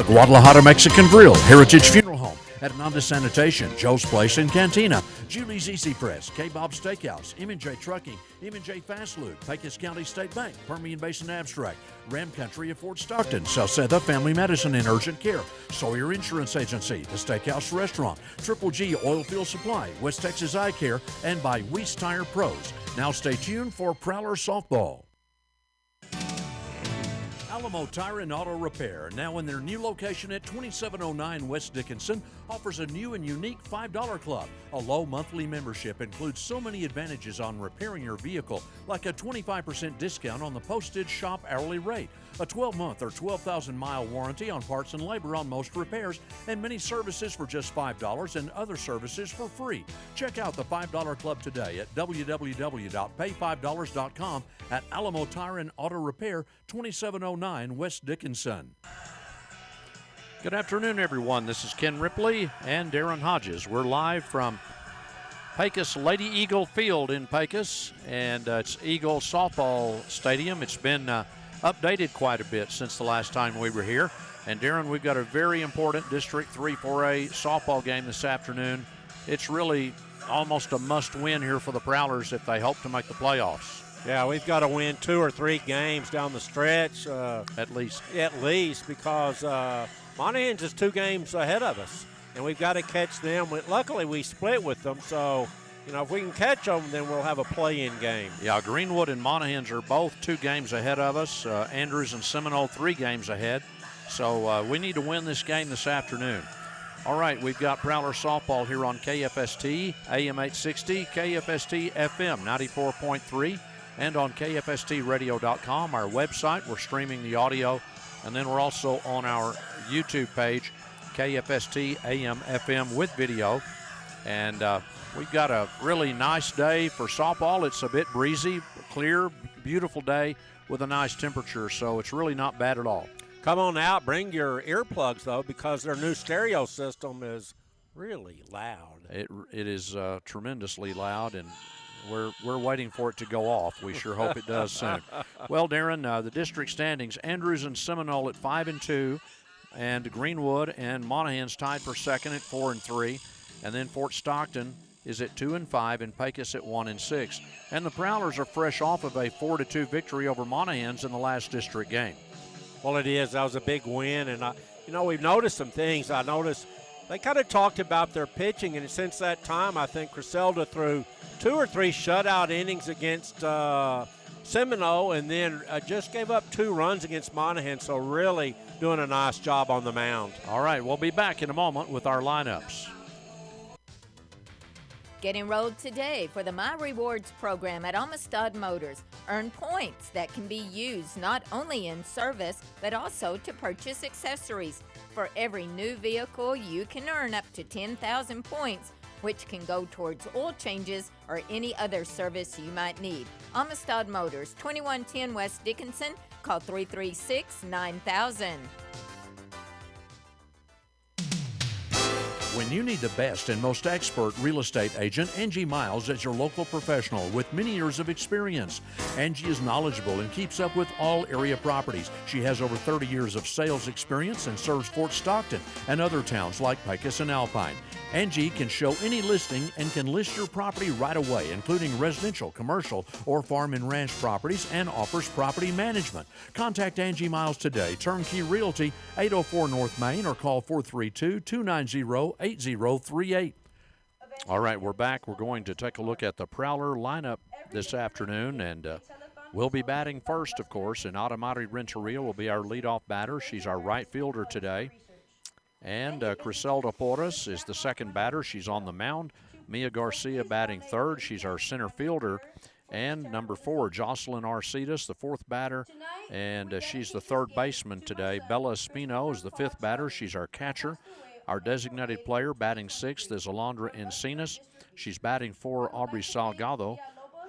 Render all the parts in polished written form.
Guadalajara Mexican Grill, Heritage Funeral Home, Hernandez Sanitation, Joe's Place and Cantina, Julie's Easy Press, K-Bob Steakhouse, M&J Trucking, M&J Fast Food, Pecos County State Bank, Permian Basin Abstract, Ram Country of Fort Stockton, Salceda Family Medicine and Urgent Care, Sawyer Insurance Agency, the Steakhouse Restaurant, Triple G Oilfield Supply, West Texas Eye Care, and by Weiss Tire Pros. Now stay tuned for Prowler Softball. Alamo Tire and Auto Repair, now in their new location at 2709 West Dickinson, offers a new and unique $5 club. A low monthly membership includes so many advantages on repairing your vehicle, like a 25% discount on the postage shop hourly rate, a 12-month or 12,000-mile warranty on parts and labor on most repairs, and many services for just $5 and other services for free. Check out the $5 Club today at www.pay5dollars.com at Alamo Tire and Auto Repair, 2709 West Dickinson. Good afternoon, everyone. This is Ken Ripley and Darren Hodges. We're live from Pecos Lady Eagle Field in Pecos, and it's Eagle Softball Stadium. It's been updated quite a bit since the last time we were here. And Darren, we've got a very important District 3-4A softball game this afternoon. It's really almost a must-win here for the Prowlers if they hope to make the playoffs. Yeah, we've got to win 2 or 3 games down the stretch. At least, because Monahan's is 2 games ahead of us, and we've got to catch them. Luckily, we split with them, so if we can catch them, then we'll have a play-in game. Yeah, Greenwood and Monahans are both 2 games ahead of us. Andrews and Seminole 3 games ahead. So we need to win this game this afternoon. All right, we've got Prowler Softball here on KFST, AM 860, KFST FM 94.3, and on KFSTradio.com, our website. We're streaming the audio, and then we're also on our YouTube page, KFST AM FM with video. And we've got a really nice day for softball. It's a bit breezy, clear, beautiful day with a nice temperature, so it's really not bad at all. Come on out, bring your earplugs, though, because their new stereo system is really loud. It is tremendously loud, and we're waiting for it to go off. We sure hope it does soon. Well, Darren, the district standings, Andrews and Seminole at 5-2, and Greenwood and Monahans tied for second at 4-3, and then Fort Stockton is at 2-5, and Pecos at 1-6. And the Prowlers are fresh off of a 4-2 victory over Monahans in the last district game. Well, it is. That was a big win, and we've noticed some things. I noticed they kind of talked about their pitching, and since that time, I think Griselda threw 2 or 3 shutout innings against Seminole, and then just gave up 2 runs against Monahan, so really doing a nice job on the mound. All right, we'll be back in a moment with our lineups. Get enrolled today for the My Rewards program at Amistad Motors. Earn points that can be used not only in service, but also to purchase accessories. For every new vehicle, you can earn up to 10,000 points, which can go towards oil changes or any other service you might need. Amistad Motors, 2110 West Dickinson. Call 336-9000. When you need the best and most expert real estate agent, Angie Miles is your local professional with many years of experience. Angie is knowledgeable and keeps up with all area properties. She has over 30 years of sales experience and serves Fort Stockton and other towns like Pecos and Alpine. Angie can show any listing and can list your property right away, including residential, commercial, or farm and ranch properties, and offers property management. Contact Angie Miles today, Turnkey Realty, 804 North Main, or call 432-290-8038. All right, we're back. We're going to take a look at the Prowler lineup this afternoon, and we'll be batting first, of course, and Automari Renteria will be our leadoff batter. She's our right fielder today. And Criselda Porras is the second batter. She's on the mound. Mia Garcia batting third. She's our center fielder. And number 4, Jocelyn Arcidas, the fourth batter. And she's the third baseman today. Bella Espino is the fifth batter. She's our catcher. Our designated player batting sixth is Alondra Encinas. She's batting for Aubrey Salgado,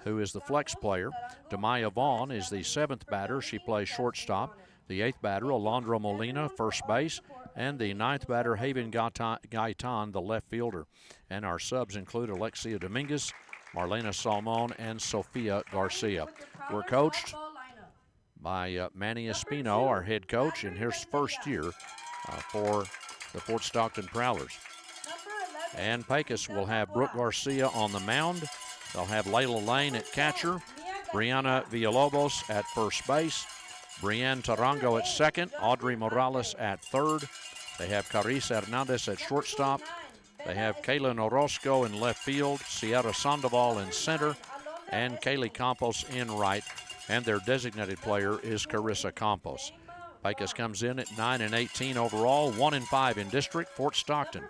who is the flex player. Demaya Vaughn is the seventh batter. She plays shortstop. The eighth batter, Alondra Molina, first base. And the ninth batter, Haven Gaitan, the left fielder. And our subs include Alexia Dominguez, Marlena Salmon, and Sofia Garcia. We're coached by Manny Espino, our head coach, in his first year for the Fort Stockton Prowlers. And Pecos will have Brooke Garcia on the mound. They'll have Layla Lane at catcher, Brianna Villalobos at first base, Brianne Tarango at second, Audrey Morales at third. They have Carissa Hernandez at shortstop. They have Kayla Orozco in left field, Sierra Sandoval in center, and Kaylee Campos in right. And their designated player is Carissa Campos. Pecos comes in at 9-18 overall, 1-5 in district. Fort Stockton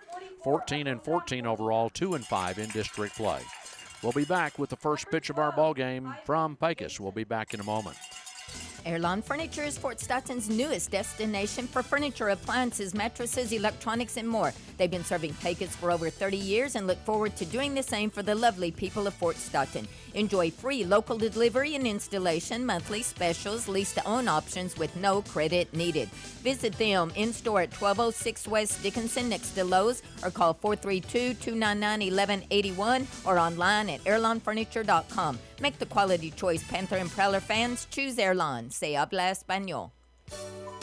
14-14 overall, 2-5 in district play. We'll be back with the first pitch of our ball game from Pecos. We'll be back in a moment. Airlawn Furniture is Fort Stockton's newest destination for furniture, appliances, mattresses, electronics, and more. They've been serving Pecos for over 30 years and look forward to doing the same for the lovely people of Fort Stockton. Enjoy free local delivery and installation, monthly specials, lease-to-own options with no credit needed. Visit them in-store at 1206 West Dickinson next to Lowe's or call 432-299-1181 or online at airlawnfurniture.com. Make the quality choice. Panther and Prowler fans, choose Airlawn. Se habla español.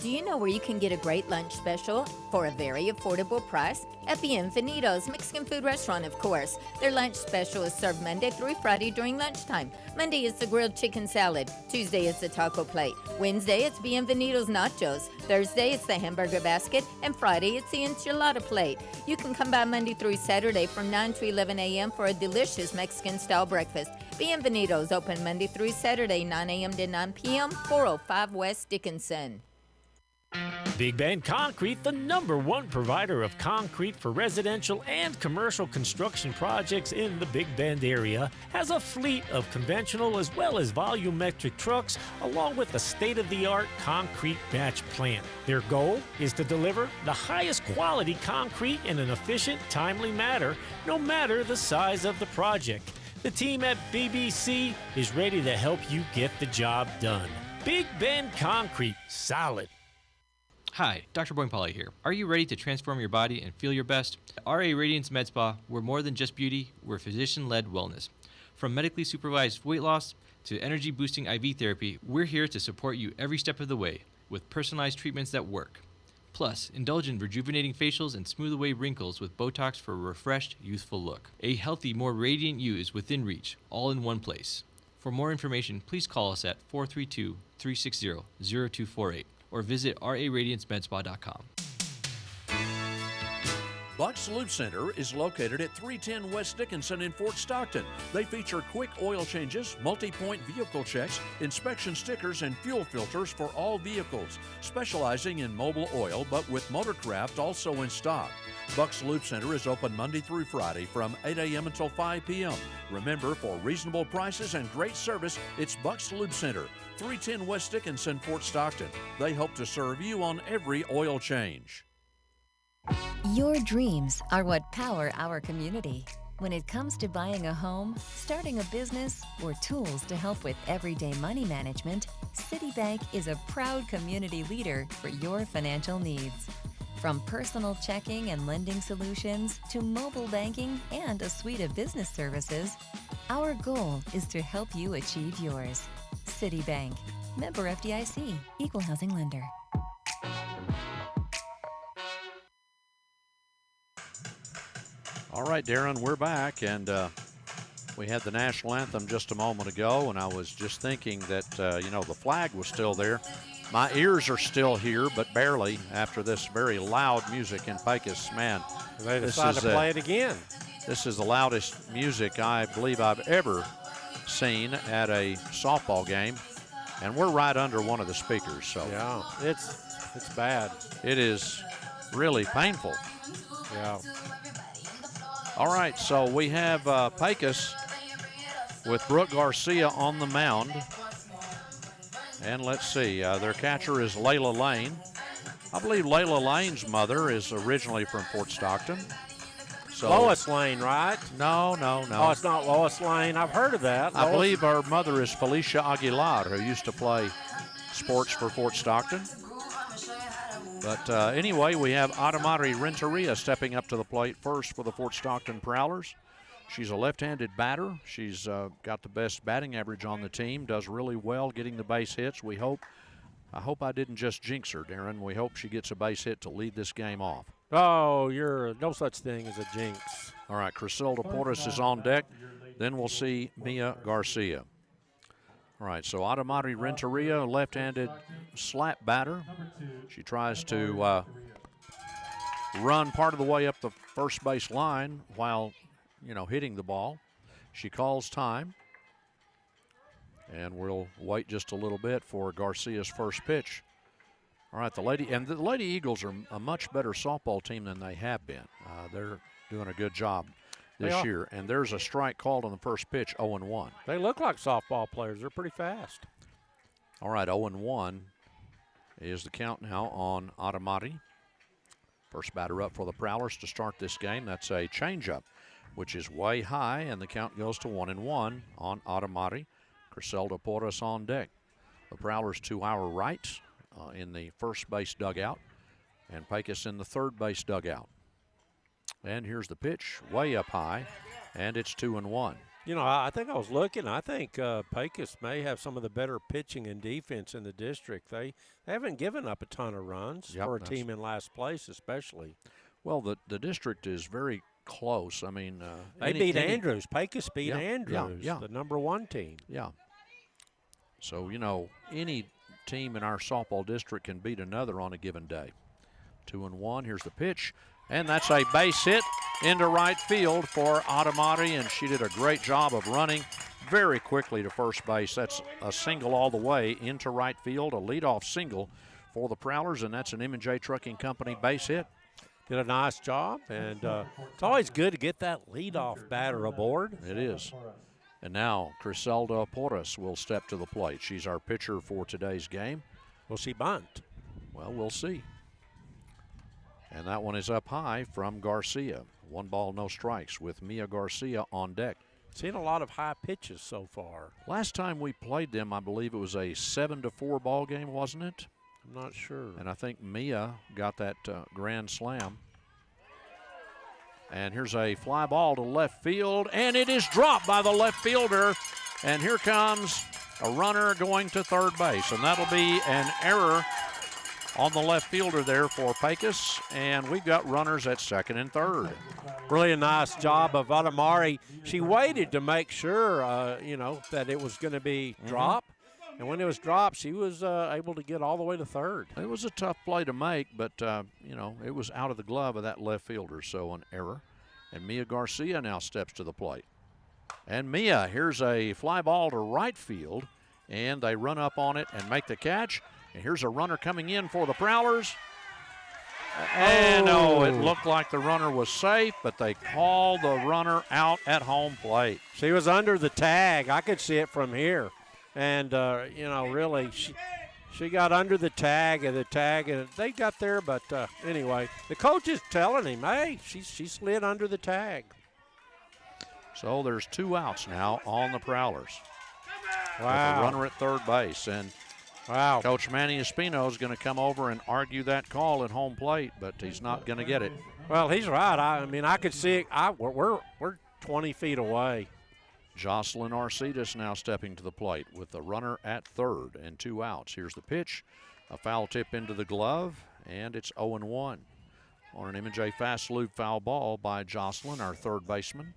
Do you know where you can get a great lunch special for a very affordable price? At Bienvenidos Mexican food restaurant, of course. Their lunch special is served Monday through Friday during lunchtime. Monday is the grilled chicken salad. Tuesday is the taco plate. Wednesday it's Bienvenidos nachos. Thursday it's the hamburger basket. And Friday it's the enchilada plate. You can come by Monday through Saturday from 9 to 11 a.m. for a delicious Mexican-style breakfast. Bienvenidos open Monday through Saturday, 9 a.m. to 9 p.m., 405 West Dickinson. Big Bend Concrete, the #1 provider of concrete for residential and commercial construction projects in the Big Bend area, has a fleet of conventional as well as volumetric trucks, along with a state-of-the-art concrete batch plant. Their goal is to deliver the highest quality concrete in an efficient, timely manner, no matter the size of the project. The team at BBC is ready to help you get the job done. Big Bend Concrete, solid. Hi, Dr. Boyne-Polly here. Are you ready to transform your body and feel your best? At RA Radiance Med Spa, we're more than just beauty, we're physician-led wellness. From medically supervised weight loss to energy-boosting IV therapy, we're here to support you every step of the way with personalized treatments that work. Plus, indulge in rejuvenating facials and smooth away wrinkles with Botox for a refreshed, youthful look. A healthy, more radiant you is within reach, all in one place. For more information, please call us at 432-360-0248. or visit raradiancemedspa.com. Buck's Loop Center is located at 310 West Dickinson in Fort Stockton. They feature quick oil changes, multi-point vehicle checks, inspection stickers, and fuel filters for all vehicles, specializing in mobile oil but with Motorcraft also in stock. Buck's Loop Center is open Monday through Friday from 8 a.m. until 5 p.m. Remember, for reasonable prices and great service, it's Buck's Loop Center, 310 West Dickinson, Fort Stockton. They hope to serve you on every oil change. Your dreams are what power our community. When it comes to buying a home, starting a business, or tools to help with everyday money management, Citibank is a proud community leader for your financial needs. From personal checking and lending solutions to mobile banking and a suite of business services, our goal is to help you achieve yours. Citibank, member FDIC, equal housing lender. All right, Darren, we're back, and we had the national anthem just a moment ago, and I was just thinking that, the flag was still there. My ears are still here, but barely, after this very loud music in Pecos. Man, they decided to play it again. This is the loudest music I believe I've ever seen at a softball game, and we're right under one of the speakers. So yeah, it's bad. It is really painful. Yeah. All right, so we have Pecos with Brooke Garcia on the mound. And let's see, their catcher is Layla Lane. I believe Layla Lane's mother is originally from Fort Stockton. So Lois Lane, right? No. Oh, it's not Lois Lane. I've heard of that. I believe her mother is Felicia Aguilar, who used to play sports for Fort Stockton. But anyway, we have Adamari Renteria stepping up to the plate first for the Fort Stockton Prowlers. She's a left-handed batter. She's got the best batting average on the team, does really well getting the base hits. We hope I hope I didn't just jinx her, Darren. We hope she gets a base hit to lead this game off. Oh, you're no such thing as a jinx. All right, Criselda Portis is on deck. Then we'll see Mia Garcia. All right, so Adamari Renteria, left-handed slap batter. She tries to run part of the way up the first base line while, hitting the ball. She calls time. And we'll wait just a little bit for Garcia's first pitch. All right, the Lady Eagles are a much better softball team than they have been. They're doing a good job this year. And there's a strike called on the first pitch, 0-1. They look like softball players. They're pretty fast. All right, 0-1 is the count now on Adamari. First batter up for the Prowlers to start this game. That's a changeup, which is way high, and the count goes to 1-1 on Adamari. Criselda Portis on deck. The Prowlers to our right in the first base dugout, and Pecos in the third base dugout. And here's the pitch, way up high, and it's 2-1. I think I was looking. I think Pecos may have some of the better pitching and defense in the district. They haven't given up a ton of runs for a team in last place, especially. Well, the district is very close. I mean, they beat Andrews. Pecos beat Andrews, the number 1 team. Yeah. So, any team in our softball district can beat another on a given day. 2-1. Here's the pitch. And that's a base hit into right field for Adamari, and she did a great job of running very quickly to first base. That's a single all the way into right field, a leadoff single for the Prowlers, and that's an M&J Trucking Company base hit. Did a nice job, and it's always good to get that leadoff batter aboard. It is. And now Criselda Portis will step to the plate. She's our pitcher for today's game. Will she bunt? Well, we'll see. And that one is up high from Garcia. 1 ball, no strikes with Mia Garcia on deck. Seen a lot of high pitches so far. Last time we played them, I believe it was a 7-4 ball game, wasn't it? I'm not sure. And I think Mia got that grand slam. And here's a fly ball to left field, and it is dropped by the left fielder. And here comes a runner going to third base, and that'll be an error on the left fielder there for Pecos, and we've got runners at second and third. Really a nice job of Adamari. She waited to make sure, that it was going to be dropped. And when it was dropped, she was able to get all the way to third. It was a tough play to make, but, it was out of the glove of that left fielder, so an error. And Mia Garcia now steps to the plate. And Mia, here's a fly ball to right field, and they run up on it and make the catch. And here's a runner coming in for the Prowlers. And it looked like the runner was safe, but they called the runner out at home plate. She was under the tag. I could see it from here. And, really, she got under the tag, and they got there. But anyway, the coach is telling him, hey, she slid under the tag. So there's 2 outs now on the Prowlers. Wow. With a runner at third base. And wow, Coach Manny Espino is going to come over and argue that call at home plate, but he's not going to get it. Well, he's right. I could see it. We're 20 feet away. Jocelyn Arcidas now stepping to the plate with the runner at third and 2 outs. Here's the pitch, a foul tip into the glove, and it's 0-1 on an M&J fast loop foul ball by Jocelyn, our third baseman.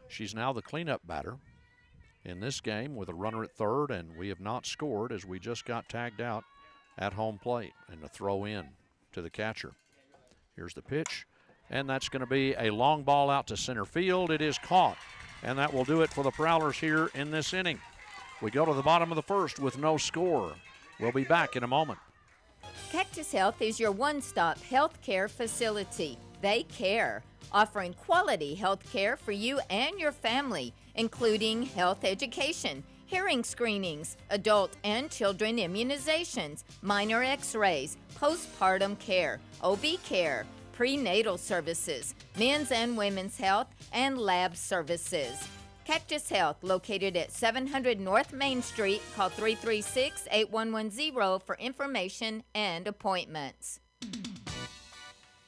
She's now the cleanup batter in this game with a runner at third, and we have not scored as we just got tagged out at home plate, and a throw in to the catcher. Here's the pitch, and that's going to be a long ball out to center field. It is caught, and that will do it for the Prowlers here in this inning. We go to the bottom of the first with no score. We'll be back in a moment. Cactus Health is your one-stop health care facility. They care, offering quality health care for you and your family, including health education, hearing screenings, adult and children immunizations, minor x-rays, postpartum care, OB care, prenatal services, men's and women's health, and lab services. Cactus Health, located at 700 North Main Street. Call 336-8110 for information and appointments.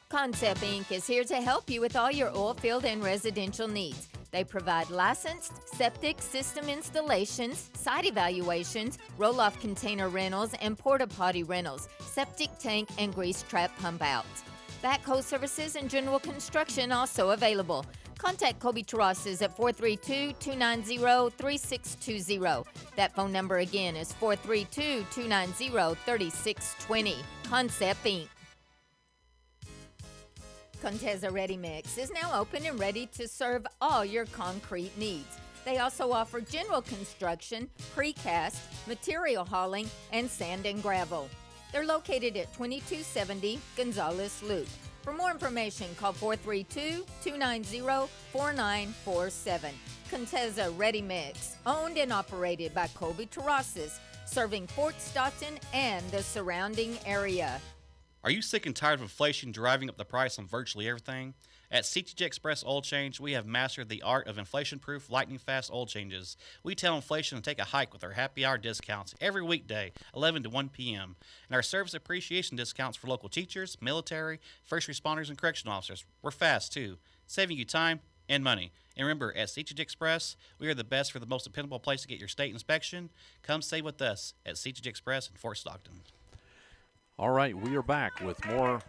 Concept Inc. is here to help you with all your oil field and residential needs. They provide licensed septic system installations, site evaluations, roll-off container rentals, and porta potty rentals, septic tank and grease trap pump outs. Backhoe services and general construction also available. Contact Kobe Terrasses at 432-290-3620. That phone number again is 432-290-3620. Concept Inc. Contessa Ready Mix is now open and ready to serve all your concrete needs. They also offer general construction, precast, material hauling, and sand and gravel. They're located at 2270 Gonzales Loop. For more information, call 432-290-4947. Contessa Ready Mix, owned and operated by Kobe Terrasses, serving Fort Stockton and the surrounding area. Are you sick and tired of inflation driving up the price on virtually everything? At CTJ Express Oil Change, we have mastered the art of inflation-proof, lightning-fast oil changes. We tell inflation to take a hike with our happy hour discounts every weekday, 11 to 1 p.m., and our service appreciation discounts for local teachers, military, first responders, and correction officers. We're fast, too, saving you time and money. And remember, at CTJ Express, we are the best for the most dependable place to get your state inspection. Come save with us at CTJ Express in Fort Stockton. All right, we are back with more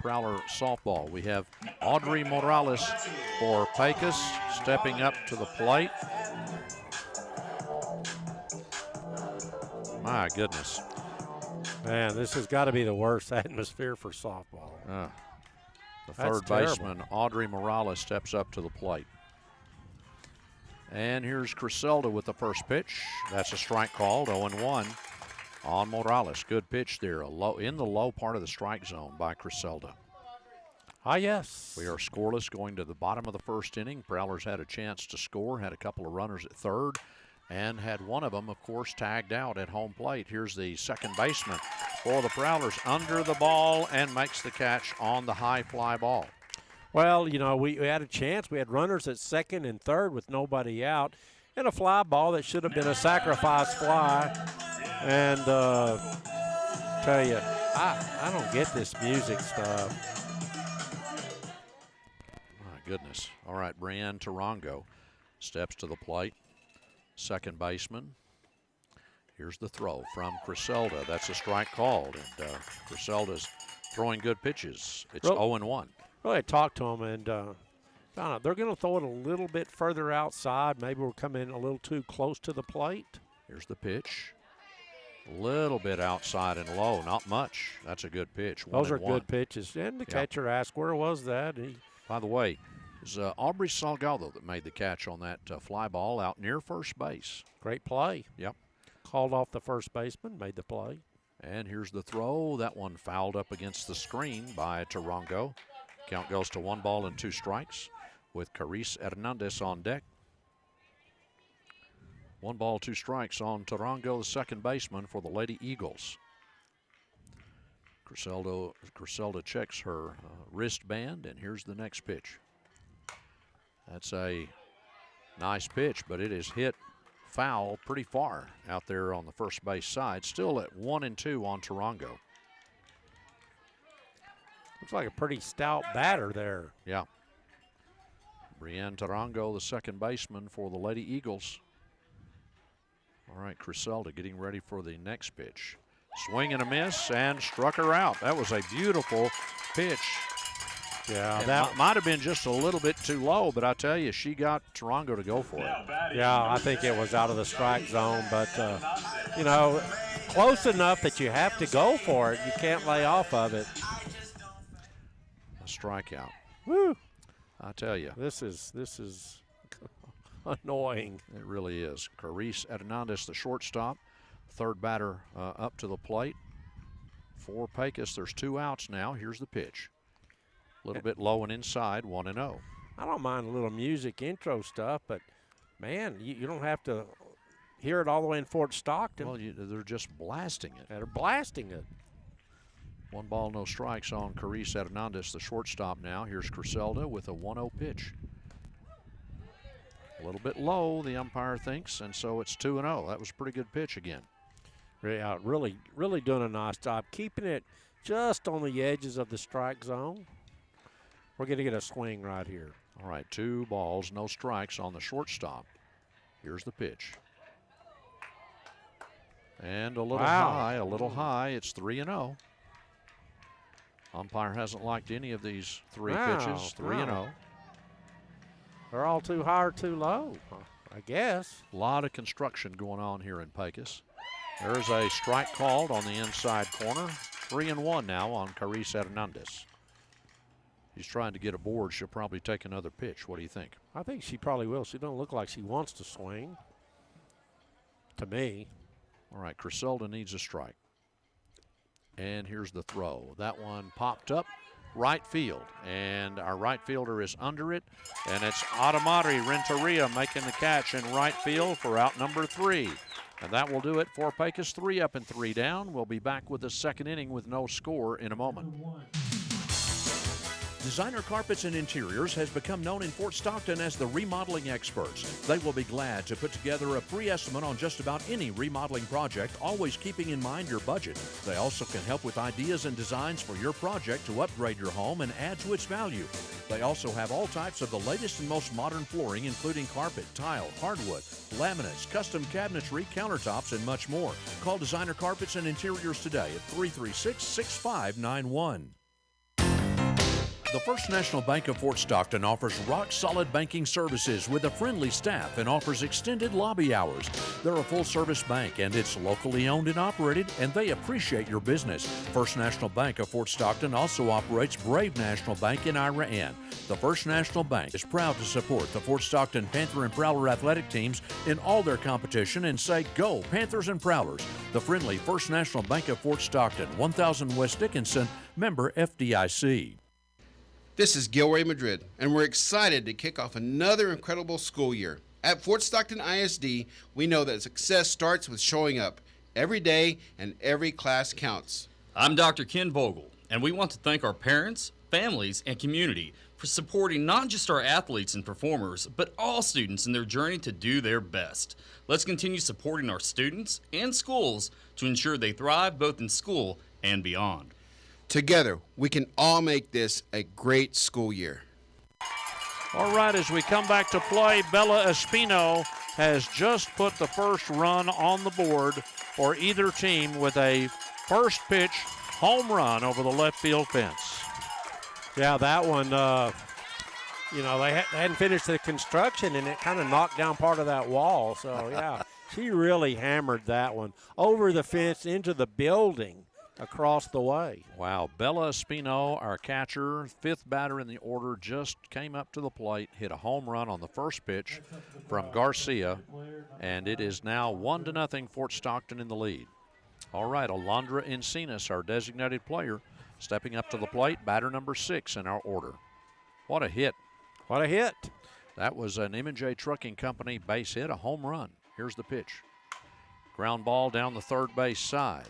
Prowler softball. We have Audrey Morales for Pecos stepping up to the plate. My goodness. Man, this has got to be the worst atmosphere for softball. The That's third baseman, Audrey Morales, steps up to the plate. And here's Criselda with the first pitch. That's a strike called, 0-1. On Morales, good pitch there, in the low part of the strike zone by Criselda. Ah, yes. We are scoreless going to the bottom of the first inning. Prowlers had a chance to score, had a couple of runners at third, and had one of them, of course, tagged out at home plate. Here's the second baseman for the Prowlers under the ball and makes the catch on the high fly ball. Well, you know, we had a chance. We had runners at second and third with nobody out, and a fly ball that should have been a sacrifice fly. And tell you, I don't get this music stuff. My goodness. All right, Brianne Tarango steps to the plate. Second baseman. Here's the throw from Criselda. That's a strike called, and Criselda's throwing good pitches. It's 0-1. Really talked to him, and they're going to throw it a little bit further outside. Maybe we're coming a little too close to the plate. Here's the pitch. A little bit outside and low, not much. That's a good pitch. Those are good pitches. And the catcher asked, where was that? By the way, it was Aubrey Salgado that made the catch on that fly ball out near first base. Great play. Yep. Called off the first baseman, made the play. And here's the throw. That one fouled up against the screen by Tarango. Count goes to 1-2 strikes with Carice Hernandez on deck. 1-2 strikes on Tarango, the second baseman for the Lady Eagles. Criselda checks her wristband, and here's the next pitch. That's a nice pitch, but it is hit foul pretty far out there on the first base side. Still at 1-2 on Tarango. Looks like a pretty stout batter there. Yeah. Brianne Tarango, the second baseman for the Lady Eagles. All right, Criselda getting ready for the next pitch. Swing and a miss, and struck her out. That was a beautiful pitch. Yeah, that might have been just a little bit too low, but I tell you, she got Tarango to go for it. Yeah, I think it was out of the strike zone, but, you know, close enough that you have to go for it. You can't lay off of it. A strikeout. Woo! I tell you. This is annoying. It really is. Carice Hernandez, the shortstop. Third batter up to the plate. For Pecos, there's 2 outs now. Here's the pitch. A little bit low and inside, 1-0. I don't mind a little music intro stuff, but, man, you don't have to hear it all the way in Fort Stockton. Well, they're just blasting it. They're blasting it. 1 no strikes on Carice Hernandez, the shortstop now. Here's Criselda with a 1-0 pitch. A little bit low, the umpire thinks, and so it's 2-0. That was a pretty good pitch again. Yeah, really doing a nice job. Keeping it just on the edges of the strike zone. We're going to get a swing right here. All right, 2 balls, no strikes on the shortstop. Here's the pitch. And a little high. It's 3-0. Umpire hasn't liked any of these 3 pitches. 3-0. They're all too high or too low, I guess. A lot of construction going on here in Pecos. There's a strike called on the inside corner. 3-1 now on Carice Hernandez. He's trying to get aboard. She'll probably take another pitch. What do you think? I think she probably will. She don't look like she wants to swing, to me. All right, Criselda needs a strike. And here's the throw. That one popped up right field, and our right fielder is under it, and it's Adamari Renteria making the catch in right field for out number 3. And that will do it for Pecos. 3 up and 3 down. We'll be back with the second inning with no score in a moment. Designer Carpets and Interiors has become known in Fort Stockton as the remodeling experts. They will be glad to put together a free estimate on just about any remodeling project, always keeping in mind your budget. They also can help with ideas and designs for your project to upgrade your home and add to its value. They also have all types of the latest and most modern flooring, including carpet, tile, hardwood, laminates, custom cabinetry, countertops, and much more. Call Designer Carpets and Interiors today at 336-6591. The First National Bank of Fort Stockton offers rock-solid banking services with a friendly staff and offers extended lobby hours. They're a full-service bank, and it's locally owned and operated, and they appreciate your business. First National Bank of Fort Stockton also operates Brave National Bank in Iraan. The First National Bank is proud to support the Fort Stockton Panther and Prowler athletic teams in all their competition and say, go Panthers and Prowlers. The friendly First National Bank of Fort Stockton, 1000 West Dickinson, member FDIC. This is Gilroy Madrid, and we're excited to kick off another incredible school year. At Fort Stockton ISD, we know that success starts with showing up. Every day and every class counts. I'm Dr. Ken Vogel, and we want to thank our parents, families, and community for supporting not just our athletes and performers, but all students in their journey to do their best. Let's continue supporting our students and schools to ensure they thrive both in school and beyond. Together, we can all make this a great school year. All right, as we come back to play, Bella Espino has just put the first run on the board for either team with a first pitch home run over the left field fence. Yeah, that one, they hadn't finished the construction, and it kind of knocked down part of that wall. So, yeah, she really hammered that one over the fence into the building across the way. Wow, Bella Espino, our catcher, 5th batter in the order, just came up to the plate, hit a home run on the first pitch from Garcia, and it is now 1-0 Fort Stockton in the lead. All right, Alondra Encinas, our designated player, stepping up to the plate, batter number 6 in our order. What a hit. What a hit. That was an M&J Trucking Company base hit, a home run. Here's the pitch. Ground ball down the third base side.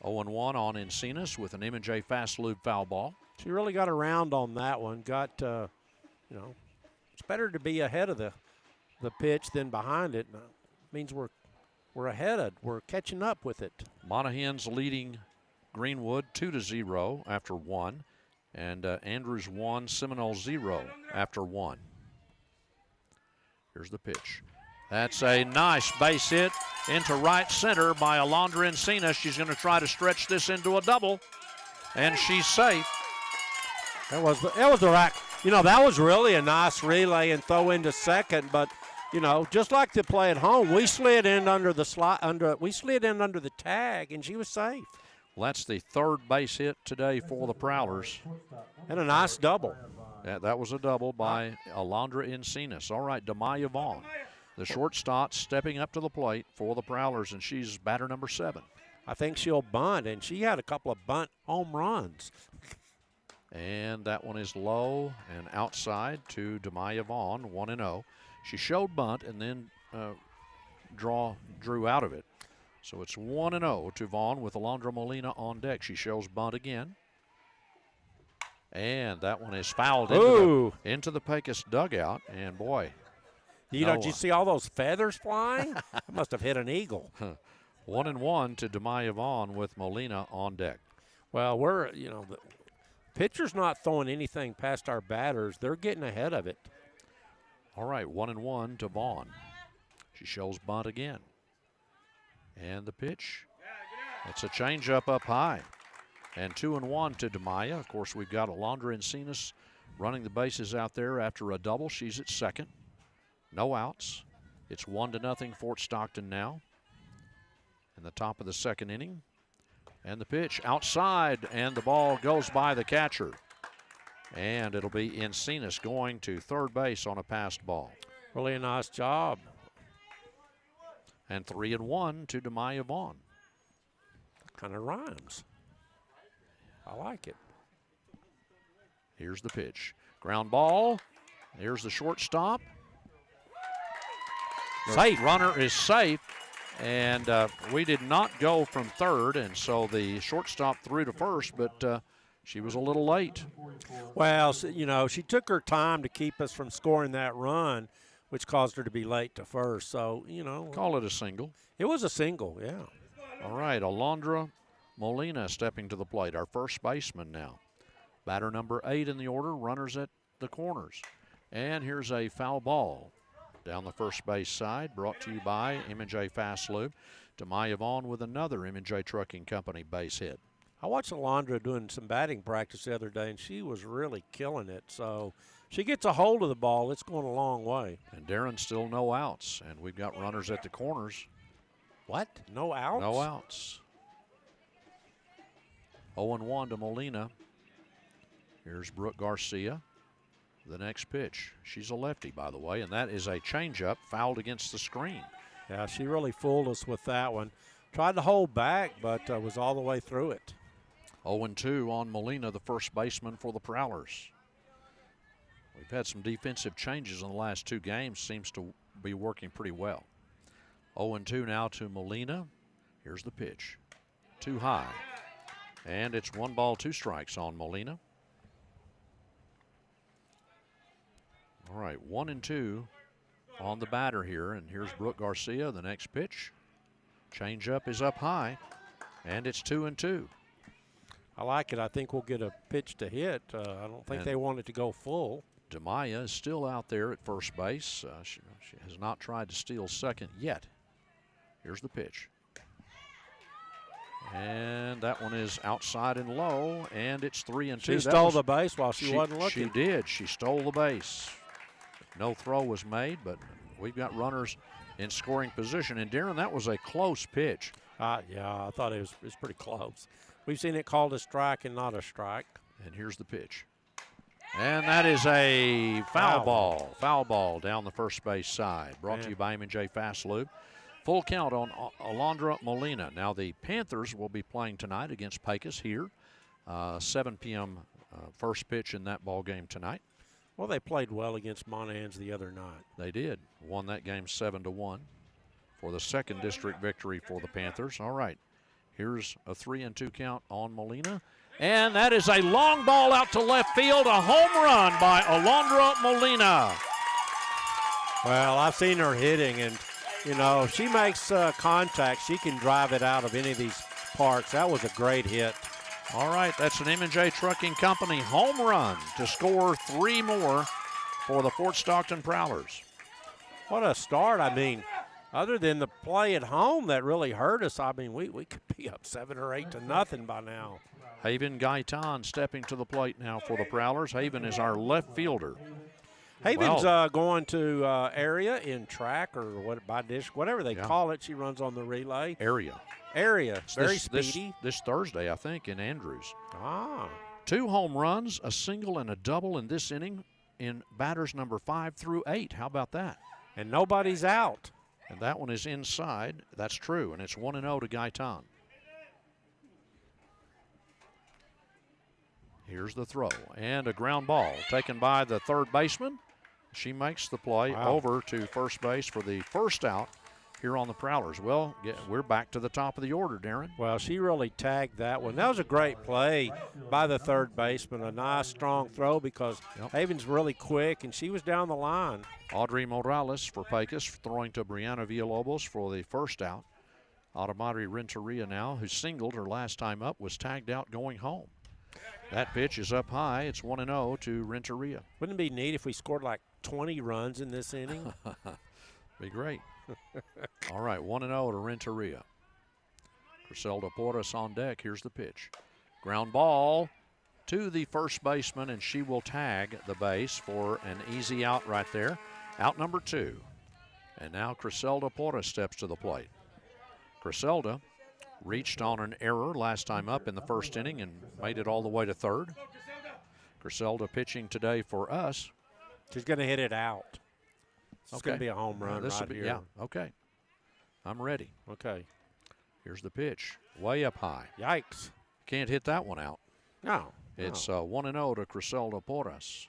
0-1 on Encinas with an M&J Fast Lube foul ball. She really got around on that one. It's better to be ahead of the pitch than behind it. It means we're ahead. We're catching up with it. Monaghan's leading Greenwood 2-0 after 1. And Andrews 1, Seminole 0 after 1. Here's the pitch. That's a nice base hit into right center by Alondra Encinas. She's going to try to stretch this into a double, and she's safe. That was the right. That was really a nice relay and throw into second, but just like to play at home, we slid in under the tag, and she was safe. Well, that's the 3rd base hit today for the Prowlers. And a nice double. Yeah, that was a double by Alondra Encinas. All right, Demaya Vaughn, the shortstop, stepping up to the plate for the Prowlers, and she's batter number 7. I think she'll bunt, and she had a couple of bunt home runs. And that one is low and outside to Demaya Vaughn, 1-0. She showed bunt and then drew out of it. So it's 1-0 to Vaughn with Alondra Molina on deck. She shows bunt again. And that one is fouled into the Pecos dugout. And, boy. Did you see all those feathers flying? It must have hit an eagle. 1-1 to Demaya Vaughn with Molina on deck. Well, pitcher's not throwing anything past our batters. They're getting ahead of it. All right, 1-1 to Vaughn. She shows bunt again. And the pitch. It's a changeup up high. And 2-1 to Demaya. Of course, we've got Alondra Encinas running the bases out there after a double. She's at second. No outs. It's 1-0 Fort Stockton now. In the top of the second inning. And the pitch outside, and the ball goes by the catcher. And it'll be Encinas going to third base on a passed ball. Really a nice job. And 3-1 to Demaya Vaughn. Kind of rhymes. I like it. Here's the pitch. Ground ball. Here's the shortstop. Safe. Runner is safe. And we did not go from third, and so the shortstop threw to first, but she was a little late. Well, you know, she took her time to keep us from scoring that run, which caused her to be late to first. So, you know. Call it a single. It was a single, yeah. All right, Alondra Molina stepping to the plate, our first baseman now. Batter number 8 in the order, runners at the corners. And here's a foul ball down the first base side, brought to you by M&J Fast Lube. Demaya Vaughn with another M&J Trucking Company base hit. I watched Alondra doing some batting practice the other day, and she was really killing it. So she gets a hold of the ball, it's going a long way. And Darren, still no outs, and we've got runners at the corners. What? No outs? No outs. 0-1 to Molina. Here's Brooke Garcia. The next pitch. She's a lefty, by the way, and that is a changeup fouled against the screen. Yeah, she really fooled us with that one. Tried to hold back, but was all the way through it. 0-2 on Molina, the first baseman for the Prowlers. We've had some defensive changes in the last 2 games. Seems to be working pretty well. 0-2 now to Molina. Here's the pitch. Too high. And it's 1 ball, 2 strikes on Molina. All right, 1-2 on the batter here. And here's Brooke Garcia, the next pitch. Changeup is up high, and it's 2-2. I like it. I think we'll get a pitch to hit. I don't think they want it to go full. Demaya is still out there at first base. She has not tried to steal second yet. Here's the pitch. And that one is outside and low, and it's 3-2. She stole the base while she wasn't looking. She did. She stole the base. No throw was made, but we've got runners in scoring position. And, Darren, that was a close pitch. Yeah, I thought it was pretty close. We've seen it called a strike and not a strike. And here's the pitch. And that is a foul ball. Foul ball down the first base side. Brought to you by M&J Fast Lube. Full count on Alondra Molina. Now the Panthers will be playing tonight against Pecos here. 7 p.m. First pitch in that ball game tonight. Well, they played well against Monahans the other night. They did. Won that game 7-1 for the second district victory for the Panthers. All right. Here's a 3-2 count on Molina. And that is a long ball out to left field. A home run by Alondra Molina. Well, I've seen her hitting, and, you know, if she makes contact, she can drive it out of any of these parks. That was a great hit. All right, that's an M&J Trucking Company home run to score 3 more for the Fort Stockton Prowlers. What a start. I mean, other than the play at home that really hurt us, I mean, we could be up 7 or 8-0 by now. Haven Gaitan stepping to the plate now for the Prowlers. Haven is our left fielder. Haven's going to area in track or whatever they call it. She runs on the relay. Area. Very speedy. This Thursday, I think, in Andrews. 2 home runs, a single and a double in this inning in batters number 5 through 8. How about that? And nobody's out. And that one is inside. That's true, and it's 1-0 to Gaitan. Here's the throw, and a ground ball taken by the third baseman. She makes the play over to first base for the first out here on the Prowlers. Well, we're back to the top of the order, Darren. Well, she really tagged that one. That was a great play by the third baseman. A nice, strong throw because Haven's really quick, and she was down the line. Audrey Morales for Pecos throwing to Brianna Villalobos for the first out. Automari Renteria now, who singled her last time up, was tagged out going home. That pitch is up high. It's 1-0 to Renteria. Wouldn't it be neat if we scored like 20 runs in this inning? Be great. All right, 1-0 to Renteria. Griselda Porras on deck. Here's the pitch. Ground ball to the first baseman, and she will tag the base for an easy out right there. Out number 2. And now Griselda Porras steps to the plate. Griselda reached on an error last time up in the first inning and made it all the way to third. Griselda pitching today for us. She's going to hit it out. It's going to be a home run right here. Yeah, okay. I'm ready. Okay. Here's the pitch. Way up high. Yikes. Can't hit that one out. No. It's 1-0 to Griselda Porras.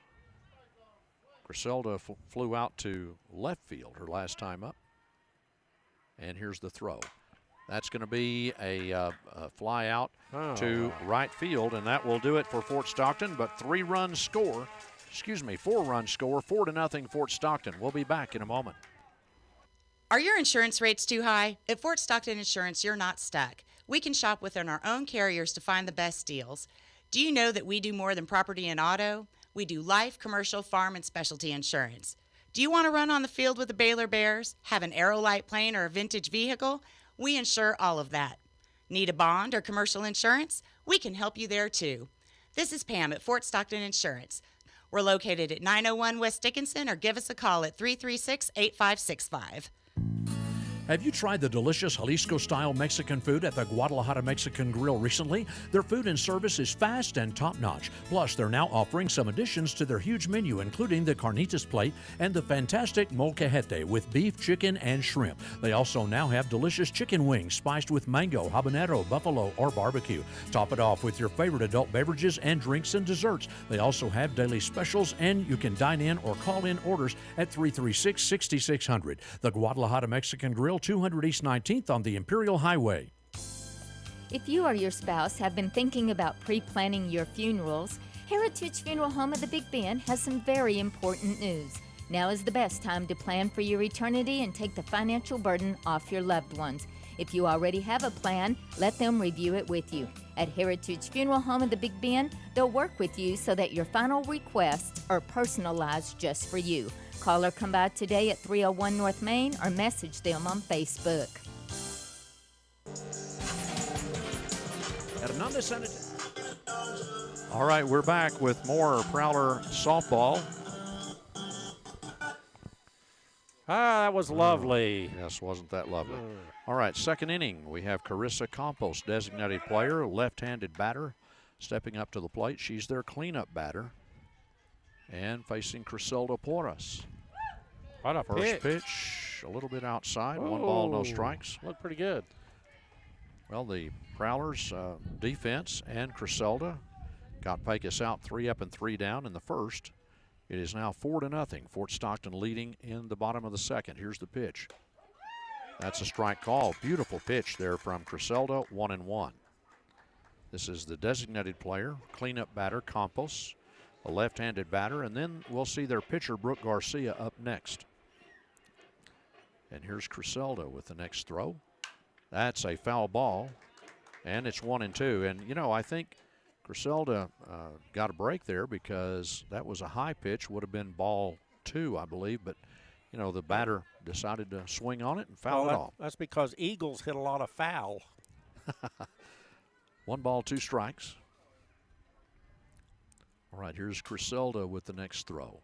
Griselda flew out to left field her last time up. And here's the throw. That's going to be a fly out to right field, and that will do it for Fort Stockton. But 4-run score, 4-0 Fort Stockton. We'll be back in a moment. Are your insurance rates too high? At Fort Stockton Insurance, you're not stuck. We can shop within our own carriers to find the best deals. Do you know that we do more than property and auto? We do life, commercial, farm, and specialty insurance. Do you want to run on the field with the Baylor Bears, have an Aerolite plane or a vintage vehicle? We insure all of that. Need a bond or commercial insurance? We can help you there too. This is Pam at Fort Stockton Insurance. We're located at 901 West Dickinson, or give us a call at 336-8565. Have you tried the delicious Jalisco-style Mexican food at the Guadalajara Mexican Grill recently? Their food and service is fast and top-notch. Plus, they're now offering some additions to their huge menu, including the carnitas plate and the fantastic molcajete with beef, chicken, and shrimp. They also now have delicious chicken wings spiced with mango, habanero, buffalo, or barbecue. Top it off with your favorite adult beverages and drinks and desserts. They also have daily specials, and you can dine in or call in orders at 336-6600. The Guadalajara Mexican Grill, 200 East 19th on the Imperial Highway. If you or your spouse have been thinking about pre-planning your funerals, Heritage Funeral Home of the Big Bend has some very important news. Now is the best time to plan for your eternity and take the financial burden off your loved ones. If you already have a plan, let them review it with you. At Heritage Funeral Home of the Big Bend, they'll work with you so that your final requests are personalized just for you. Call or come by today at 301 North Main or message them on Facebook. All right, we're back with more Prowler softball. That was lovely. Yes, wasn't that lovely? All right, second inning. We have Carissa Campos, designated player, left-handed batter, stepping up to the plate. She's their cleanup batter. And facing Griselda Porras. What a First pitch, a little bit outside. 1 ball, no strikes. Looked pretty good. Well, the Prowlers defense and Griselda got Pecos out 3 up and 3 down in the first. It is now 4-0. Fort Stockton leading in the bottom of the second. Here's the pitch. That's a strike call. Beautiful pitch there from Griselda, 1-1. This is the designated player, cleanup batter, Campos, a left-handed batter, and then we'll see their pitcher, Brooke Garcia, up next. And here's Griselda with the next throw. That's a foul ball, and it's 1-2. And, you know, I think Griselda got a break there because that was a high pitch, would have been ball 2, I believe, but, you know, the batter decided to swing on it and foul it off. That's because Eagles hit a lot of foul. 1 ball, 2 strikes. All right, here's Griselda with the next throw.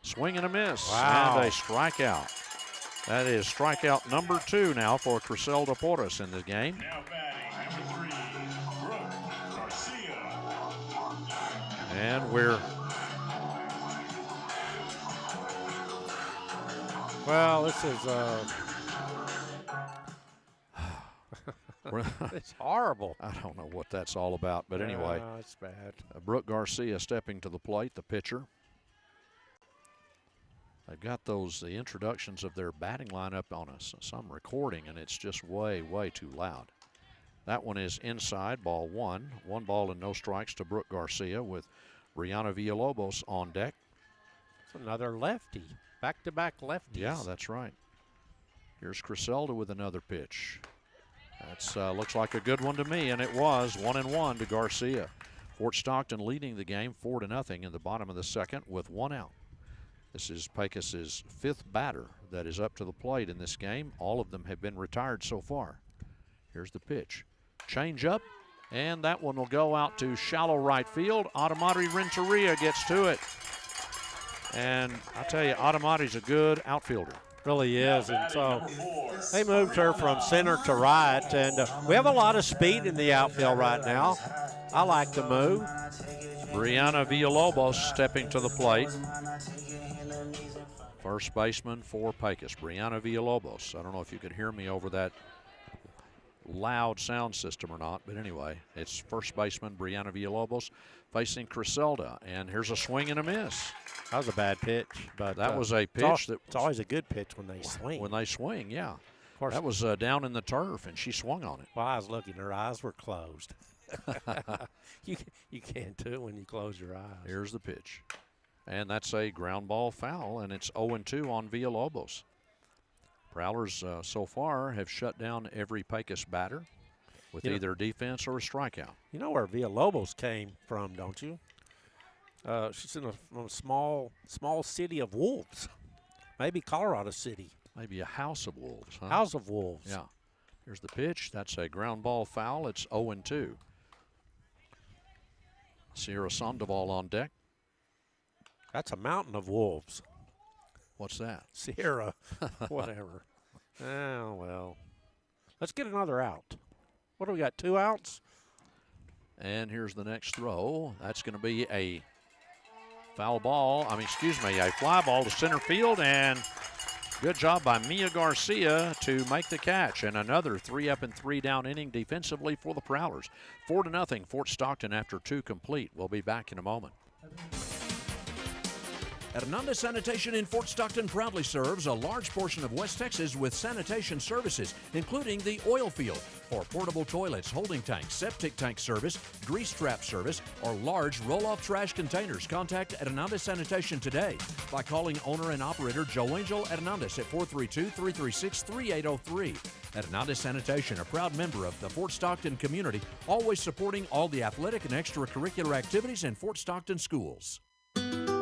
Swing and a miss. Wow. And a strikeout. That is strikeout number 2 now for Griselda Porras in the game. Now batting, number 3, Brooke Garcia. And we're... Well, this is... it's horrible. I don't know what that's all about, but anyway. It's bad. Brooke Garcia stepping to the plate, the pitcher. They've got the introductions of their batting lineup on some recording, and it's just way, way too loud. That one is inside, ball 1. 1 ball and no strikes to Brooke Garcia with Brianna Villalobos on deck. It's another lefty. Back-to-back lefties. Yeah, that's right. Here's Griselda with another pitch. That's looks like a good one to me, and it was 1-1 to Garcia. Fort Stockton leading the game 4-0 in the bottom of the second with 1 out. This is Pecos' 5th batter that is up to the plate in this game. All of them have been retired so far. Here's the pitch. Change up, and that one will go out to shallow right field. Adamari Renteria gets to it. And I tell you, Adamari's a good outfielder. Really is, and so they moved her from center to right, and we have a lot of speed in the outfield right now. I like the move. Brianna Villalobos stepping to the plate. First baseman for Pecos, Brianna Villalobos. I don't know if you could hear me over that loud sound system or not, but anyway, it's first baseman Brianna Villalobos facing Criselda, and here's a swing and a miss. That was a bad pitch, but that was a pitch it's always a good pitch when they swing. When they swing, yeah. Of course, that was down in the turf, and she swung on it. Well, I was looking, her eyes were closed. you can't do it when you close your eyes. Here's the pitch. And that's a ground ball foul, and it's 0-2 on Villalobos. Prowlers so far have shut down every Pecos batter with either defense or a strikeout. You know where Villalobos came from, don't you? She's in a small city of wolves. Maybe Colorado City. Maybe a house of wolves, huh? House of wolves. Yeah. Here's the pitch. That's a ground ball foul. It's 0-2. Sierra Sandoval on deck. That's a mountain of wolves. What's that? Sierra, whatever. Oh, well. Let's get another out. What do we got, 2 outs? And here's the next throw. That's going to be a foul ball. A fly ball to center field, and good job by Mia Garcia to make the catch. And another 3-up and 3-down inning defensively for the Prowlers. 4-0 Fort Stockton after 2 complete. We'll be back in a moment. Hernandez Sanitation in Fort Stockton proudly serves a large portion of West Texas with sanitation services, including the oil field. For portable toilets, holding tanks, septic tank service, grease trap service, or large roll-off trash containers, contact Hernandez Sanitation today by calling owner and operator Joe Angel Hernandez at 432-336-3803. Hernandez Sanitation, a proud member of the Fort Stockton community, always supporting all the athletic and extracurricular activities in Fort Stockton schools.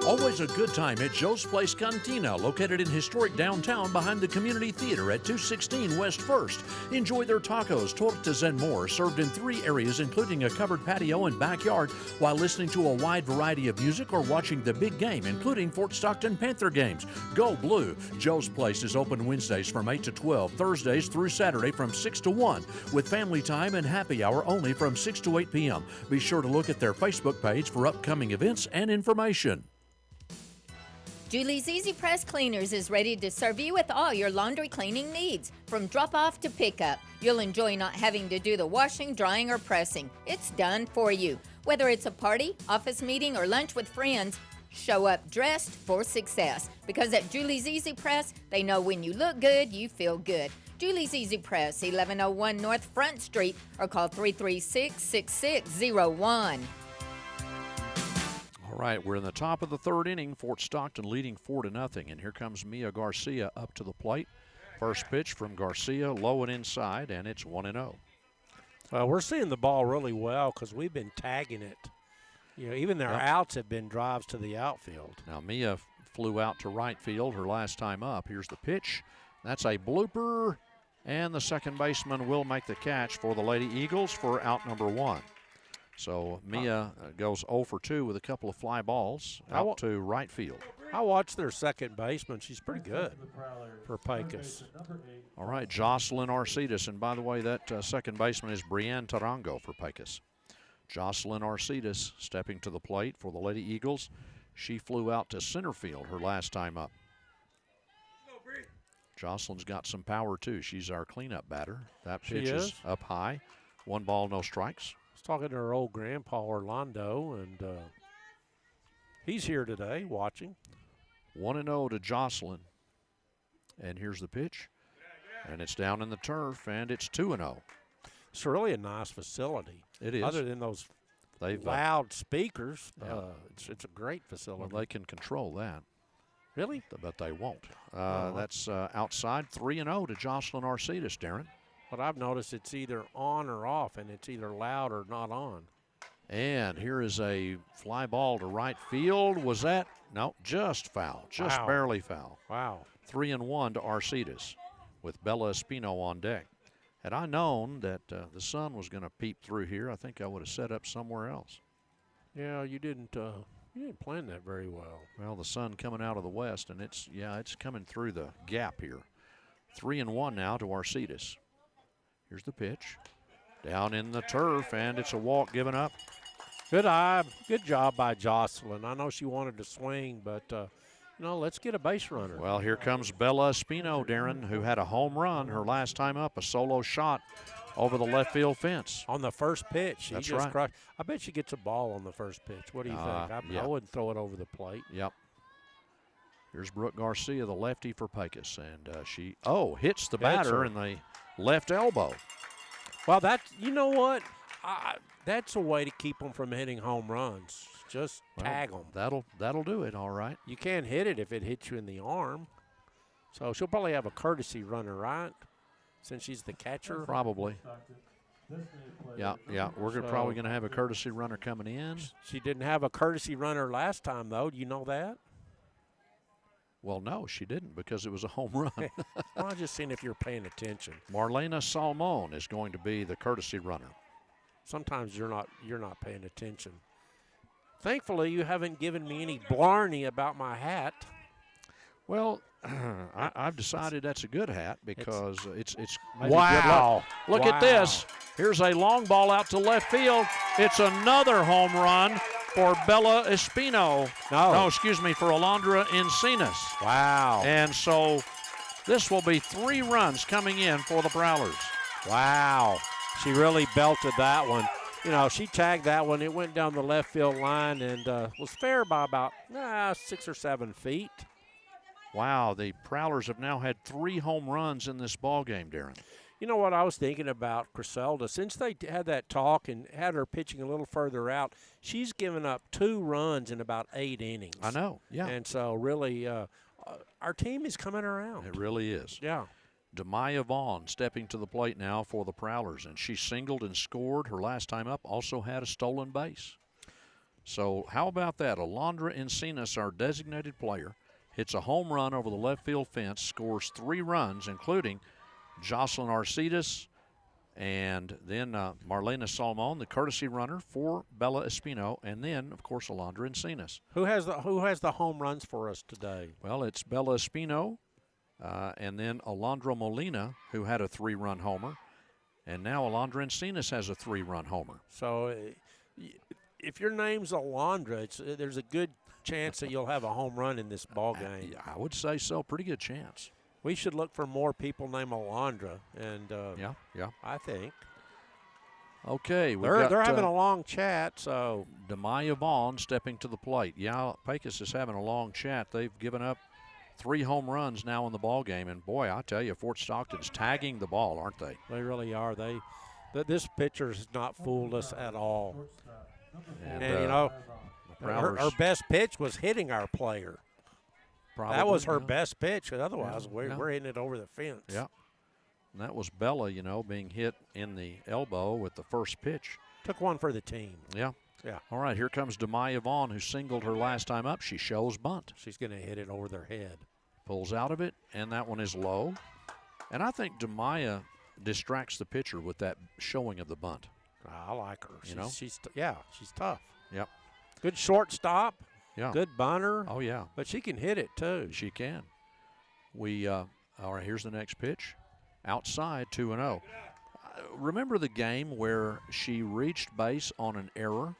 Always a good time at Joe's Place Cantina, located in historic downtown behind the Community Theater at 216 West 1st. Enjoy their tacos, tortas, and more, served in 3 areas, including a covered patio and backyard, while listening to a wide variety of music or watching the big game, including Fort Stockton Panther games. Go Blue! Joe's Place is open Wednesdays from 8 to 12, Thursdays through Saturday from 6 to 1, with family time and happy hour only from 6 to 8 p.m. Be sure to look at their Facebook page for upcoming events and information. Julie's Easy Press Cleaners is ready to serve you with all your laundry cleaning needs. From drop-off to pickup, you'll enjoy not having to do the washing, drying, or pressing. It's done for you. Whether it's a party, office meeting, or lunch with friends, show up dressed for success. Because at Julie's Easy Press, they know when you look good, you feel good. Julie's Easy Press, 1101 North Front Street, or call 336-6601. All right, we're in the top of the 3rd inning. Fort Stockton leading 4-0, and here comes Mia Garcia up to the plate. First pitch from Garcia, low and inside, and it's 1-0. Well, we're seeing the ball really well because we've been tagging it. Even their outs have been drives to the outfield. Now, Mia flew out to right field her last time up. Here's the pitch. That's a blooper, and the second baseman will make the catch for the Lady Eagles for out number 1. So Mia goes 0 for 2 with a couple of fly balls out to right field. I watched their second baseman. She's pretty good for Pecos. All right, Jocelyn Arcides. And by the way, that second baseman is Brianne Tarango for Pecos. Jocelyn Arcides stepping to the plate for the Lady Eagles. She flew out to center field her last time up. Jocelyn's got some power, too. She's our cleanup batter. That pitch is up high. 1 ball, no strikes. I was talking to her old grandpa, Orlando, and he's here today watching. 1-0 to Jocelyn. And here's the pitch. And it's down in the turf, and it's 2-0. It's really a nice facility. It is. Other than those loud speakers, it's a great facility. Well, they can control that. Really? But they won't. That's outside. 3-0 to Jocelyn Arcides, Darren. But I've noticed it's either on or off, and it's either loud or not on. And here is a fly ball to right field. Was that? No, just foul. Just barely foul. Wow. 3-1 to Arcidas with Bella Espino on deck. Had I known that the sun was going to peep through here, I think I would have set up somewhere else. Yeah, you didn't plan that very well. Well, the sun coming out of the west, and it's coming through the gap here. 3-1 now to Arcidas. Here's the pitch. Down in the turf, and it's a walk given up. Good job by Jocelyn. I know she wanted to swing, but, let's get a base runner. Well, here comes Bella Espino, Darren, who had a home run her last time up, a solo shot over the left field fence. On the first pitch. That's right. Crushed. I bet she gets a ball on the first pitch. What do you think? I wouldn't throw it over the plate. Yep. Here's Brooke Garcia, the lefty for Pecos, and she hits the batter in the left elbow. Well, you know what? That's a way to keep them from hitting home runs. Just tag them. That'll do it, all right. You can't hit it if it hits you in the arm. So she'll probably have a courtesy runner, right? Since she's the catcher. Probably. Yeah. We're probably going to have a courtesy runner coming in. She didn't have a courtesy runner last time, though. Do you know that? Well, no, she didn't because it was a home run. Well, I'm just seeing if you're paying attention. Marlena Salmon is going to be the courtesy runner. Sometimes you're not paying attention. Thankfully, you haven't given me any blarney about my hat. Well, I've decided that's a good hat because it's maybe wow. Good luck. Look at this. Here's a long ball out to left field. It's another home run for Bella Espino. No, excuse me, for Alondra Encinas. Wow. And so this will be 3 runs coming in for the Prowlers. Wow. She really belted that one. She tagged that one. It went down the left field line and was fair by about 6 or 7 feet. Wow, the Prowlers have now had 3 home runs in this ball game, Darren. You know what I was thinking about Griselda? Since they had that talk and had her pitching a little further out, she's given up 2 runs in about 8 innings. I know, yeah. And so really our team is coming around. It really is. Yeah. Demaya Vaughn stepping to the plate now for the Prowlers, and she singled and scored her last time up, also had a stolen base. So how about that? Alondra Encinas, our designated player, hits a home run over the left field fence, scores 3 runs, including Jocelyn Arcidas, and then Marlena Salmon, the courtesy runner for Bella Espino, and then, of course, Alondra Encinas. Who has the home runs for us today? Well, it's Bella Espino, and then Alondra Molina, who had a 3-run homer, and now Alondra Encinas has a 3-run homer. So if your name's Alondra, there's a good chance that you'll have a home run in this ball game. I would say so. Pretty good chance. We should look for more people named Alondra, and yeah, I think. Okay, they're having a long chat. So Demaya Vaughn stepping to the plate. Yeah, Pecos is having a long chat. They've given up 3 home runs now in the ball game, and boy, I tell you, Fort Stockton's tagging the ball, aren't they? They really are. This pitcher has not fooled us at all. And her best pitch was hitting our player. Probably, that was her best pitch. Otherwise, we're hitting it over the fence. Yeah. And that was Bella, being hit in the elbow with the first pitch. Took one for the team. Yeah. Yeah. All right, here comes Demaya Vaughn, who singled her last time up. She shows bunt. She's going to hit it over their head. Pulls out of it, and that one is low. And I think Demaya distracts the pitcher with that showing of the bunt. I like her. She's tough. Yep. Good shortstop. Yeah. Good bunter. Oh, yeah. But she can hit it, too. She can. All right, here's the next pitch. Outside, 2-0. Remember the game where she reached base on an error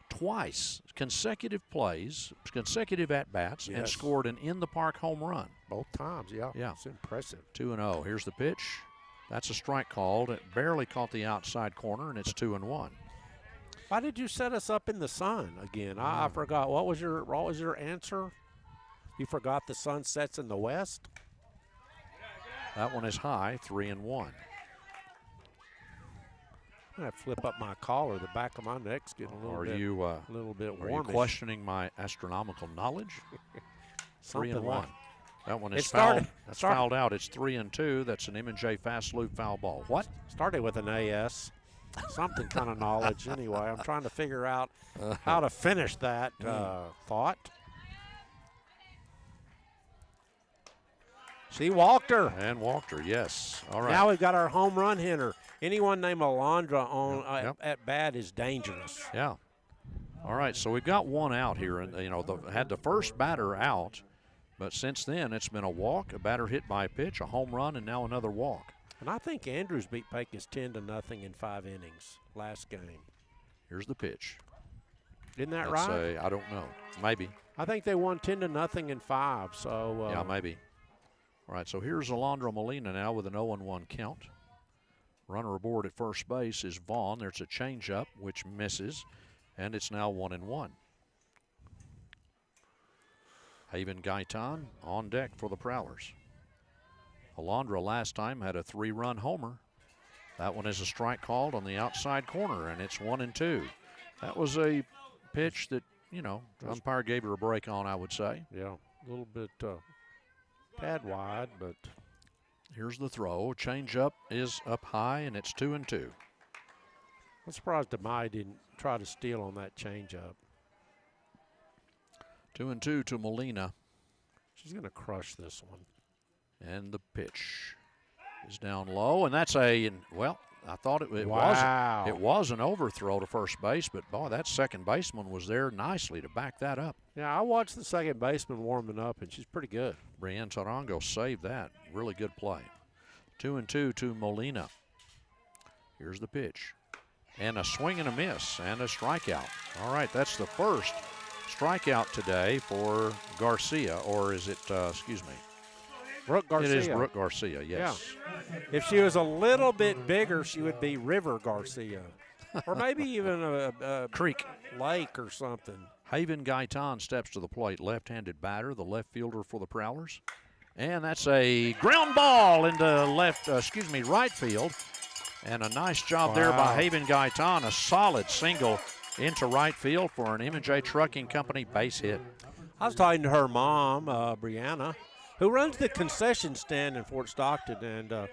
twice, consecutive plays, consecutive at-bats, and scored an in-the-park home run. Both times, yeah. It's impressive. 2-0. Here's the pitch. That's a strike called. It barely caught the outside corner, and it's 2-1. Why did you set us up in the sun again? I forgot. What was your answer? You forgot the sun sets in the west? That one is high, 3-1. I'm going to flip up my collar. The back of my neck's getting a little bit warmish. Are you questioning my astronomical knowledge? 3-1. Like that one is fouled. That's fouled out. It's 3-2. That's an M&J fast loop foul ball. What? Started with an AS. something kind of knowledge anyway. I'm trying to figure out how to finish that thought. She walked her. And walked her, yes. All right. Now we've got our home run hitter. Anyone named Alondra on at bat is dangerous. Yeah. All right, so we've got one out here, and had the first batter out, but since then it's been a walk, a batter hit by a pitch, a home run, and now another walk. And I think Andrews beat Pecos 10-0 in 5 innings last game. Here's the pitch. Isn't that Let's right? say, I don't know. Maybe. I think they won 10-0 in 5. So yeah, maybe. All right, so here's Alondra Molina now with an 0-1 count. Runner aboard at first base is Vaughn. There's a changeup, which misses, and it's now 1-1. Haven Gaitan on deck for the Prowlers. Alondra last time had a 3-run homer. That one is a strike called on the outside corner, and it's 1-2. That was a pitch that, the umpire gave her a break on, I would say. Yeah, a little bit pad wide, but here's the throw. Changeup is up high, and it's 2-2. I'm surprised Demai didn't try to steal on that changeup. 2-2 to Molina. She's going to crush this one. And the pitch is down low, and that's I thought it wow. was an overthrow to first base, but boy, that second baseman was there nicely to back that up. Yeah, I watched the second baseman warming up, and she's pretty good. Brienne Tarango saved that. Really good play. 2-2 to Molina. Here's the pitch. And a swing and a miss and a strikeout. All right, that's the first strikeout today for Garcia, or is it, Brooke Garcia. It is Brooke Garcia, yes. Yeah. If she was a little bit bigger, she would be River Garcia. Or maybe even a Creek Lake or something. Haven Gaitan steps to the plate, left-handed batter, the left fielder for the Prowlers. And that's a ground ball into right field. And a nice job there by Haven Gaitan, a solid single into right field for an M&J Trucking Company base hit. I was talking to her mom, Brianna, who runs the concession stand in Fort Stockton, and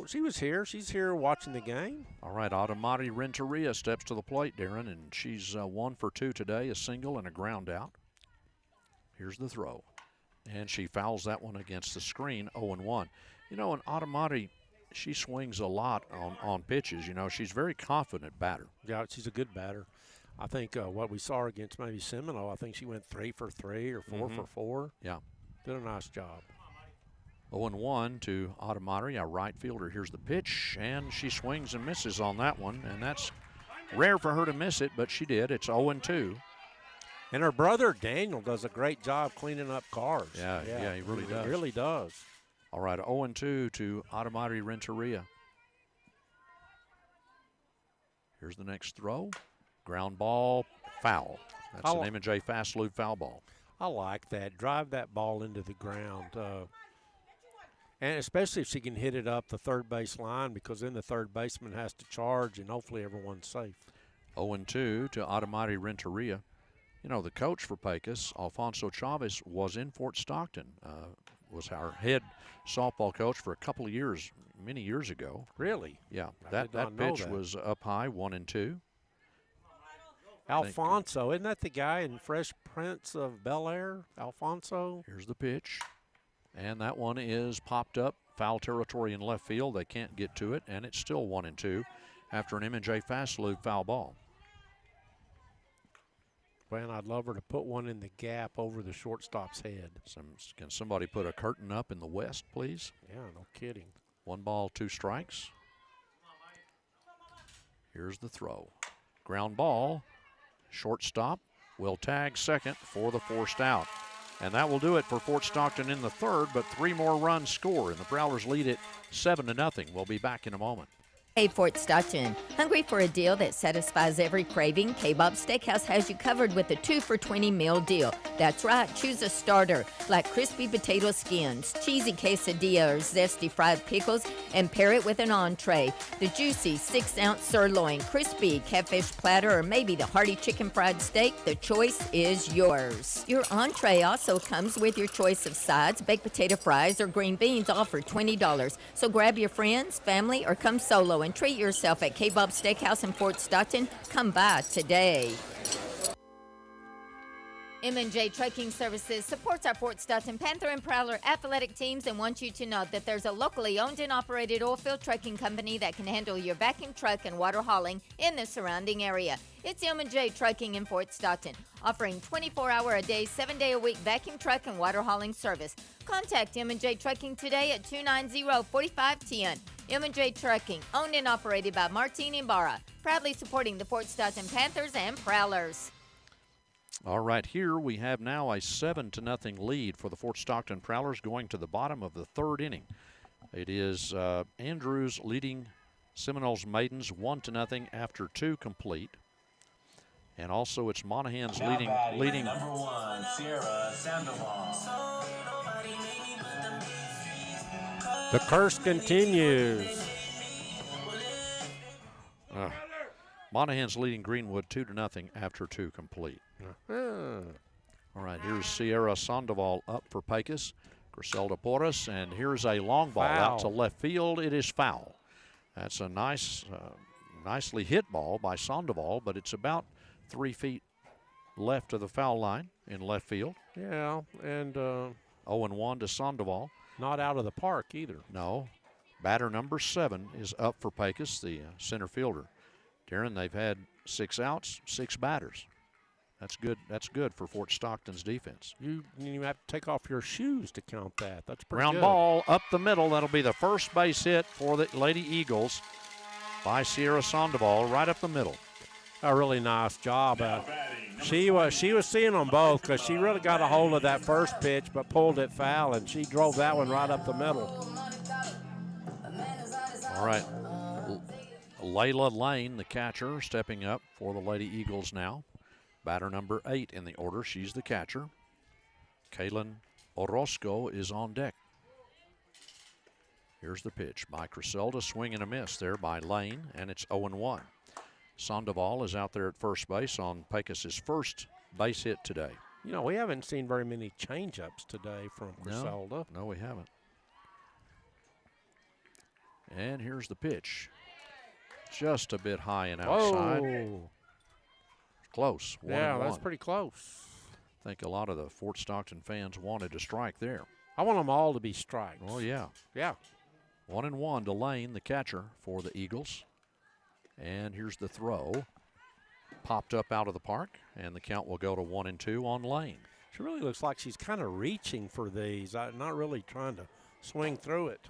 she was here. She's here watching the game. All right, Adamari Renteria steps to the plate, Darren, and she's 1 for 2 today, a single and a ground out. Here's the throw, and she fouls that one against the screen, 0-1. And Adamari, she swings a lot on pitches. She's very confident batter. Yeah, she's a good batter. I think what we saw her against maybe Seminole, I think she went 3 for 3 or 4 for 4. Yeah. Did a nice job. 0-1 to Adamari, our right fielder. Here's the pitch, and she swings and misses on that one, and that's rare for her to miss it, but she did. It's 0-2. And her brother Daniel does a great job cleaning up cars. Yeah, he really does. He really does. All right, 0-2 to Adamari Renteria. Here's the next throw. Ground ball, foul. That's an M&J Fast Lube foul ball. I like that. Drive that ball into the ground. And especially if she can hit it up the third base line, because then the third baseman has to charge and hopefully everyone's safe. 0-2 to Adamari Renteria. The coach for Pecos, Alfonso Chavez, was in Fort Stockton, was our head softball coach for a couple of years, many years ago. Really? Yeah. That pitch was up high, 1-2. Alfonso, isn't that the guy in Fresh Prince of Bel-Air? Alfonso? Here's the pitch. And that one is popped up, foul territory in left field. They can't get to it, and it's still 1-2 after an M&J Fast Lube foul ball. Man, I'd love her to put one in the gap over the shortstop's head. Can somebody put a curtain up in the west, please? Yeah, no kidding. 1 ball, 2 strikes. Here's the throw. Ground ball. Shortstop will tag second for the forced out. And that will do it for Fort Stockton in the third, but 3 more runs score, and the Prowlers lead it 7-0. We'll be back in a moment. Hey, Fort Stockton. Hungry for a deal that satisfies every craving? K-Bob Steakhouse has you covered with a 2 for $20 meal deal. That's right, choose a starter like crispy potato skins, cheesy quesadilla or zesty fried pickles, and pair it with an entree. The juicy 6-ounce sirloin, crispy catfish platter, or maybe the hearty chicken fried steak. The choice is yours. Your entree also comes with your choice of sides, baked potato fries, or green beans, all for $20. So grab your friends, family, or come solo and treat yourself at K-Bob Steakhouse in Fort Stockton. Come by today. M&J Trucking Services supports our Fort Stockton Panther and Prowler athletic teams and wants you to know that there's a locally owned and operated oilfield trucking company that can handle your vacuum truck and water hauling in the surrounding area. It's M&J Trucking in Fort Stockton, offering 24-hour-a-day, 7-day-a-week vacuum truck and water hauling service. Contact M&J Trucking today at 290-4510. M&J Trucking, owned and operated by Martini Barra, proudly supporting the Fort Stockton Panthers and Prowlers. All right, here we have now a 7-0 lead for the Fort Stockton Prowlers going to the bottom of the third inning. It is Andrews leading Seminoles Maidens 1-0 after 2 complete. And also it's Monahan's leading number 1, Sierra Sandoval. The curse continues. Monahan's leading Greenwood 2-0 after 2 complete. All right, here's Sierra Sandoval up for Pecos. Griselda Porras, and here's a long ball out to left field. It is foul. That's a nicely hit ball by Sandoval, but it's about 3 feet left of the foul line in left field. Yeah, and 0-1 to Sandoval. Not out of the park either. No. Batter number 7 is up for Pecos, the center fielder. Darren, they've had 6 outs, 6 batters. That's good. That's good for Fort Stockton's defense. You have to take off your shoes to count that. That's pretty Ground good. ball up the middle. That'll be the first base hit for the Lady Eagles by Sierra Sandoval, right up the middle. A really nice job. She was seeing them both because she really got a hold of that first pitch but pulled it foul, and she drove that one right up the middle. All right. Layla Lane, the catcher, stepping up for the Lady Eagles now. Batter number 8 in the order. She's the catcher. Kaylin Orozco is on deck. Here's the pitch by Griselda. Swing and a miss there by Lane, and it's 0-1. Sandoval is out there at first base on Pecos' first base hit today. You know, we haven't seen very many change-ups today from Griselda. No, we haven't. And here's the pitch. Just a bit high and outside. Whoa. Close. 1-1. Yeah, that's pretty close. I think a lot of the Fort Stockton fans wanted a strike there. I want them all to be strikes. Oh, yeah. Yeah. 1-1 to Lane, the catcher for the Eagles. And here's the throw. Popped up out of the park, and the count will go to 1-2 on Lane. She really looks like she's kind of reaching for these, not really trying to swing through it.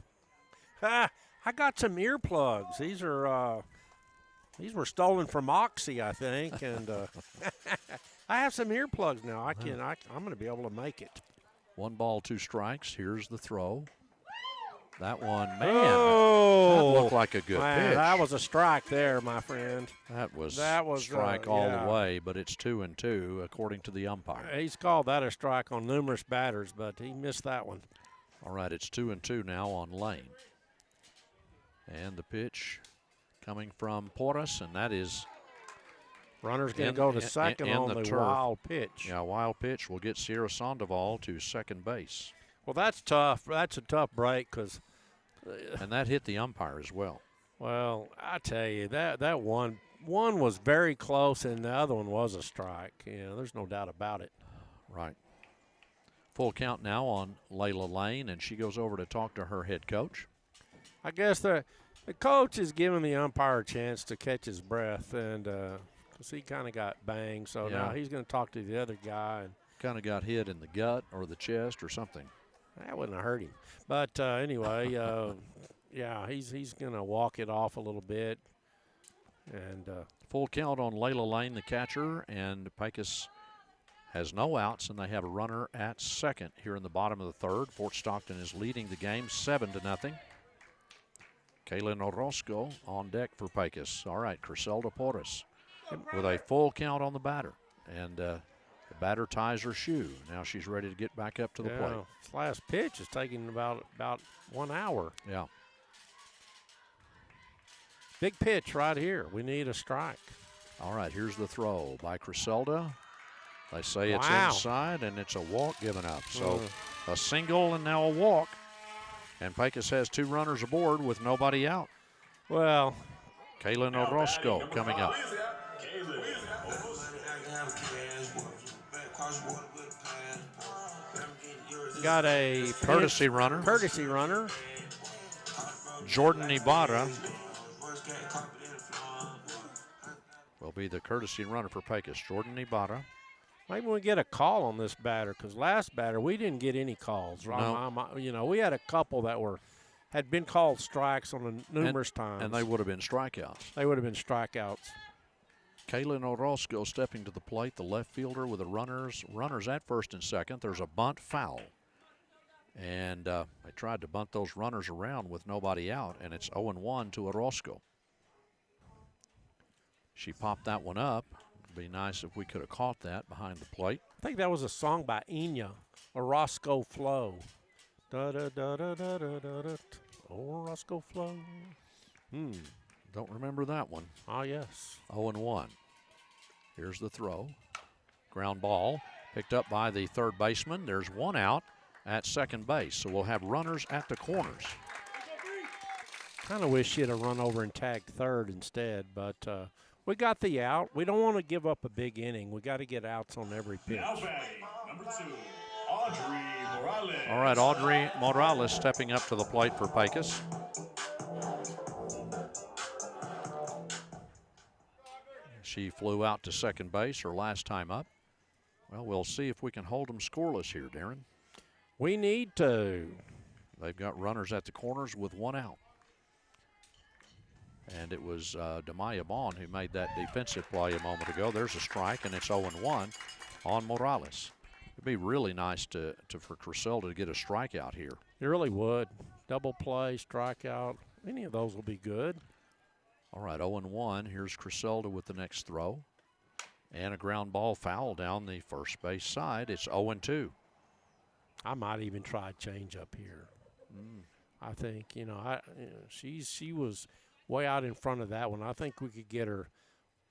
I got some earplugs. These were stolen from Oxy, I think, and I have some earplugs now. I'm going to be able to make it. 1 ball, 2 strikes. Here's the throw. That one, man, that looked like a good pitch. That was a strike there, my friend. That was strike all the way, but it's 2-2 according to the umpire. He's called that a strike on numerous batters, but he missed that one. All right, it's 2-2 now on Lane. And the pitch coming from Porras, and that is runner's going to go to second on the wild pitch. Yeah, wild pitch will get Sierra Sandoval to second base. Well, that's tough. That's a tough break because. And that hit the umpire as well. Well, I tell you, that one was very close, and the other one was a strike. Yeah, there's no doubt about it. Right. Full count now on Layla Lane, and she goes over to talk to her head coach. I guess the coach is giving the umpire a chance to catch his breath, and because he kind of got banged, so now he's going to talk to the other guy. And kind of got hit in the gut or the chest or something. That wouldn't have hurt him. But anyway, yeah, he's going to walk it off a little bit. And full count on Layla Lane, the catcher, and Pecos has no outs, and they have a runner at second here in the bottom of the third. Fort Stockton is leading the game 7-0. Kaylin Orozco on deck for Pecos. All right, Griselda Porras with a full count on the batter. And the batter ties her shoe. Now she's ready to get back up to the plate. This last pitch is taking about 1 hour. Yeah. Big pitch right here. We need a strike. All right, here's the throw by Griselda. They say it's inside, and it's a walk given up. So a single and now a walk. And Pecos has 2 runners aboard with nobody out. Well, Kaylin Orozco coming up. got a Courtesy runner. Courtesy runner. Jordan Ibarra will be the courtesy runner for Pecos. Jordan Ibarra. Maybe we get a call on this batter, because last batter we didn't get any calls. No. You know, we had a couple that had been called strikes on numerous times. And they would have been strikeouts. They would have been strikeouts. Kaylin Orozco stepping to the plate, the left fielder with the runners at first and second. There's a bunt foul. And they tried to bunt those runners around with nobody out, and it's 0-1 to Orozco. She popped that one up. It'd be nice if we could have caught that behind the plate. I think that was a song by Enya, Orozco Flow. Da da da da da da da da. Orozco Flow. Don't remember that one. Ah, yes. 0-1. Here's the throw. Ground ball picked up by the third baseman. There's one out at second base, so we'll have runners at the corners. Kind of wish she'd have run over and tagged third instead, but we got the out. We don't want to give up a big inning. We got to get outs on every pitch. Now batting, number 2, Audrey Morales. All right, Audrey Morales stepping up to the plate for Pecos. She flew out to second base her last time up. Well, we'll see if we can hold them scoreless here, Darren. We need to. They've got runners at the corners with one out. And it was Demaya Bond who made that defensive play a moment ago. There's a strike, and it's 0-1 on Morales. It'd be really nice for Criselda to get a strikeout here. It really would. Double play, strikeout, any of those will be good. All right, 0-1. Here's Criselda with the next throw. And a ground ball foul down the first base side. It's 0-2. I might even try a change-up here. I think, she was way out in front of that one. I think we could get her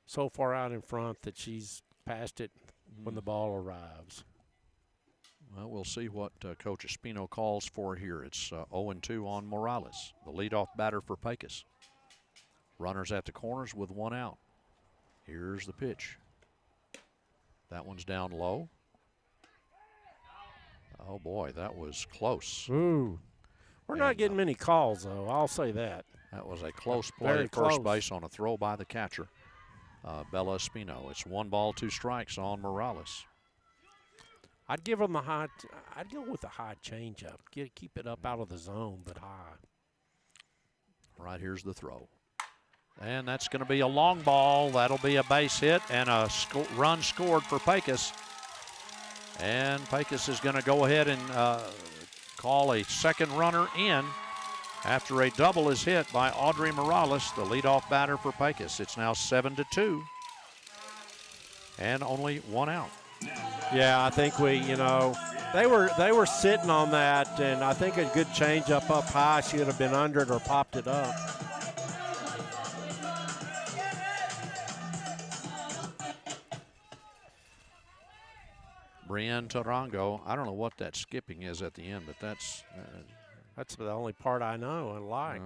so far out in front that she's past it when the ball arrives. Well, we'll see what Coach Espino calls for here. It's 0-2 on Morales, the leadoff batter for Pecos. Runners at the corners with one out. Here's the pitch. That one's down low. Oh, boy, that was close. Ooh. We're not getting many calls, though. I'll say that. That was a close play at first base on a throw by the catcher, Bella Espino. It's 1 ball, 2 strikes on Morales. I'd give him I'd go with a high changeup. Keep it up out of the zone, but high. Right, here's the throw. And that's going to be a long ball. That'll be a base hit and a run scored for Pecos. And Pecos is going to go ahead and call a second runner in after a double is hit by Audrey Morales, the leadoff batter for Pecos. It's now 7-2 and only one out. Yeah, I think they were sitting on that, and I think a good changeup up high should have been under it or popped it up. Brienne Tarango, I don't know what that skipping is at the end, but that's the only part I know and like.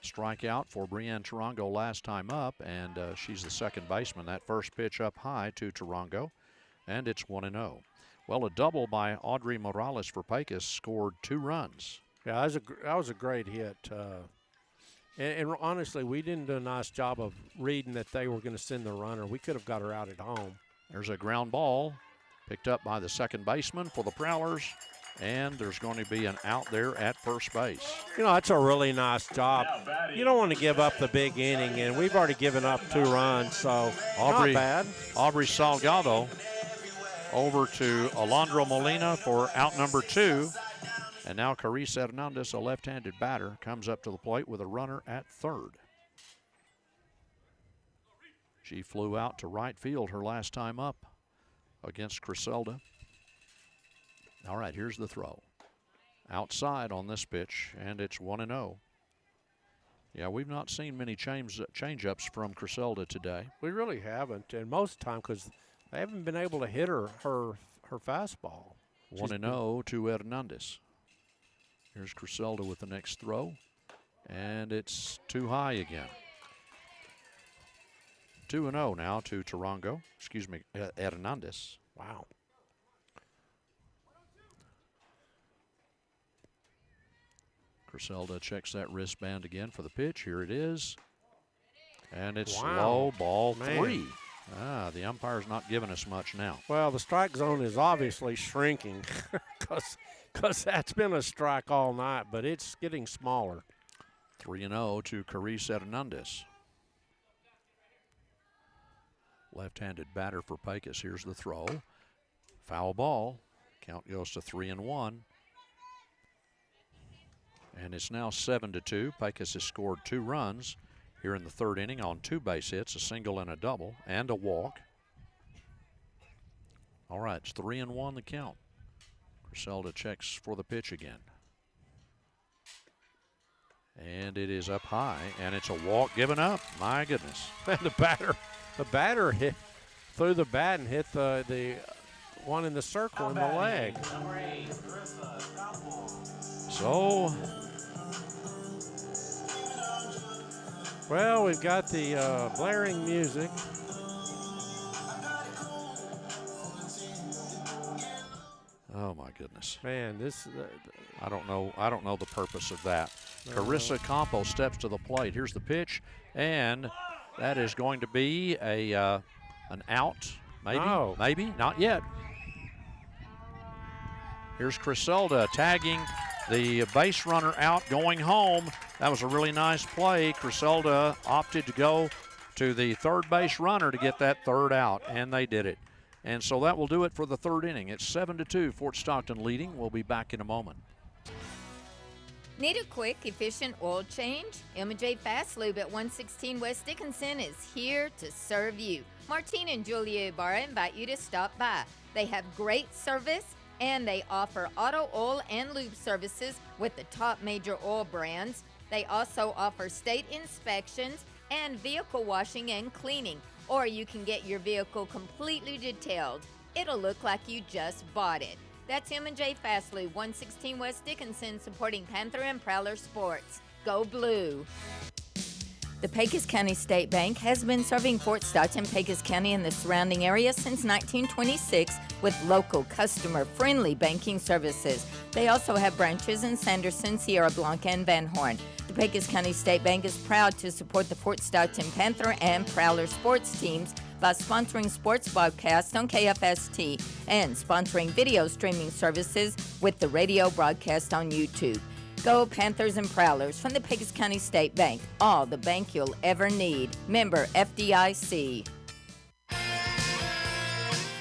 Strikeout for Brienne Tarango last time up, and she's the second baseman. That first pitch up high to Tarango, and it's 1-0. Well, a double by Audrey Morales for Pecos scored 2 runs. Yeah, that was a great hit. And honestly, we didn't do a nice job of reading that they were going to send the runner. We could have got her out at home. There's a ground ball picked up by the second baseman for the Prowlers, and there's going to be an out there at first base. That's a really nice job. You don't want to give up the big inning, and we've already given up 2 runs, so not bad. Aubrey Salgado over to Alondra Molina for out number 2. And now Carissa Hernandez, a left-handed batter, comes up to the plate with a runner at third. She flew out to right field her last time up against Criselda. All right, here's the throw. Outside on this pitch, and it's 1-0. Yeah, we've not seen many change-ups from Criselda today. We really haven't, and most of the time because they haven't been able to hit her fastball. 1-0 to Hernandez. Here's Criselda with the next throw, And it's too high again. 2-0 now to Tarango. Excuse me, Hernandez. Wow. Griselda checks that wristband again for the pitch. Here it is. And it's low, ball 3. The umpire's not giving us much now. Well, the strike zone is obviously shrinking because that's been a strike all night, but it's getting smaller. 3-0 to Carice Hernandez. Left-handed batter for Pecos. Here's the throw. Foul ball. Count goes to 3-1. And it's now 7-2. Pecos has scored 2 runs here in the third inning on 2 base hits, a single and a double, and a walk. All right, it's 3-1 the count. Griselda checks for the pitch again. And it is up high, and it's a walk given up. My goodness. And the batter hit threw the bat and hit the one in the circle in the leg. So, well, we've got the blaring music. oh my goodness. Man, this I don't know the purpose of that. Carissa Campo steps to the plate. Here's the pitch, and that is going to be an out. Maybe, maybe not yet. Here's Griselda tagging the base runner out, going home. That was a really nice play. Griselda opted to go to the third base runner to get that third out, and they did it. And so that will do it for the third inning. It's 7-2, Fort Stockton leading. We'll be back in a moment. Need a quick, efficient oil change? M&J Fast Lube at 116 West Dickinson is here to serve you. Martine and Julia Ibarra invite you to stop by. They have great service, and they offer auto oil and lube services with the top major oil brands. They also offer state inspections and vehicle washing and cleaning, or you can get your vehicle completely detailed. It'll look like you just bought it. That's M&J Fast Lube, 116 West Dickinson, supporting Panther and Prowler sports. Go Blue. The Pecos County State Bank has been serving Fort Stockton, Pecos County, and the surrounding area since 1926 with local, customer-friendly banking services. They also have branches in Sanderson, Sierra Blanca, and Van Horn. The Pecos County State Bank is proud to support the Fort Stockton Panther and Prowler sports teams by sponsoring sports broadcasts on KFST and sponsoring video streaming services with the radio broadcast on YouTube. Go Panthers and Prowlers from the Pecos County State Bank. All the bank you'll ever need. Member FDIC.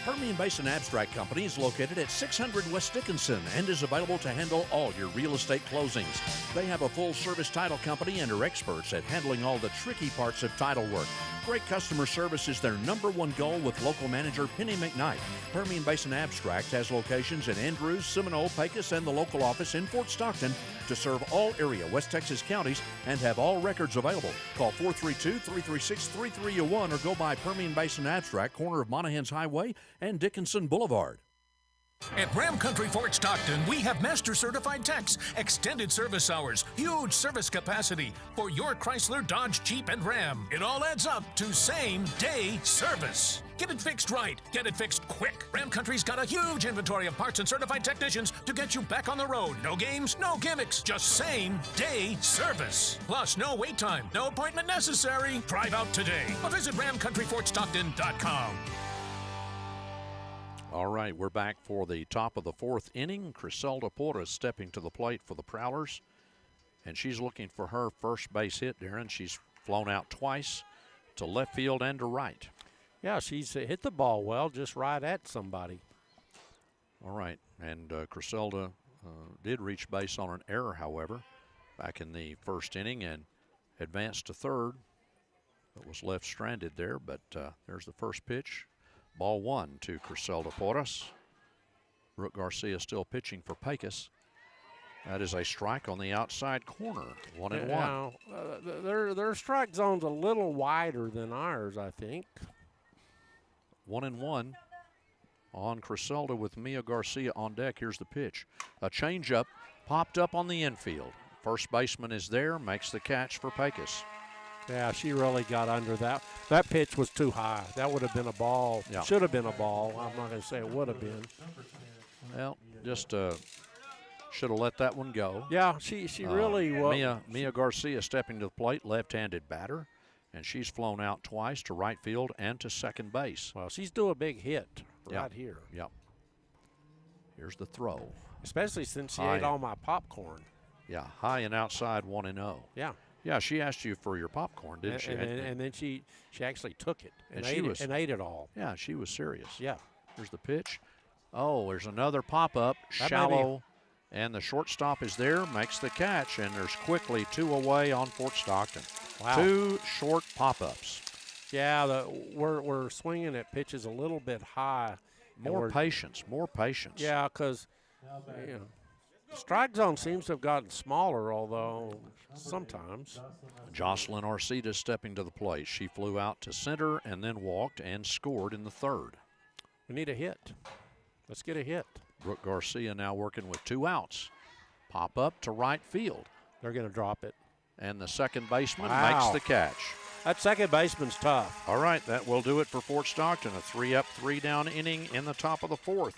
Permian Basin Abstract Company is located at 600 West Dickinson and is available to handle all your real estate closings. They have a full-service title company and are experts at handling all the tricky parts of title work. Great customer service is their #1 goal with local manager Penny McKnight. Permian Basin Abstract has locations in Andrews, Seminole, Pecos, and the local office in Fort Stockton to serve all area West Texas counties and have all records available. Call 432-336-3301 or go by Permian Basin Abstract, corner of Monahans Highway and Dickinson Boulevard. At Ram Country Fort Stockton, we have master certified techs, extended service hours, huge service capacity for your Chrysler, Dodge, Jeep, and Ram. It all adds up to same-day service. Get it fixed right. Get it fixed quick. Ram Country's got a huge inventory of parts and certified technicians to get you back on the road. No games, no gimmicks, just same-day service. Plus, no wait time, no appointment necessary. Drive out today or visit RamCountryFortStockton.com. All right, we're back for the top of the fourth inning. Griselda Porras stepping to the plate for the Prowlers, and she's looking for her first base hit, Darren. She's flown out twice to left field and to right. Yeah, she's hit the ball well, just right at somebody. All right, and Griselda did reach base on an error, however, back in the first inning and advanced to third, but was left stranded there. But there's the first pitch. Ball 1 to Griselda Porras. Brooke Garcia still pitching for Pecos. That is a strike on the outside corner. 1-1. Now, their strike zone's a little wider than ours, I think. 1-1 on Griselda with Mia Garcia on deck. Here's the pitch. A changeup popped up on the infield. first baseman is there, makes the catch for Pecos. Yeah, she really got under that. That pitch was too high. That would have been a ball. Yeah. Should have been a ball. I'm not going to say it would have been. Well, just should have let that one go. Yeah, she really was. Mia Garcia stepping to the plate, left-handed batter, and she's flown out twice to right field and to second base. Well, she's due a big hit right here. Yep. Here's the throw. Especially since she ate all my popcorn. Yeah, high and outside, 1-0. Yeah. Yeah, she asked you for your popcorn, didn't she? And then she actually took it and ate it all. Yeah, she was serious. Yeah. Here's the pitch. Oh, there's another pop-up, shallow, and the shortstop is there, makes the catch, and there's quickly 2 away on Fort Stockton. Wow. 2 short pop-ups. Yeah, we're swinging at pitches a little bit high. More patience. Yeah, because strike zone seems to have gotten smaller, although sometimes. Jocelyn Arcita stepping to the plate. She flew out to center and then walked and scored in the third. We need a hit. Let's get a hit. Brooke Garcia now working with 2 outs. Pop up to right field. They're going to drop it. And the second baseman makes the catch. That second baseman's tough. All right, that will do it for Fort Stockton. A 3-up, 3-down inning in the top of the 4th.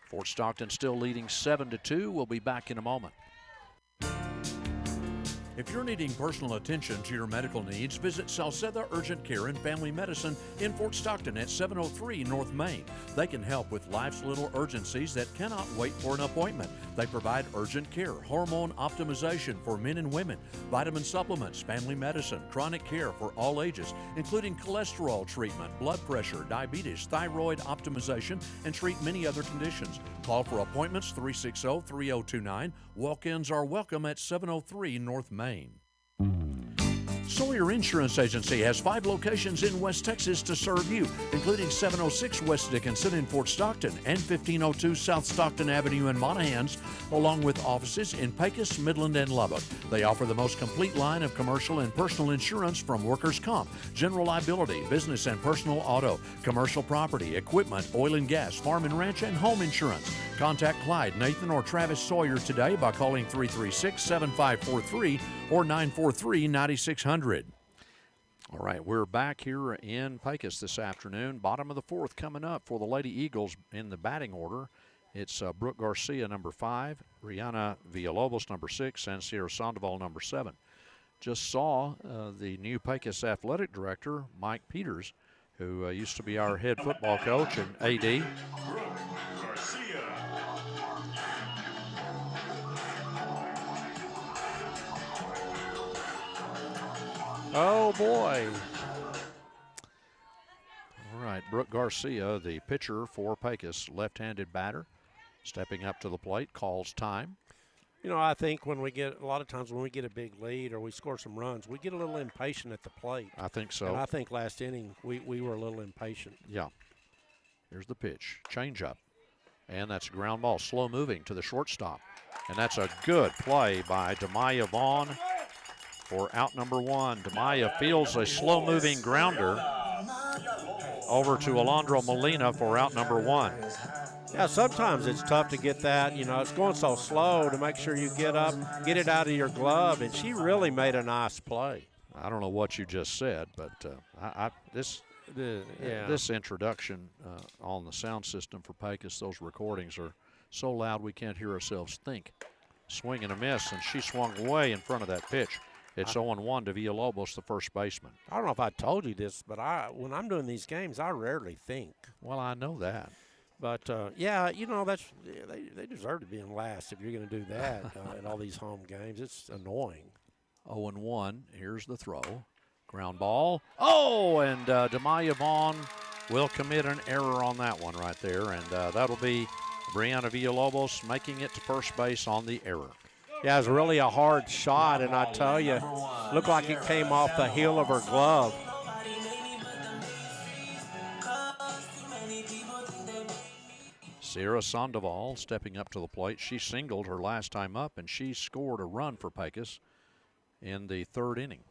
Fort Stockton still leading 7-2. We'll be back in a moment. If you're needing personal attention to your medical needs, visit Salceda Urgent Care and Family Medicine in Fort Stockton at 703 North Main. They can help with life's little urgencies that cannot wait for an appointment. They provide urgent care, hormone optimization for men and women, vitamin supplements, family medicine, chronic care for all ages, including cholesterol treatment, blood pressure, diabetes, thyroid optimization, and treat many other conditions. Call for appointments 360-3029. Walk-ins are welcome at 703 North Main. Sawyer Insurance Agency has 5 locations in West Texas to serve you, including 706 West Dickinson in Fort Stockton and 1502 South Stockton Avenue in Monahans, along with offices in Pecos, Midland, and Lubbock. They offer the most complete line of commercial and personal insurance from workers' comp, general liability, business and personal auto, commercial property, equipment, oil and gas, farm and ranch, and home insurance. Contact Clyde, Nathan, or Travis Sawyer today by calling 336-7543 or 943-9600. All right, we're back here in Pecos this afternoon. Bottom of the 4th coming up for the Lady Eagles in the batting order. It's Brooke Garcia, number 5, Brianna Villalobos, number 6, and Sierra Sandoval, number 7. Just saw the new Pecos athletic director, Mike Peters, who used to be our head football coach and AD. Oh, boy. All right, Brooke Garcia, the pitcher for Pecos, left-handed batter, stepping up to the plate, calls time. You know, I think a lot of times when we get a big lead or we score some runs, we get a little impatient at the plate. I think so. And I think last inning we were a little impatient. Yeah. Here's the pitch, changeup. And that's a ground ball, slow moving to the shortstop. And that's a good play by Demaya Vaughn for out number 1. Demaya fields a slow-moving grounder over to Alondra Molina for out number 1. Yeah, sometimes it's tough to get that. You know, it's going so slow to make sure you get up, get it out of your glove, and she really made a nice play. I don't know what you just said, but this introduction on the sound system for Pecos, those recordings are so loud we can't hear ourselves think. Swing and a miss, and she swung way in front of that pitch. It's 0-1 to Villalobos, the first baseman. I don't know if I told you this, but when I'm doing these games, I rarely think. Well, I know that. But, yeah, you know, they deserve to be in last if you're going to do that at all these home games. It's annoying. 0-1. Here's the throw. Ground ball. Oh, and Demaya Vaughn will commit an error on that one right there, and that'll be Brianna Villalobos making it to first base on the error. Yeah, it was really a hard shot, and I tell you, looked like it came off the heel of her glove. Sierra Sandoval stepping up to the plate. She singled her last time up, and she scored a run for Pecos in the 3rd inning.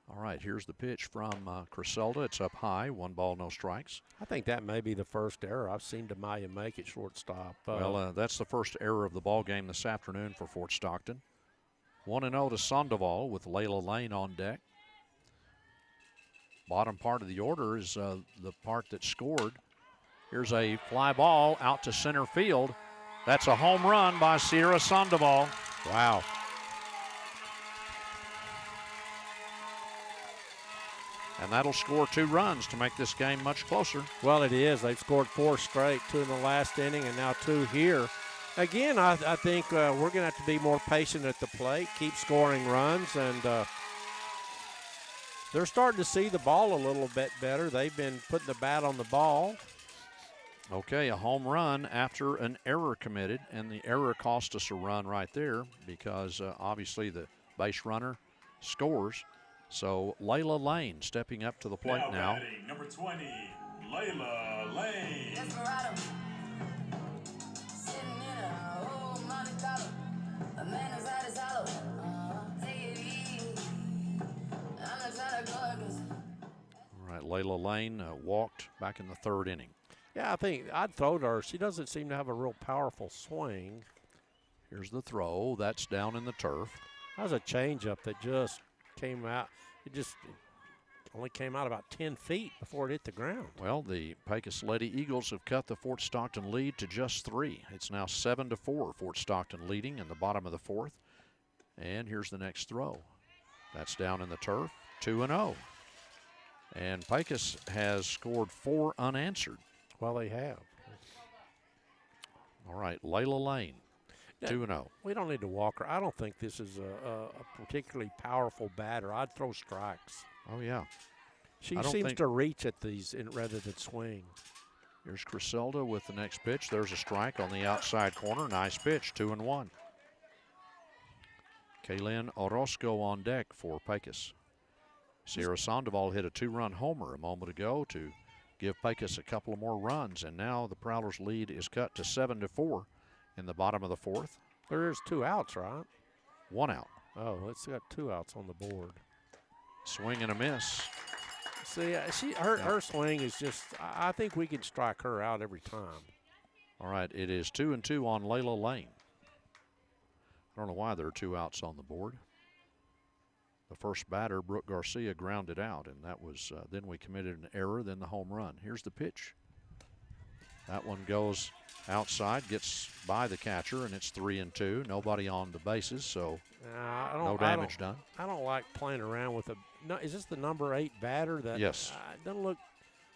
All right, here's the pitch from Criselda. It's up high, 1 ball, no strikes. I think that may be the first error I've seen Demaya make at shortstop. Well, that's the first error of the ball game this afternoon for Fort Stockton. 1-0 to Sandoval with Layla Lane on deck. Bottom part of the order is the part that scored. Here's a fly ball out to center field. That's a home run by Sierra Sandoval. Wow. And that'll score 2 runs to make this game much closer. Well, it is. They've scored 4 straight, 2 in the last inning, and now 2 here. Again, I think we're going to have to be more patient at the plate, keep scoring runs, and they're starting to see the ball a little bit better. They've been putting the bat on the ball. Okay, a home run after an error committed, and the error cost us a run right there because obviously the base runner scores. So Layla Lane stepping up to the plate now. Batting, number 20, Layla Lane. All right, Layla Lane walked back in the 3rd inning. Yeah, I think I'd throw to her. She doesn't seem to have a real powerful swing. Here's the throw. That's down in the turf. That was a changeup that just came out. It just only came out about 10 feet before it hit the ground. Well, the Pecos Lady Eagles have cut the Fort Stockton lead to just 3. It's now 7-4. Fort Stockton leading in the bottom of the 4th. And here's the next throw. That's down in the turf, 2-0. And Pecos has scored 4 unanswered. Well, they have. All right, Layla Lane, 2-0. We don't need to walk her. I don't think this is a particularly powerful batter. I'd throw strikes. Oh, yeah. She seems to reach at these rather than swing. Here's Criselda with the next pitch. There's a strike on the outside corner. Nice pitch, 2-1. Kaylin Orozco on deck for Pecos. Sierra Sandoval hit a 2-run homer a moment ago to give Pecos a couple of more runs, and now the Prowlers' lead is cut to 7-4 in the bottom of the 4th. There's 2 outs, right? 1 out. Oh, it's got 2 outs on the board. Swing and a miss. See, her swing is just, I think we can strike her out every time. All right, it is 2-2 on Layla Lane. I don't know why there are 2 outs on the board. The first batter, Brooke Garcia, grounded out, and that was, then we committed an error, then the home run. Here's the pitch. That one goes outside, gets by the catcher, and it's 3-2. Nobody on the bases, so no damage done. I don't like playing around with a. No, is this the number 8 batter? That yes. Doesn't look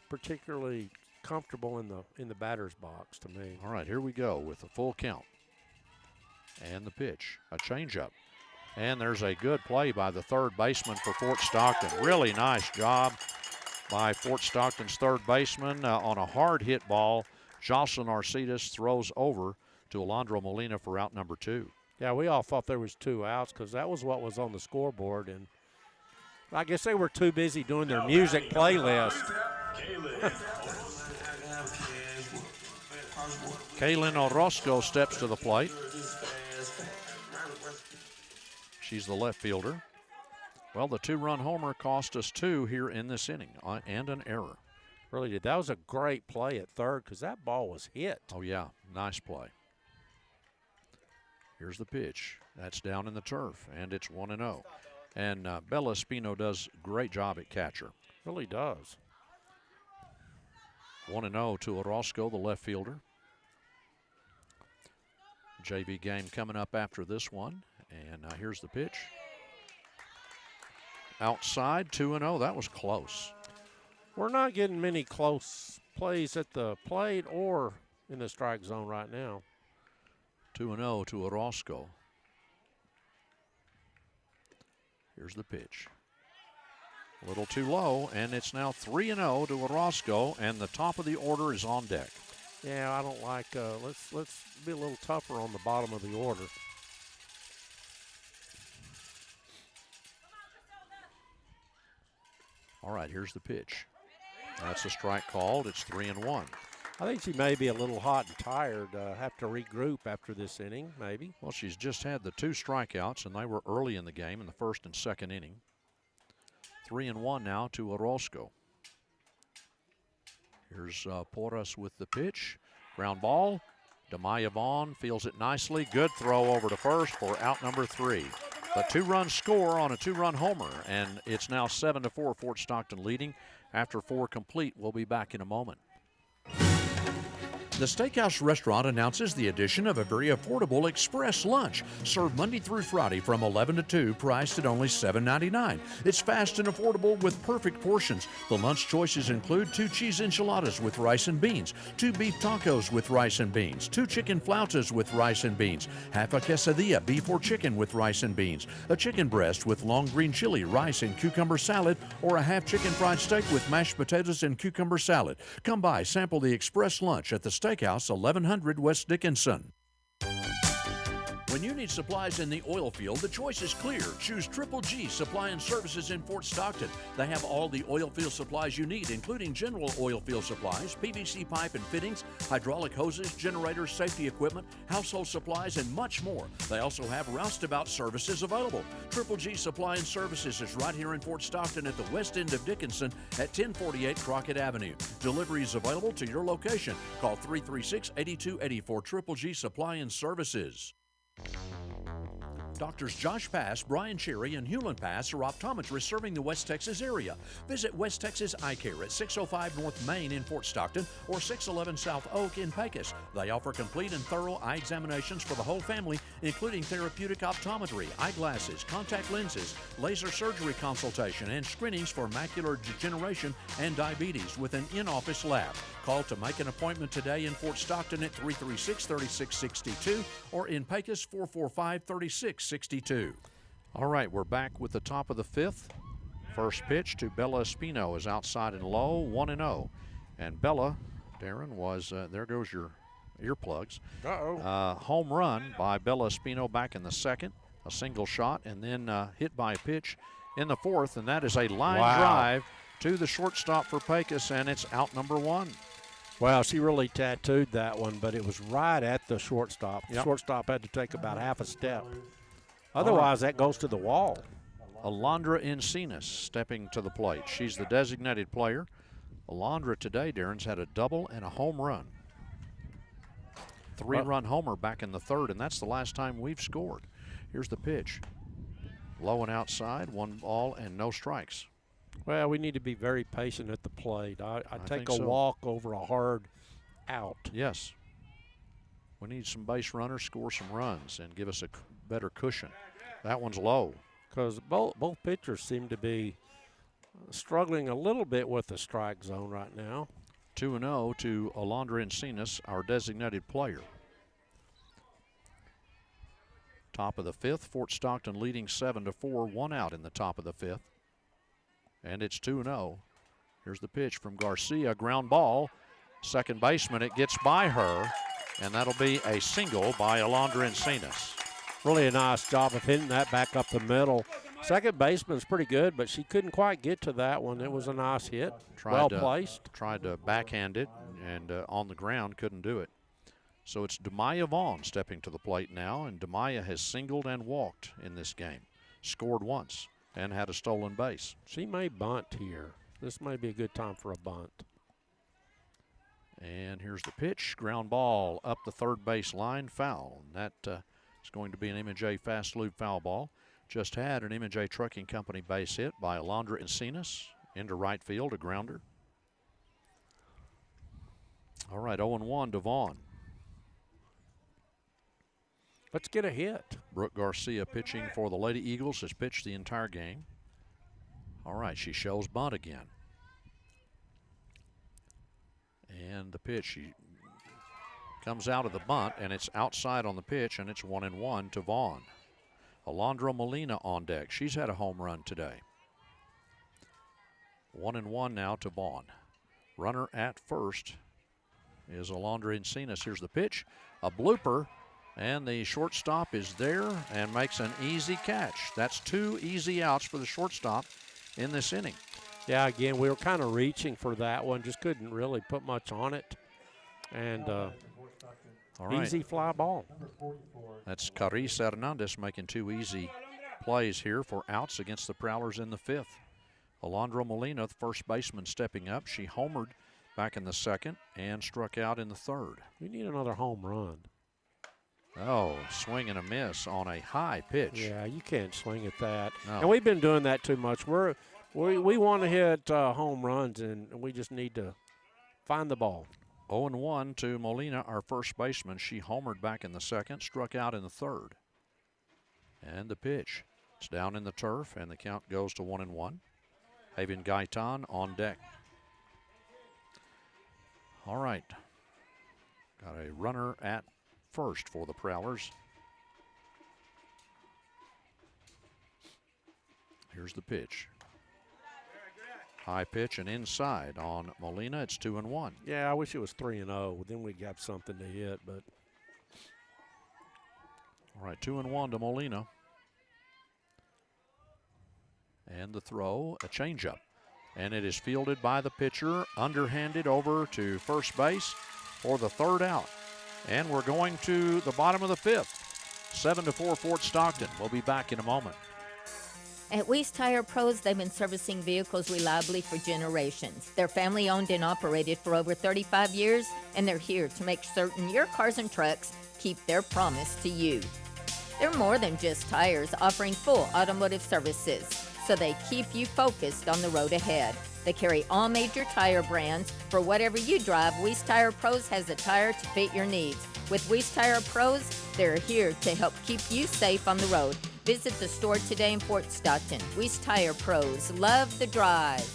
particularly comfortable in the batter's box to me. All right, here we go with a full count. And the pitch, a changeup. And there's a good play by the 3rd baseman for Fort Stockton. Really nice job by Fort Stockton's 3rd baseman on a hard hit ball. Jocelyn Arcides throws over to Alondra Molina for out number 2. Yeah, we all thought there was 2 outs because that was what was on the scoreboard, and I guess they were too busy doing their music playlist. Kaylin Orozco steps to the plate. She's the left fielder. Well, the 2-run homer cost us 2 here in this inning and an error. Really did. That was a great play at 3rd because that ball was hit. Oh, yeah. Nice play. Here's the pitch. That's down in the turf, and it's 1-0. And Bella Espino does a great job at catcher. Really does. 1-0 to Orozco, the left fielder. JV game coming up after this one. And here's the pitch. Outside, 2-0. That was close. We're not getting many close plays at the plate or in the strike zone right now. 2-0 to Orozco. Here's the pitch. A little too low, and it's now 3-0 to Orozco, and the top of the order is on deck. Yeah, I don't like, let's be a little tougher on the bottom of the order. All right, here's the pitch. That's a strike called. It's 3-1. I think she may be a little hot and tired. Have to regroup after this inning, maybe. Well, she's just had the 2 strikeouts, and they were early in the game in the 1st and 2nd inning. 3-1 now to Orozco. Here's Porras with the pitch. Ground ball. Demaya Vaughn feels it nicely. Good throw over to first for out number 3. A 2-run score on a 2-run homer, and it's now 7-4, Fort Stockton leading. After 4 complete, we'll be back in a moment. The Steakhouse Restaurant announces the addition of a very affordable express lunch, served Monday through Friday from 11 to 2, priced at only $7.99. It's fast and affordable with perfect portions. The lunch choices include 2 cheese enchiladas with rice and beans, 2 beef tacos with rice and beans, 2 chicken flautas with rice and beans, half a quesadilla, beef or chicken with rice and beans, a chicken breast with long green chili, rice and cucumber salad, or a half chicken fried steak with mashed potatoes and cucumber salad. Come by, sample the express lunch at the Steakhouse, 1100 West Dickinson. When you need supplies in the oil field, the choice is clear. Choose Triple G Supply and Services in Fort Stockton. They have all the oil field supplies you need, including general oil field supplies, PVC pipe and fittings, hydraulic hoses, generators, safety equipment, household supplies, and much more. They also have roustabout services available. Triple G Supply and Services is right here in Fort Stockton at the west end of Dickinson at 1048 Crockett Avenue. Delivery is available to your location. Call 336-8280 for Triple G Supply and Services. Doctors Josh Pass, Brian Cherry, and Hewlin Pass are optometrists serving the West Texas area. Visit West Texas Eye Care at 605 North Main in Fort Stockton or 611 South Oak in Pecos. They offer complete and thorough eye examinations for the whole family, including therapeutic optometry, eyeglasses, contact lenses, laser surgery consultation, and screenings for macular degeneration and diabetes with an in-office lab. Call to make an appointment today in Fort Stockton at 336-3662 or in Pecos 445-3662. All right, we're back with the top of the 5th. First pitch to Bella Espino is outside and low, 1-0. And Bella, Darren, was, there goes your earplugs. Home run by Bella Espino back in the 2nd, a single shot, and then hit by a pitch in the 4th, and that is a line drive to the shortstop for Pecos, and it's out number 1. Wow, she really tattooed that one, but it was right at the shortstop. The Yep. shortstop had to take about half a step. Otherwise, that goes to the wall. Alondra Encinas stepping to the plate. She's the designated player. Alondra today, Darren's had a double and a home run. 3-run homer back in the 3rd, and that's the last time we've scored. Here's the pitch. Low and outside, 1 ball and no strikes. Well, we need to be very patient at the plate. I take a so. walk over a hard out. Yes. We need some base runners, score some runs, and give us a better cushion. That one's low. Because both pitchers seem to be struggling a little bit with the strike zone right now. 2-0 to Alondra Encinas, our designated player. Top of the 5th, Fort Stockton leading 7-4, 1 out in the top of the 5th. And it's 2-0. Here's the pitch from Garcia, ground ball. Second baseman, it gets by her, and that'll be a single by Alondra Encinas. Really a nice job of hitting that back up the middle. Second baseman's pretty good, but she couldn't quite get to that one. It was a nice hit, well placed. Tried to backhand it, and on the ground couldn't do it. So it's Demaya Vaughn stepping to the plate now, and Demaya has singled and walked in this game. Scored once and had a stolen base. She may bunt here. This may be a good time for a bunt. And here's the pitch. Ground ball up the third base line, foul. And that is going to be an M&J Fast Lube foul ball. Just had an M&J Trucking Company base hit by Alondra Encinas into right field, a grounder. All right, 0-1 to Vaughn. Let's get a hit. Brooke Garcia pitching for the Lady Eagles has pitched the entire game. All right, she shows bunt again. And the pitch, she comes out of the bunt, and it's outside on the pitch, and it's 1-1 to Vaughn. Alondra Molina on deck. She's had a home run today. 1-1 now to Vaughn. Runner at first is Alondra Encinas. Here's the pitch, a blooper. And the shortstop is there and makes an easy catch. That's 2 easy outs for the shortstop in this inning. Yeah, again, we were kind of reaching for that one. Just couldn't really put much on it. And all right. Easy fly ball. That's Carissa Hernandez making 2 easy plays here for outs against the Prowlers in the 5th. Alondra Molina, the first baseman, stepping up. She homered back in the second and struck out in the third. We need another home run. Oh, swing and a miss on a high pitch. Yeah, you can't swing at that. No. And we've been doing that too much. We want to hit home runs, and we just need to find the ball. 0-1 to Molina, our first baseman. She homered back in the second, struck out in the third. And the pitch. It's down in the turf, and the count goes to 1-1. Haven Gaitan on deck. All right. Got a runner at first for the Prowlers. Here's the pitch. High pitch and inside on Molina. It's 2-1. Yeah, I wish it was 3-0. Then we got something to hit, but. All right, 2-1 to Molina. And the throw, a changeup. And it is fielded by the pitcher, underhanded over to first base for the third out. And we're going to the bottom of the fifth. 7-4 Fort Stockton. We'll be back in a moment. At Weiss Tire Pros, they've been servicing vehicles reliably for generations. They're family owned and operated for over 35 years, and they're here to make certain your cars and trucks keep their promise to you. They're more than just tires, offering full automotive services, so they keep you focused on the road ahead. They carry all major tire brands. For whatever you drive, Weiss Tire Pros has a tire to fit your needs. With Weiss Tire Pros, they're here to help keep you safe on the road. Visit the store today in Fort Stockton. Weiss Tire Pros. Love the drive.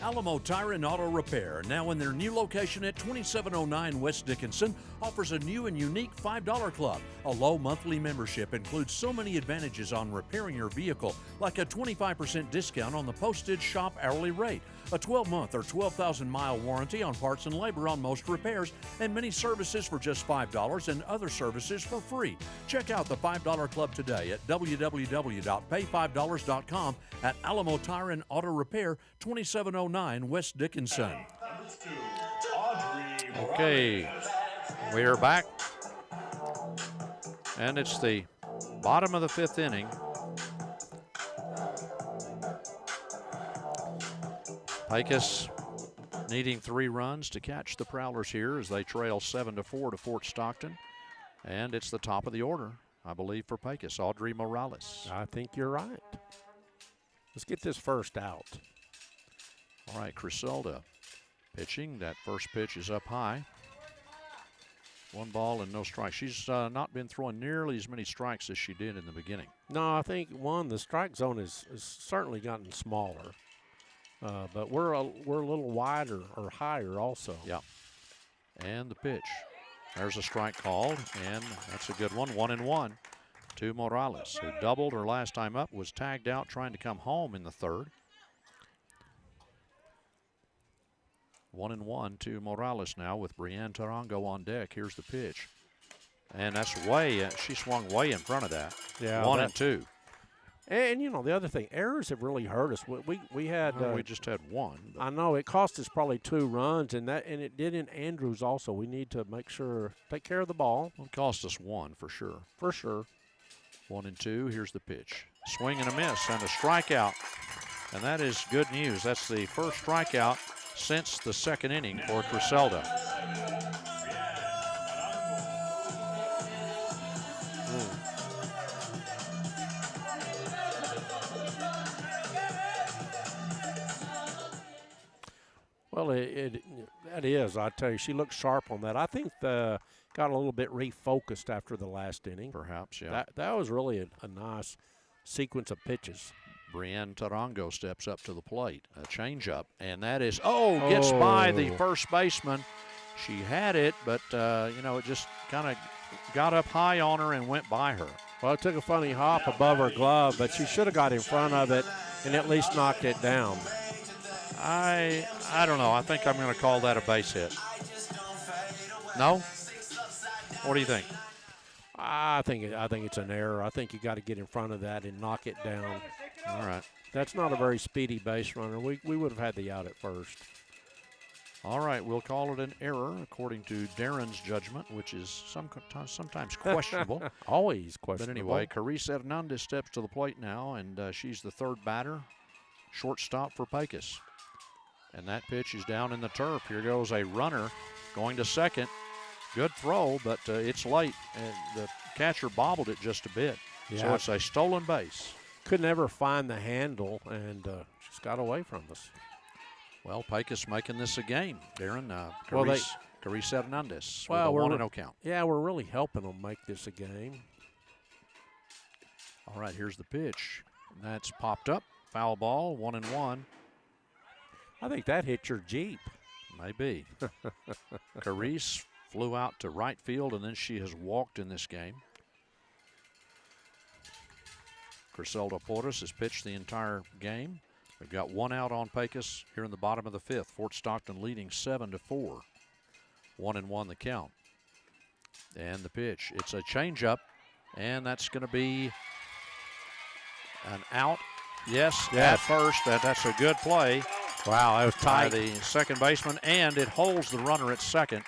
Alamo Tire and Auto Repair, now in their new location at 2709 West Dickinson, offers a new and unique $5 club. A low monthly membership includes so many advantages on repairing your vehicle, like a 25% discount on the postage shop hourly rate, a 12-month or 12,000-mile warranty on parts and labor on most repairs, and many services for just $5 and other services for free. Check out the $5 club today at www.pay5dollars.com at Alamo Tire and Auto Repair, 2709 West Dickinson. Okay, we are back. And it's the bottom of the fifth inning. Pecos needing 3 runs to catch the Prowlers here as they trail 7-4 to Fort Stockton. And it's the top of the order, I believe, for Pecos. Audrey Morales. I think you're right. Let's get this first out. All right, Criselda pitching. That first pitch is up high. 1 ball and no strikes. She's not been throwing nearly as many strikes as she did in the beginning. No, I think, the strike zone has certainly gotten smaller. But we're a little wider or higher also. Yeah. And the pitch. There's a strike called, and that's a good one. 1-1 to Morales, who doubled her last time up, was tagged out trying to come home in the third. 1-1 to Morales now with Brianne Tarango on deck. Here's the pitch. And that's way, she swung way in front of that. Yeah. 1-2. And the other thing, errors have really hurt us. We had we just had 1. I know it cost us probably 2 runs, and it did in Andrews also. We need to make sure take care of the ball. It cost us 1 for sure. For sure. 1-2. Here's the pitch. Swing and a miss and a strikeout, and that is good news. That's the first strikeout since the second inning for Criselda. Well, that is. I tell you, she looked sharp on that. I think got a little bit refocused after the last inning. Perhaps, yeah. That was really a nice sequence of pitches. Brianne Tarango steps up to the plate. A changeup, and that is, gets by the first baseman. She had it, but, it just kind of got up high on her and went by her. Well, it took a funny hop above her glove, but she should have got in front of it and at least knocked it down. I don't know. I think I'm going to call that a base hit. No? What do you think? I think it's an error. I think you got to get in front of that and knock it down. All right. That's not a very speedy base runner. We would have had the out at first. All right, we'll call it an error according to Darren's judgment, which is sometimes questionable. Always questionable. But anyway, Carice Hernandez steps to the plate now, and she's the third batter, shortstop for Pecos. And that pitch is down in the turf. Here goes a runner going to second. Good throw, but it's late, and the catcher bobbled it just a bit. Yeah. So it's a stolen base. Could never find the handle, and just got away from us. Well, Pecos making this a game, Darren. Carice Hernandez well, with a 1-0 count. Yeah, we're really helping them make this a game. All right, here's the pitch. That's popped up. Foul ball, 1-1. I think that hit your Jeep. Maybe. Carice flew out to right field, and then she has walked in this game. Griselda Portis has pitched the entire game. We've got one out on Pecos here in the bottom of the fifth. Fort Stockton leading 7-4. 1-1 the count. And the pitch. It's a changeup, and that's going to be an out. Yes, at first. That's a good play. Wow, that was tight. By the second baseman, and it holds the runner at second.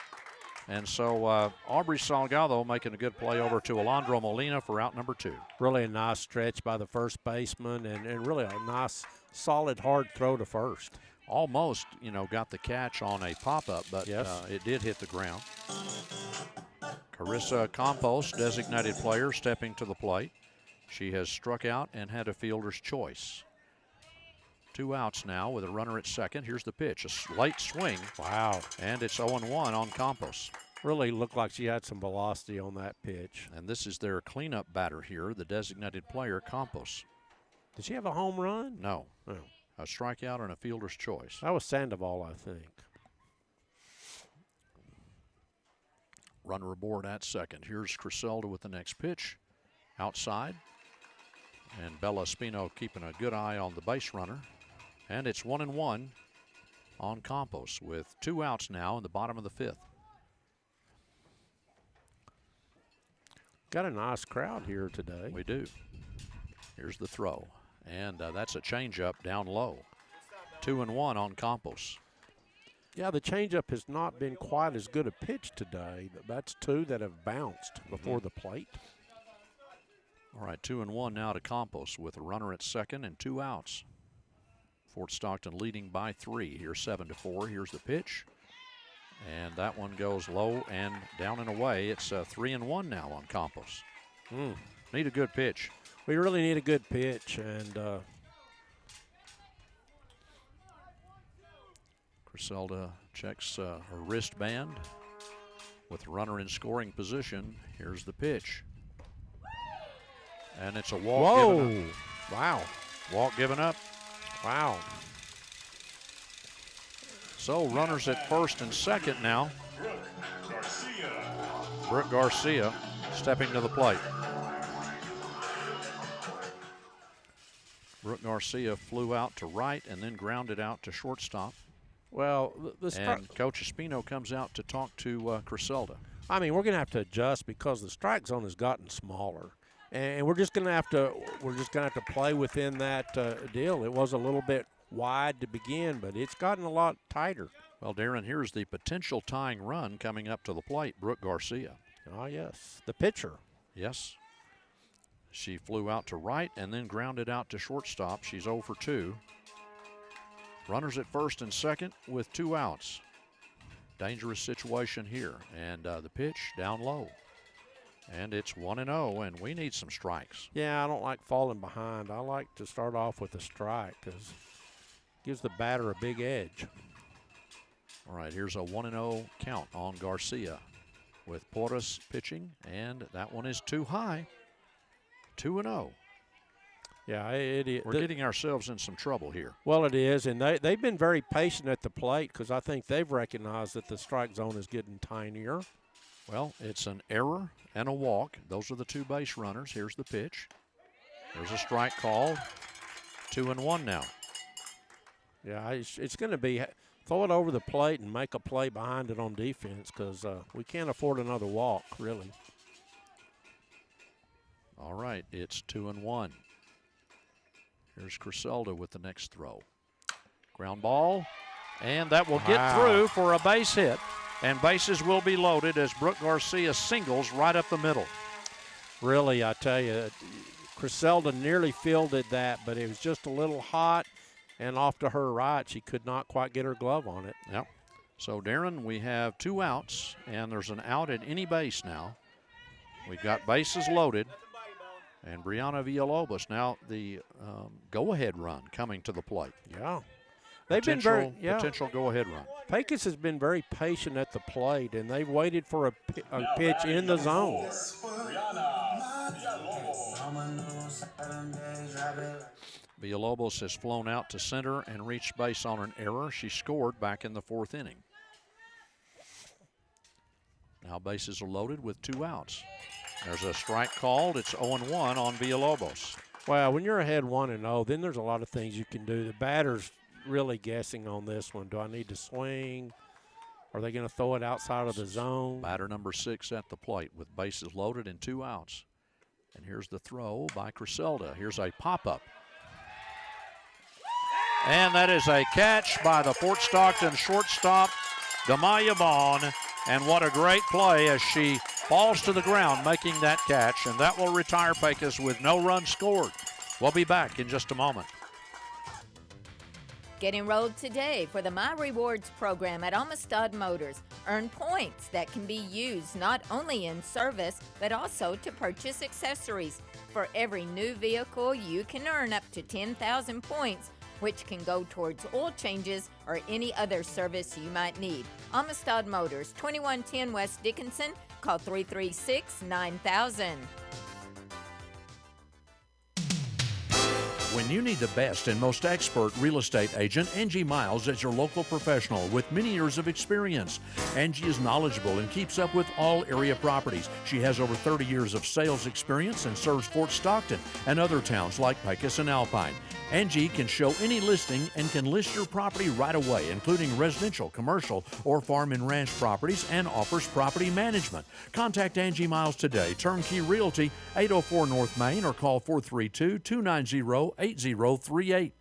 And so Aubrey Salgado making a good play over to Alondro Molina for out number 2. Really a nice stretch by the first baseman, and really a nice, solid, hard throw to first. Almost, got the catch on a pop-up, but it did hit the ground. Carissa Campos, designated player, stepping to the plate. She has struck out and had a fielder's choice. 2 outs now with a runner at second. Here's the pitch, a late swing. Wow. And it's 0-1 on Campos. Really looked like she had some velocity on that pitch. And this is their cleanup batter here, the designated player, Campos. Did she have a home run? No. Oh. A strikeout and a fielder's choice. That was Sandoval, I think. Runner aboard at second. Here's Griselda with the next pitch. Outside. And Bella Espino keeping a good eye on the base runner. And it's 1-1 on Campos with 2 outs now in the bottom of the fifth. Got a nice crowd here today. We do. Here's the throw. And that's a changeup down low. 2-1 on Campos. Yeah, the changeup has not been quite as good a pitch today. That's 2 that have bounced before the plate. All right, 2-1 now to Campos with a runner at second and 2 outs. Fort Stockton leading by 3. Here's 7-4. Here's the pitch. And that one goes low and down and away. It's 3-1 now on Campos. Need a good pitch. We really need a good pitch. And Griselda checks her wristband with the runner in scoring position. Here's the pitch. And it's a walk given up. Wow. Walk given up. Wow. So runners at first and second now. Brooke Garcia stepping to the plate. Brooke Garcia flew out to right and then grounded out to shortstop. Well, and Coach Espino comes out to talk to Griselda. I mean, we're going to have to adjust because the strike zone has gotten smaller. And we're just going to have to play within that deal. It was a little bit wide to begin, but it's gotten a lot tighter. Well, Darren, here's the potential tying run coming up to the plate, Brooke Garcia. Oh, yes, the pitcher. Yes. She flew out to right and then grounded out to shortstop. She's 0 for 2. Runners at first and second with 2 outs. Dangerous situation here. And the pitch down low. And it's 1-0, and we need some strikes. Yeah, I don't like falling behind. I like to start off with a strike because it gives the batter a big edge. All right, here's a 1-0 count on Garcia with Portis pitching, and that one is too high. 2-0. Yeah, it is. We're getting ourselves in some trouble here. Well, it is, and they've been very patient at the plate because I think they've recognized that the strike zone is getting tinier. Well, it's an error and a walk. Those are the 2 base runners. Here's the pitch. There's a strike called. 2-1 now. Yeah, it's going to be throw it over the plate and make a play behind it on defense because we can't afford another walk, really. All right, it's 2-1. Here's Griselda with the next throw. Ground ball, And that will get through for a base hit. And bases will be loaded as Brooke Garcia singles right up the middle. Really, I tell you, Criselda nearly fielded that, but it was just a little hot. And off to her right, she could not quite get her glove on it. Yep. So, Darren, we have 2 outs, and there's an out at any base now. We've got bases loaded. And Brianna Villalobos now the go-ahead run coming to the plate. Yeah. They've been very potential go-ahead run. Pecos has been very patient at the plate, and they've waited for a pitch in the zone. Villalobos has flown out to center and reached base on an error. She scored back in the 4th inning. Now bases are loaded with 2 outs. There's a strike called. It's 0-1 on Villalobos. Well, when you're ahead 1-0, then there's a lot of things you can do. The batter's really guessing on this one. Do I need to swing? Are they going to throw it outside of the zone? Batter number 6 at the plate with bases loaded and 2 outs. And here's the throw by Criselda. Here's a pop-up. And that is a catch by the Fort Stockton shortstop, Damaya Vaughn. And what a great play as she falls to the ground making that catch. And that will retire Pecos with no runs scored. We'll be back in just a moment. Get enrolled today for the My Rewards program at Amistad Motors. Earn points that can be used not only in service, but also to purchase accessories. For every new vehicle, you can earn up to 10,000 points, which can go towards oil changes or any other service you might need. Amistad Motors, 2110 West Dickinson. Call 336-9000. When you need the best and most expert real estate agent, Angie Miles is your local professional with many years of experience. Angie is knowledgeable and keeps up with all area properties. She has over 30 years of sales experience and serves Fort Stockton and other towns like Pecos and Alpine. Angie can show any listing and can list your property right away, including residential, commercial, or farm and ranch properties, and offers property management. Contact Angie Miles today, Turnkey Realty, 804 North Main, or call 432-290-8038.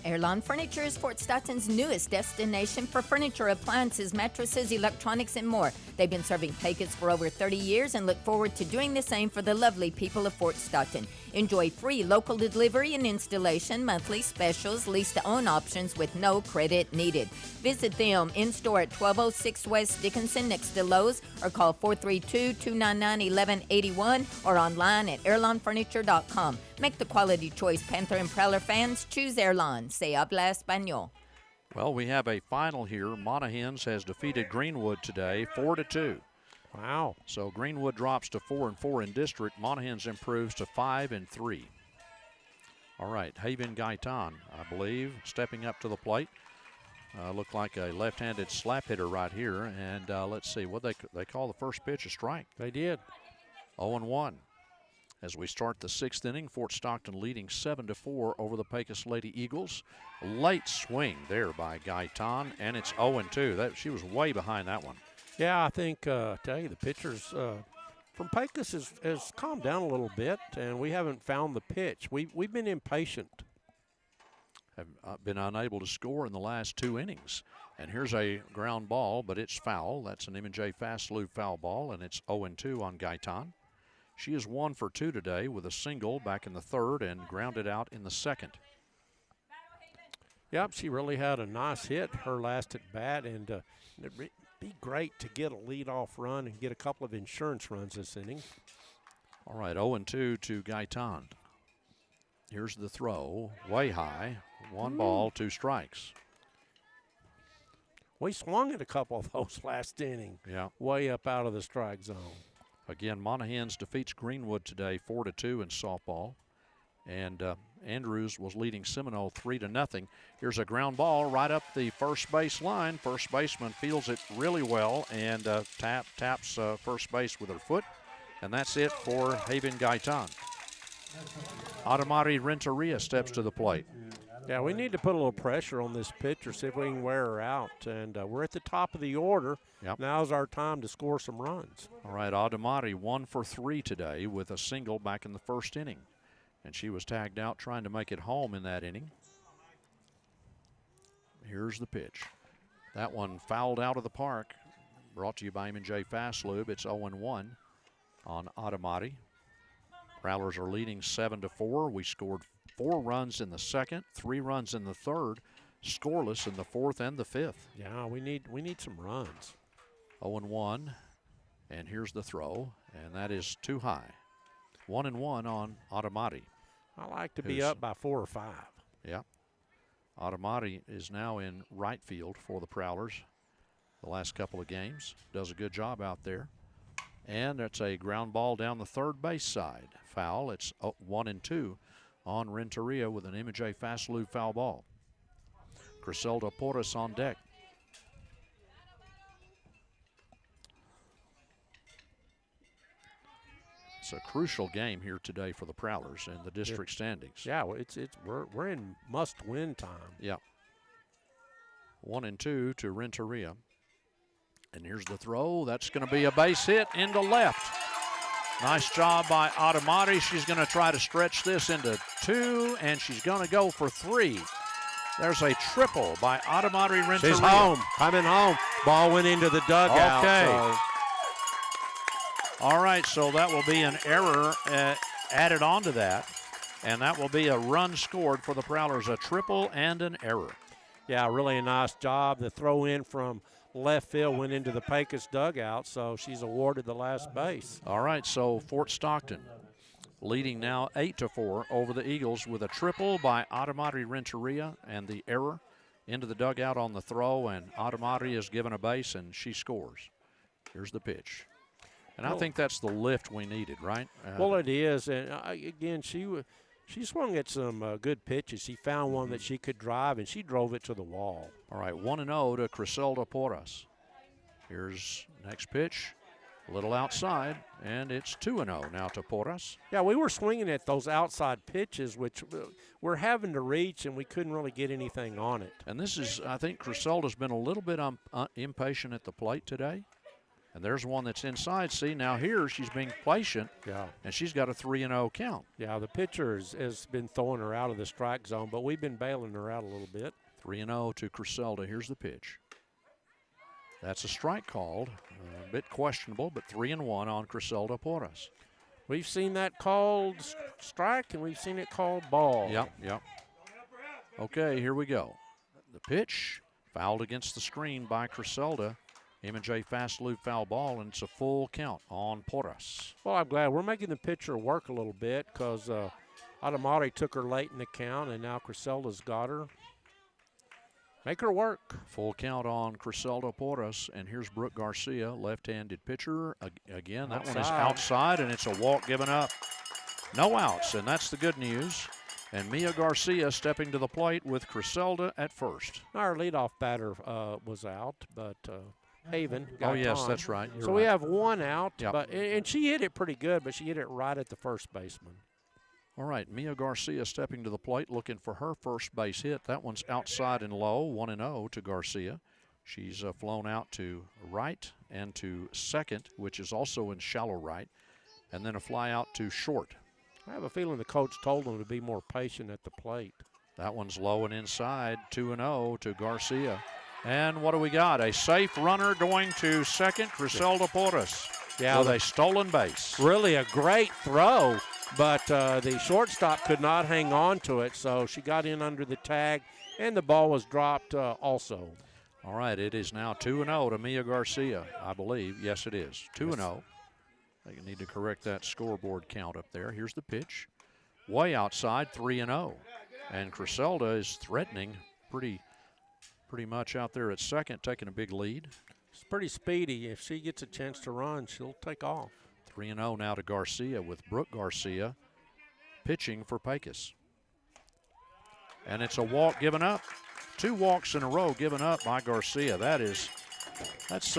Airlawn Furniture is Fort Stockton's newest destination for furniture, appliances, mattresses, electronics, and more. They've been serving Pecos for over 30 years and look forward to doing the same for the lovely people of Fort Stockton. Enjoy free local delivery and installation, monthly specials, lease-to-own options with no credit needed. Visit them in-store at 1206 West Dickinson next to Lowe's, or call 432-299-1181 or online at airlawnfurniture.com. Make the quality choice, Panther and Prowler fans. Choose Airlawn. Se habla español. Well, we have a final here. Monahans has defeated Greenwood today, 4-2. Wow. So Greenwood drops to 4-4 in district. Monahans improves to 5-3. All right, Haven Gaitan, I believe, stepping up to the plate. Looked like a left-handed slap hitter right here. And let's see, what they call the first pitch a strike. They did. 0-1. As we start the 6th inning, Fort Stockton leading 7-4 over the Pecos Lady Eagles. Late swing there by Gaitan, and it's 0-2. She was way behind that one. Yeah, I think, tell you, the pitchers from Pecos has calmed down a little bit, and we haven't found the pitch. We've been impatient. Have been unable to score in the last 2 innings. And here's a ground ball, but it's foul. That's an M&J Fastlube foul ball, and it's 0-2 on Gaitan. She is 1 for 2 today with a single back in the 3rd and grounded out in the 2nd. Yep, she really had a nice hit her last at bat, and it'd be great to get a leadoff run and get a couple of insurance runs this inning. All right, 0-2 to Gaitan. Here's the throw, way high. 1 ball, 2 strikes. We swung at a couple of those last inning. Yeah. Way up out of the strike zone. Again, Monahans defeats Greenwood today 4-2 in softball. And Andrews was leading Seminole 3-0. Here's a ground ball right up the first base line. First baseman fields it really well and taps first base with her foot. And that's it for Haven Gaitan. Adamari Renteria steps to the plate. Yeah, we need to put a little pressure on this pitcher, see if we can wear her out. And we're at the top of the order. Yep. Now's our time to score some runs. All right, Adamari 1 for 3 today with a single back in the 1st inning. And she was tagged out trying to make it home in that inning. here's the pitch. That one fouled out of the park. Brought to you by M&J Fast Lube. It's 0-1 on Automati. Prowlers are leading 7-4. We scored 4 runs in the second, 3 runs in the third, scoreless in the fourth and the fifth. Yeah, we need some runs. 0-1, and here's the throw, and that is too high. 1-1 on Automati. I like to be up by 4 or 5. Yeah. Automati is now in right field for the Prowlers the last couple of games. Does a good job out there. And it's a ground ball down the third base side. Foul. It's 1-2 on Renteria with an M&J Fast Lube foul ball. Griselda Porras on deck. It's a crucial game here today for the Prowlers in the district standings. Yeah, well, we're in must-win time. Yeah. 1-2 to Renteria. And here's the throw. That's going to be a base hit into left. Nice job by Automati. She's going to try to stretch this into 2, and she's going to go for 3. There's a triple by Automati Renteria. She's home, coming home. Ball went into the dugout. Okay. So. All right, so that will be an error added on to that, and that will be a run scored for the Prowlers, a triple and an error. Yeah, really a nice job. The throw in from left field went into the Pecos dugout, so she's awarded the last base. All right, so Fort Stockton leading now 8-4 over the Eagles with a triple by Automati Renteria and the error into the dugout on the throw, and Automati is given a base and she scores. Here's the pitch. And I think that's the lift we needed, right? Well, it is, and again, she swung at some good pitches. She found one that she could drive, and she drove it to the wall. All right, 1-0 to Griselda Porras. Here's next pitch, a little outside, and it's 2-0 now to Porras. Yeah, we were swinging at those outside pitches, which we're having to reach, and we couldn't really get anything on it. And this is, I think Griselda's been a little bit impatient at the plate today. And there's one that's inside. See, now here she's being patient, and she's got a 3-0 count. Yeah, the pitcher has been throwing her out of the strike zone, but we've been bailing her out a little bit. 3-0 to Griselda. Here's the pitch. That's a strike called. A bit questionable, but 3-1 on Griselda Porras. We've seen that called strike, and we've seen it called ball. Yep. Okay, here we go. The pitch, fouled against the screen by Griselda. M&J Fast Lube foul ball, and it's a full count on Porras. Well, I'm glad we're making the pitcher work a little bit because Automati took her late in the count, and now Griselda's got her. Make her work. Full count on Griselda Porras, and here's Brooke Garcia, left-handed pitcher. Again, that one is outside, and it's a walk given up. No outs, and that's the good news. And Mia Garcia stepping to the plate with Griselda at first. Our leadoff batter was out, but Haven got on. That's right. So we have one out, and she hit it pretty good, but she hit it right at the first baseman. All right, Mia Garcia stepping to the plate, looking for her first base hit. That one's outside and low, 1-0 to Garcia. She's flown out to right and to second, which is also in shallow right, and then a fly out to short. I have a feeling the coach told them to be more patient at the plate. That one's low and inside, 2-0 to Garcia. And what do we got? A safe runner going to second, Griselda Porras. Yeah, with a stolen base. Really a great throw, but the shortstop could not hang on to it, so she got in under the tag, and the ball was dropped also. All right, it is now 2-0 to Mia Garcia, I believe. Yes, it is. 2-0. They need to correct that scoreboard count up there. Here's the pitch. Way outside, 3-0. And Griselda is threatening pretty much out there at second, taking a big lead. It's pretty speedy. If she gets a chance to run, she'll take off. 3-0 now to Garcia with Brooke Garcia pitching for Pecos. And it's a walk given up. 2 walks in a row given up by Garcia. That's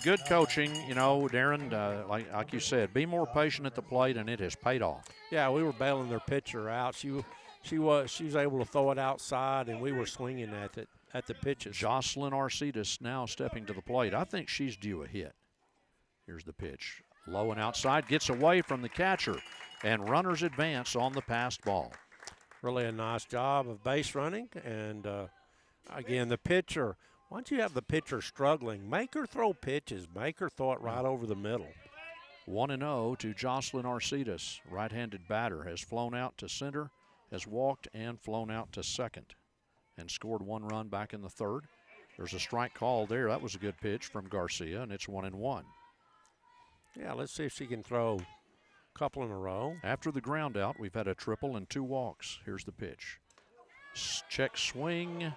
good coaching, Darren. Like you said, be more patient at the plate, and it has paid off. Yeah, we were bailing their pitcher out. She was able to throw it outside, and we were swinging at it. At the pitches. Jocelyn Arcidas now stepping to the plate. I think she's due a hit. Here's the pitch. Low and outside, gets away from the catcher, and runners advance on the passed ball. Really a nice job of base running, and Again, the pitcher, once you have the pitcher struggling, make her throw pitches. Make her throw it right over the middle. 1-0 to Jocelyn Arcidas. Right-handed batter has flown out to center, has walked and flown out to second, and scored 1 run back in the third. There's a strike call there. That was a good pitch from Garcia, and it's 1-1. Yeah, let's see if she can throw a couple in a row. After the ground out, we've had a triple and 2 walks. Here's the pitch. Check swing.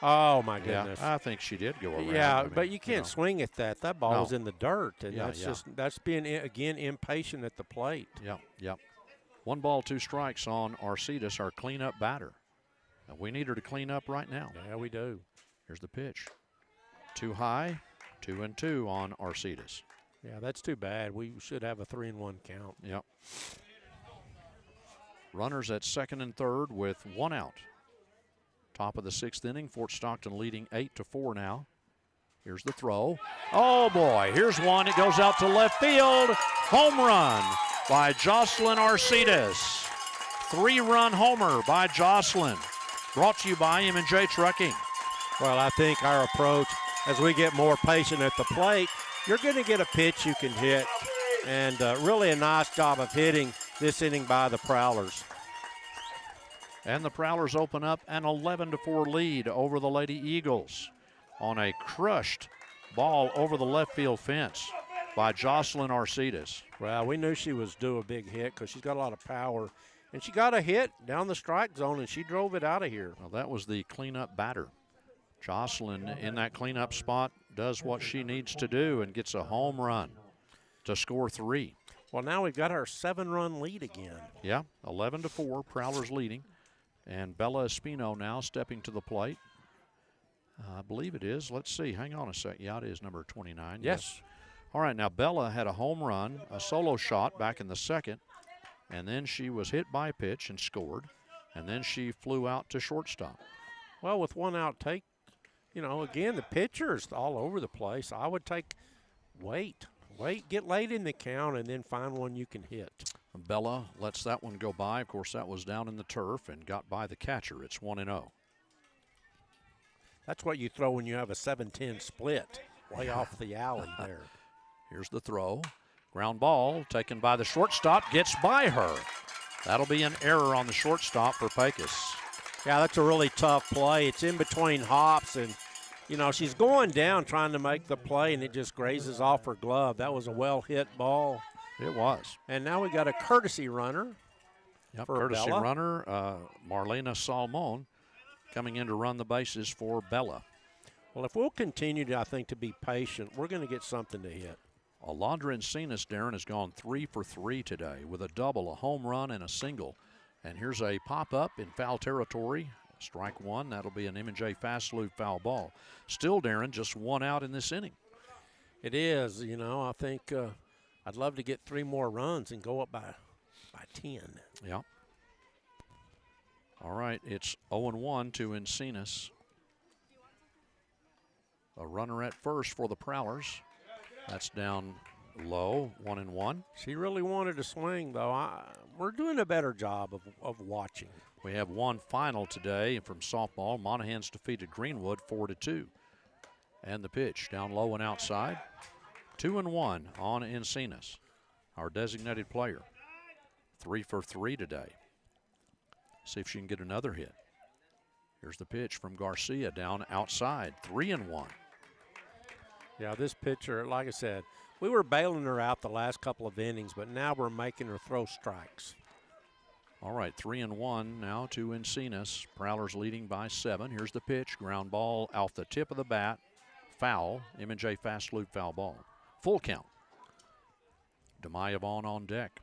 Oh, my goodness. Yeah, I think she did go around. Yeah, I mean, but you can't swing at that. That ball was in the dirt, and Yeah, that's being, again, impatient at the plate. Yep. 1 ball, 2 strikes on Arcidas, our cleanup batter. And we need her to clean up right now. Yeah, we do. Here's the pitch. Too high, 2-2 on Arcidas. Yeah, that's too bad. We should have a 3-1 count. Yep. Runners at second and third with 1 out. Top of the 6th inning, Fort Stockton leading 8-4 now. Here's the throw. Oh, boy, here's one. It goes out to left field. Home run by Jocelyn Arcidas. 3-run homer by Jocelyn. Brought to you by M&J Trucking. Well, I think our approach, as we get more patient at the plate, you're going to get a pitch you can hit. And really a nice job of hitting this inning by the Prowlers. And the Prowlers open up an 11-4 lead over the Lady Eagles on a crushed ball over the left field fence by Jocelyn Arcidas. Well, we knew she was due a big hit because she's got a lot of power. And she got a hit down the strike zone, and she drove it out of here. Well, that was the cleanup batter. Jocelyn in that cleanup spot does what she needs to do and gets a home run to score 3. Well, now we've got our 7-run lead again. Yeah, 11-4, Prowlers leading. And Bella Espino now stepping to the plate. I believe it is. Let's see. Hang on a sec. Yeah, it is number 29. Yes. All right, now Bella had a home run, a solo shot back in the second, and then she was hit by a pitch and scored, and then she flew out to shortstop. Well, with 1 out, again, the pitcher's all over the place. I would wait, get late in the count, and then find one you can hit. Bella lets that one go by. Of course, that was down in the turf and got by the catcher. It's 1-0. That's what you throw when you have a 7-10 split, way off the alley there. Here's the throw. Ground ball taken by the shortstop, gets by her. That'll be an error on the shortstop for Pecos. Yeah, that's a really tough play. It's in between hops, and, she's going down trying to make the play, and it just grazes off her glove. That was a well-hit ball. It was. And now we got a courtesy runner. Yep, for courtesy Bella. runner, Marlena Salmon, coming in to run the bases for Bella. Well, if we'll continue to be patient, we're going to get something to hit. Alondra Encinas, Darren, has gone 3 for 3 today with a double, a home run, and a single. And here's a pop-up in foul territory. Strike 1. That'll be an M&J fast loop foul ball. Still, Darren, just 1 out in this inning. It is. I think I'd love to get 3 more runs and go up by 10. Yeah. All right, it's 0-1 to Encinas. A runner at first for the Prowlers. That's down low, 1-1. She really wanted to swing, though. We're doing a better job of watching. We have one final today from softball. Monahans defeated Greenwood 4-2. And the pitch down low and outside. 2-1 on Encinas, our designated player. 3 for 3 today. See if she can get another hit. Here's the pitch from Garcia down outside. 3-1. Yeah, this pitcher, like I said, we were bailing her out the last couple of innings, but now we're making her throw strikes. All right, 3-1 now to Encinas. Prowlers leading by 7. Here's the pitch. Ground ball off the tip of the bat. Foul. M&J fast loop foul ball. Full count. Demaya Vaughn on deck.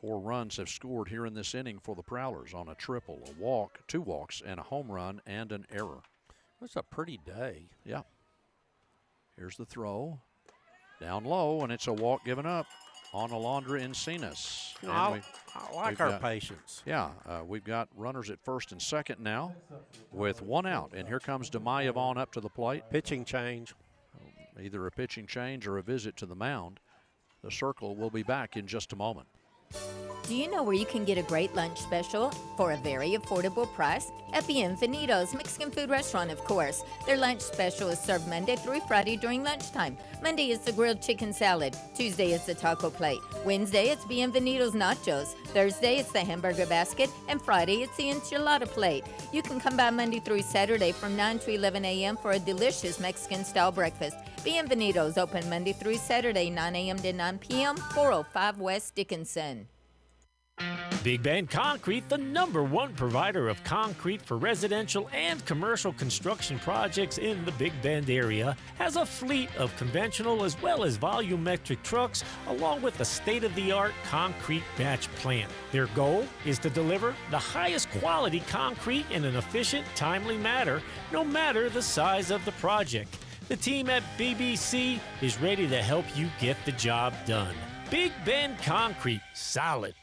4 runs have scored here in this inning for the Prowlers on a triple, a walk, 2 walks, and a home run and an error. That's a pretty day. Yeah. Here's the throw. Down low, and it's a walk given up on Alondra Encinas. I like our patience. Yeah, we've got runners at first and second now with 1 out. And here comes Demaya Vaughn up to the plate. Pitching change. Either a pitching change or a visit to the mound. The circle will be back in just a moment. Do you know where you can get a great lunch special for a very affordable price? At Bienvenido's Mexican food restaurant, of course. Their lunch special is served Monday through Friday during lunchtime. Monday is the grilled chicken salad. Tuesday it's the taco plate. Wednesday it's Bienvenido's nachos. Thursday it's the hamburger basket. And Friday it's the enchilada plate. You can come by Monday through Saturday from 9 to 11 a.m. for a delicious Mexican-style breakfast. Bienvenido's open Monday through Saturday, 9 a.m. to 9 p.m., 405 West Dickinson. Big Bend Concrete, the #1 provider of concrete for residential and commercial construction projects in the Big Bend area, has a fleet of conventional as well as volumetric trucks, along with a state-of-the-art concrete batch plant. Their goal is to deliver the highest quality concrete in an efficient, timely manner, no matter the size of the project. The team at BBC is ready to help you get the job done. Big Bend Concrete, solid.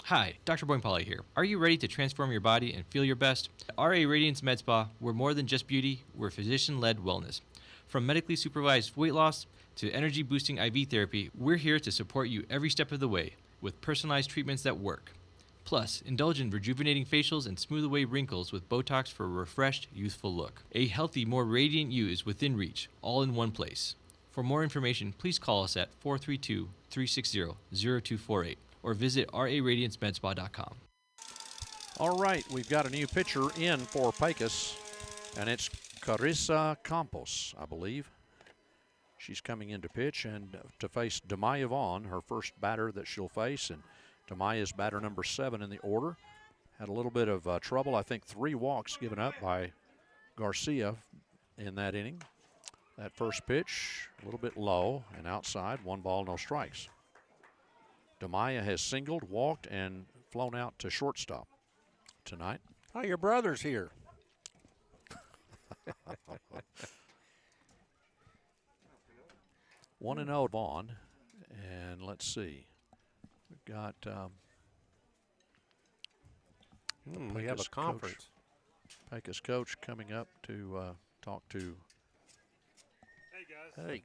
Hi, Dr. Boyne-Pauly here. Are you ready to transform your body and feel your best? At RA Radiance Med Spa, we're more than just beauty, we're physician-led wellness. From medically supervised weight loss to energy-boosting IV therapy, we're here to support you every step of the way with personalized treatments that work. Plus, indulge in rejuvenating facials and smooth away wrinkles with Botox for a refreshed, youthful look. A healthy, more radiant you is within reach, all in one place. For more information, please call us at 432-360-0248. or visit raradiancemedspa.com. All right, we've got a new pitcher in for Pecos, and it's Carissa Campos, I believe. She's coming in to pitch and to face Demaya Vaughn, her first batter that she'll face, and Demaya's batter number 7 in the order. Had a little bit of trouble, I think 3 walks given up by Garcia in that inning. That first pitch, a little bit low and outside, 1 ball, no strikes. Demaya has singled, walked, and flown out to shortstop tonight. Oh, your brother's here. 1-0 Vaughn. And let's see. We've got we have a conference. Pecos coach coming up to talk to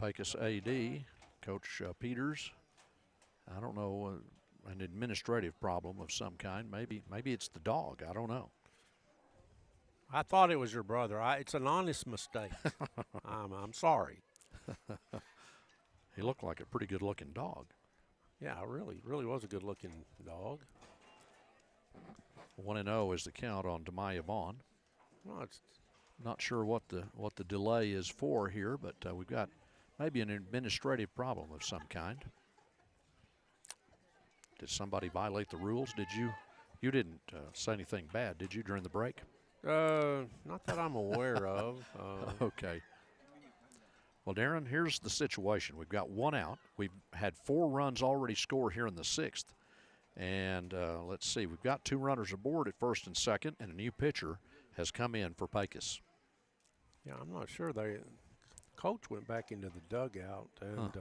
Pecos AD, Coach Peters. I don't know, an administrative problem of some kind. Maybe it's the dog. I don't know. I thought it was your brother. It's an honest mistake. I'm sorry. He looked like a pretty good-looking dog. Yeah, really was a good-looking dog. 1-0 is the count on Demaya Vaughn. Well, it's not sure what the delay is for here, but we've got maybe an administrative problem of some kind. Did somebody violate the rules? Did you? You didn't say anything bad, did you, during the break? Not that I'm aware of. Okay. Well, Darren, here's the situation. We've got 1 out. We've had 4 runs already scored here in the 6th. And let's see, we've got 2 runners aboard at first and second, and a new pitcher has come in for Pecos. Yeah, I'm not sure. Coach went back into the dugout, and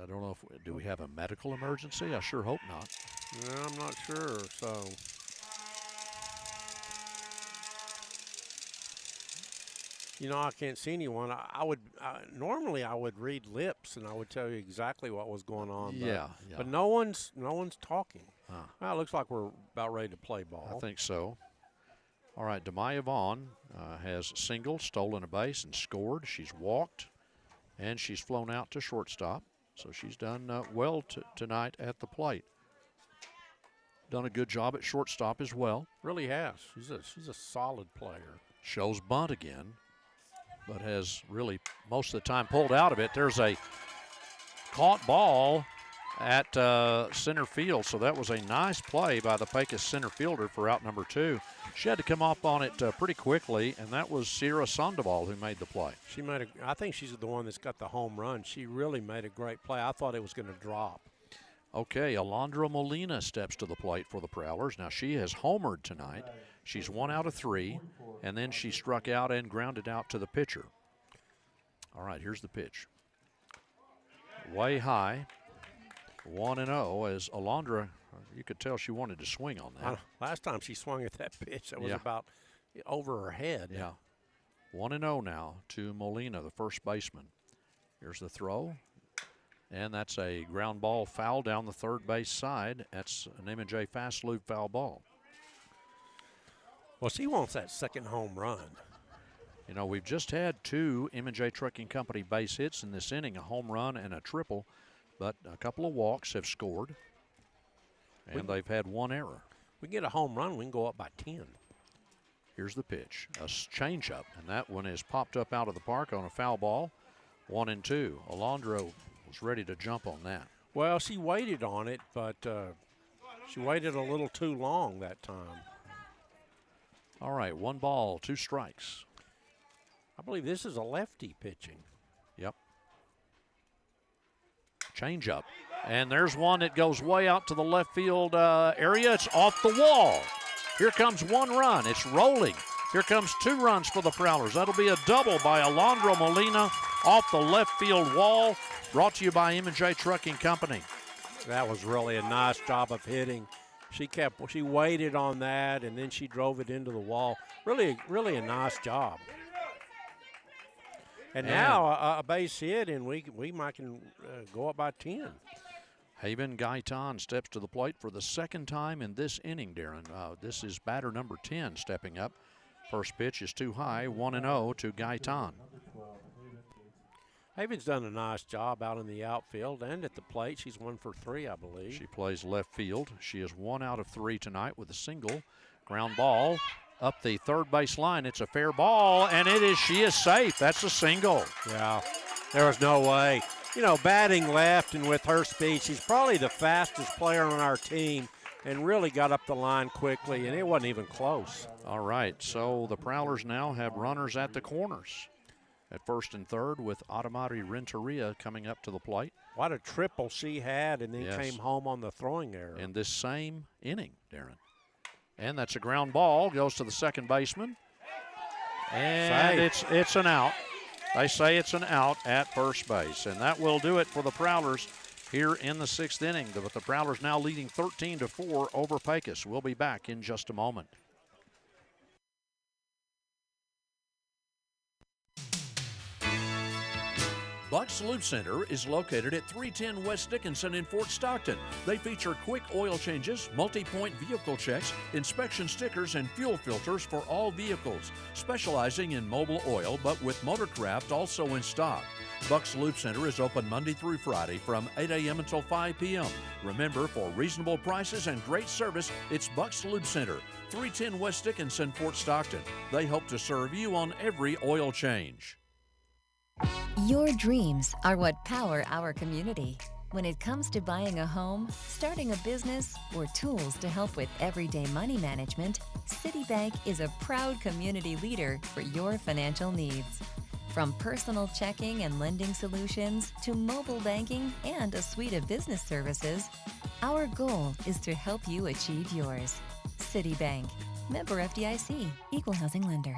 I don't know do we have a medical emergency? I sure hope not. Yeah, I'm not sure. So I can't see anyone. Normally I would read lips and I would tell you exactly what was going on. Yeah. But no one's talking. Well, it looks like we're about ready to play ball. I think so. All right, Demaya Vaughn has singled, stolen a base, and scored. She's walked, and she's flown out to shortstop. So she's done well tonight at the plate. Done a good job at shortstop as well. Really has. She's a solid player. Shows bunt again, but has really most of the time pulled out of it. There's a caught ball at center field, so that was a nice play by the Pecos center fielder for out number 2. She had to come up on it pretty quickly, and that was Sierra Sandoval who made the play. I think she's the one that's got the home run. She really made a great play. I thought it was going to drop. Okay, Alondra Molina steps to the plate for the Prowlers. Now she has homered tonight. She's 1 out of 3, and then she struck out and grounded out to the pitcher. All right, here's the pitch. Way high. 1-0 as Alondra, you could tell she wanted to swing on that. Last time she swung at that pitch, that was about over her head. Yeah. 1-0 now to Molina, the first baseman. Here's the throw. And that's a ground ball foul down the third base side. That's an M&J fast loop foul ball. Well, she wants that second home run. You know, we've just had 2 M&J Trucking Company base hits in this inning, a home run and a triple, but a couple of walks have scored, and they've had 1 error. We get a home run, we can go up by 10. Here's the pitch, a changeup, and that one is popped up out of the park on a foul ball. 1-2. Alondra was ready to jump on that. Well, she waited on it, but she waited a little too long that time. All right, 1 ball, 2 strikes. I believe this is a lefty pitching. Yep. Changeup. And there's one that goes way out to the left field area. It's off the wall. Here comes 1 run. It's rolling. Here comes 2 runs for the Prowlers. That'll be a double by Alondra Molina off the left field wall. Brought to you by M&J Trucking Company. That was really a nice job of hitting. She waited on that, and then she drove it into the wall. Really a nice job. And now a base hit, and we might can go up by 10. Haven Gaitan steps to the plate for the second time in this inning, Darren. This is batter number 10 stepping up. First pitch is too high, 1-0 to Gaitan. Haven's done a nice job out in the outfield and at the plate. She's 1 for 3, I believe. She plays left field. She is 1 out of 3 tonight with a single. Ground ball up the third base line. It's a fair ball, and she is safe. That's a single. Yeah, there was no way. You know, batting left and with her speed, she's probably the fastest player on our team and really got up the line quickly, and it wasn't even close. All right, so the Prowlers now have runners at the corners at first and third with Adamari Renteria coming up to the plate. What a triple she had, and then came home on the throwing error. In this same inning, Darren. And that's a ground ball, goes to the second baseman. And it's an out. They say it's an out at first base. And that will do it for the Prowlers here in the 6th inning. But the Prowlers now leading 13-4 over Pecos. We'll be back in just a moment. Buck's Loop Center is located at 310 West Dickinson in Fort Stockton. They feature quick oil changes, multi-point vehicle checks, inspection stickers, and fuel filters for all vehicles, specializing in mobile oil but with Motorcraft also in stock. Buck's Loop Center is open Monday through Friday from 8 a.m. until 5 p.m. Remember, for reasonable prices and great service, it's Buck's Loop Center, 310 West Dickinson, Fort Stockton. They hope to serve you on every oil change. Your dreams are what power our community. When it comes to buying a home, starting a business, or tools to help with everyday money management, Citibank is a proud community leader for your financial needs. From personal checking and lending solutions to mobile banking and a suite of business services, our goal is to help you achieve yours. Citibank, member FDIC, equal housing lender.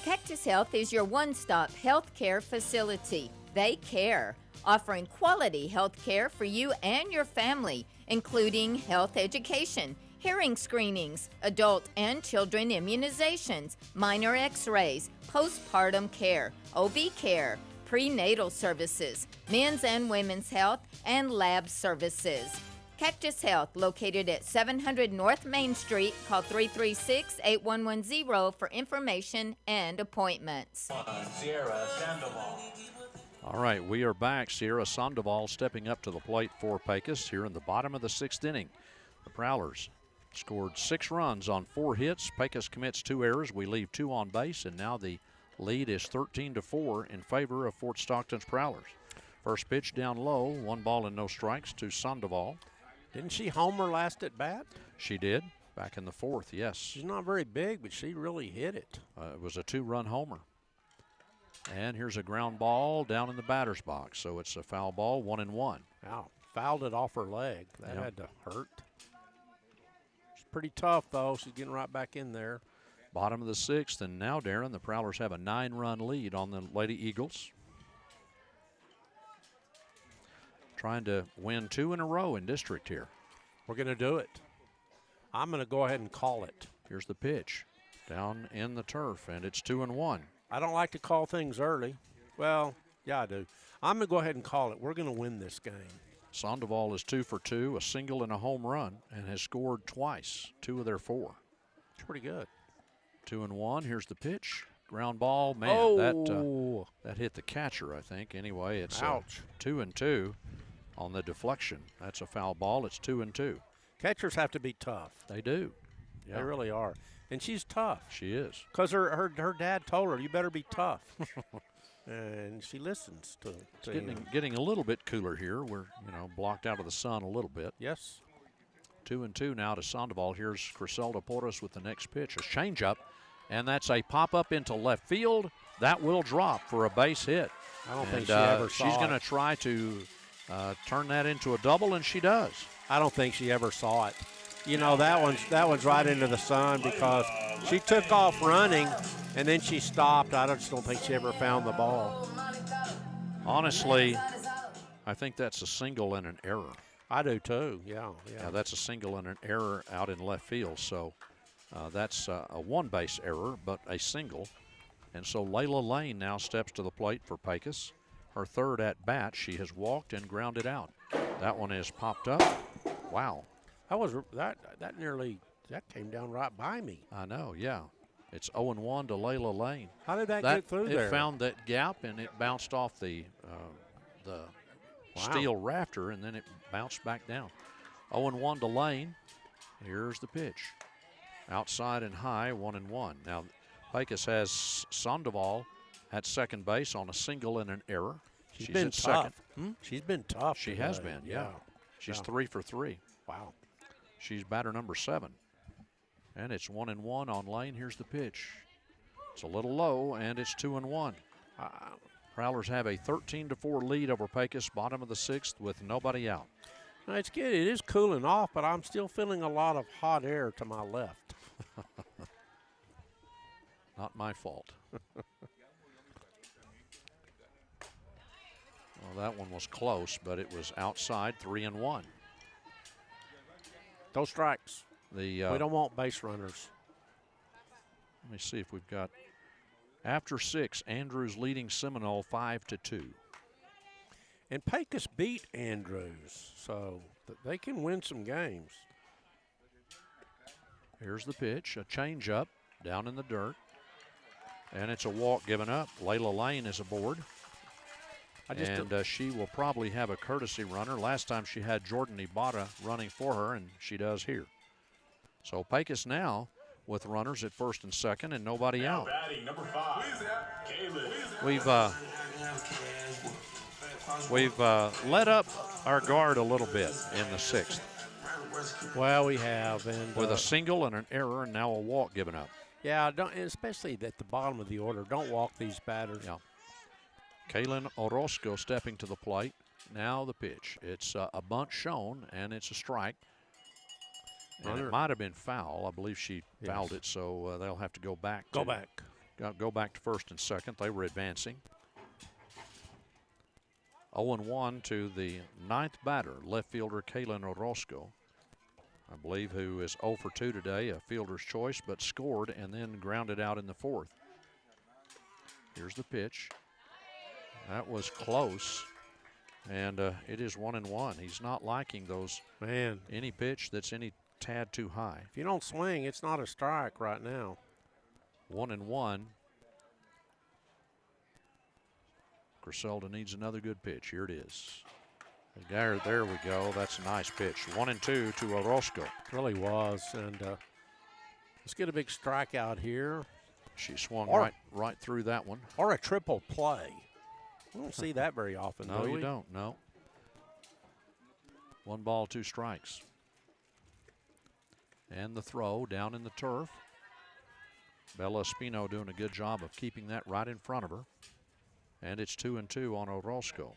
Cactus Health is your one-stop healthcare facility. They care, offering quality health care for you and your family, including health education, hearing screenings, adult and children immunizations, minor x-rays, postpartum care, OB care, prenatal services, men's and women's health, and lab services. Cactus Health, located at 700 North Main Street. Call 336-8110 for information and appointments. Sierra Sandoval. All right, we are back. Sierra Sandoval stepping up to the plate for Pecos here in the bottom of the 6th inning. The Prowlers scored 6 runs on 4 hits. Pecos commits 2 errors. We leave 2 on base, and now the lead is 13-4 in favor of Fort Stockton's Prowlers. First pitch down low, 1 ball and no strikes to Sandoval. Didn't she homer last at bat? She did, back in the 4th, yes. She's not very big, but she really hit it. It was a 2-run homer. And here's a ground ball down in the batter's box, so it's a foul ball, 1-1. Wow, fouled it off her leg. That had to hurt. It's pretty tough, though. She's getting right back in there. Bottom of the 6th, and now, Darren, the Prowlers have a 9-run lead on the Lady Eagles. Trying to win 2 in a row in district here. We're going to do it. I'm going to go ahead and call it. Here's the pitch down in the turf, and it's 2-1. I don't like to call things early. Well, Yeah, I do. I'm going to go ahead and call it. We're going to win this game. Sandoval is 2 for 2, a single and a home run, and has scored twice, 2 of their 4. It's pretty good. 2-1. Here's the pitch. Ground ball. Man, that hit the catcher, I think. Anyway, it's 2-2 on the deflection. That's a foul ball. It's 2-2. Catchers have to be tough. They do. Yeah. They really are. And she's tough. She is. Because her dad told her, you better be tough. And she listens to It's getting a little bit cooler here. We're, blocked out of the sun a little bit. Yes. 2-2 now to Sandoval. Here's Griselda Porras with the next pitch. A changeup, and that's a pop-up into left field. That will drop for a base hit. I don't think she ever saw She's going to try to turn that into a double, and she does. I don't think she ever saw it. That one's right into the sun because she took off running, and then she stopped. I just don't think she ever found the ball. Honestly, I think that's a single and an error. I do too, yeah. That's a single and an error out in left field. So that's a one-base error, but a single. And so Layla Lane now steps to the plate for Pecos. Her third at bat, she has walked and grounded out. That one is popped up. Wow. That came down right by me. I know, yeah. It's 0-1 to Layla Lane. How did that get through there? It found that gap, and it bounced off the steel rafter, and then it bounced back down. 0-1 to Lane. Here's the pitch. Outside and high, 1-1. Now, Pecos has Sandoval at second base on a single and an error. She's been at tough. Second. She's been tough. She has been, yeah. She's 3 for 3. Wow. She's batter number 7. And it's 1-1 on Lane. Here's the pitch. It's a little low, and it's 2-1. Prowlers have a 13-4 lead over Pecos, bottom of the 6th, with nobody out. No, it's good. It is cooling off, but I'm still feeling a lot of hot air to my left. Not my fault. Well, that one was close, but it was outside, 3-1. Those strikes. We don't want base runners. Let me see if we've got. After 6, Andrews leading Seminole 5-2. And Pecos beat Andrews, so they can win some games. Here's the pitch, a changeup down in the dirt. And it's a walk given up. Layla Lane is aboard. She will probably have a courtesy runner. Last time she had Jordan Ibarra running for her, and she does here. So Pecos now with runners at first and second and nobody out. Batting number 5, We've let up our guard a little bit in the 6th. Well, we have. And with a single and an error and now a walk given up. Yeah, especially at the bottom of the order. Don't walk these batters. Yeah. Kaylin Orozco stepping to the plate. Now the pitch. It's a bunt shown, and it's a strike. And it might have been foul. I believe she fouled it, so they'll have to go back. Go back to first and second. They were advancing. 0-1 to the 9th batter, left fielder Kaylin Orozco. I believe who is 0 for 2 today, a fielder's choice, but scored and then grounded out in the 4th. Here's the pitch. That was close, and it is 1-1. He's not liking those. Man, any pitch that's any tad too high. If you don't swing, it's not a strike right now. 1-1. Griselda needs another good pitch. Here it is. There we go. That's a nice pitch. 1-2 to Orozco. Really was, and let's get a big strikeout here. She swung right through that one. Or a triple play. We don't see that very often, no, do we? You don't, no. 1 ball, 2 strikes. And the throw down in the turf. Bella Espino doing a good job of keeping that right in front of her. And it's 2-2 on Orozco.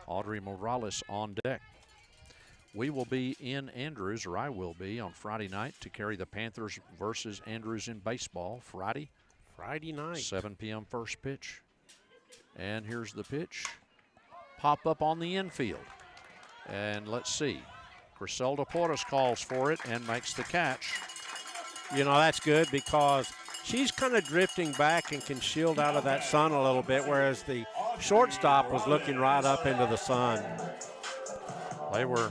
Audrey Morales on deck. We will be in Andrews, or I will be, on Friday night to carry the Panthers versus Andrews in baseball. Friday night. 7 p.m. first pitch. And here's the pitch. Pop up on the infield. And let's see. Griselda Porras calls for it and makes the catch. You know, that's good because she's kind of drifting back and can shield out of that sun a little bit, whereas the shortstop was looking right up into the sun. They were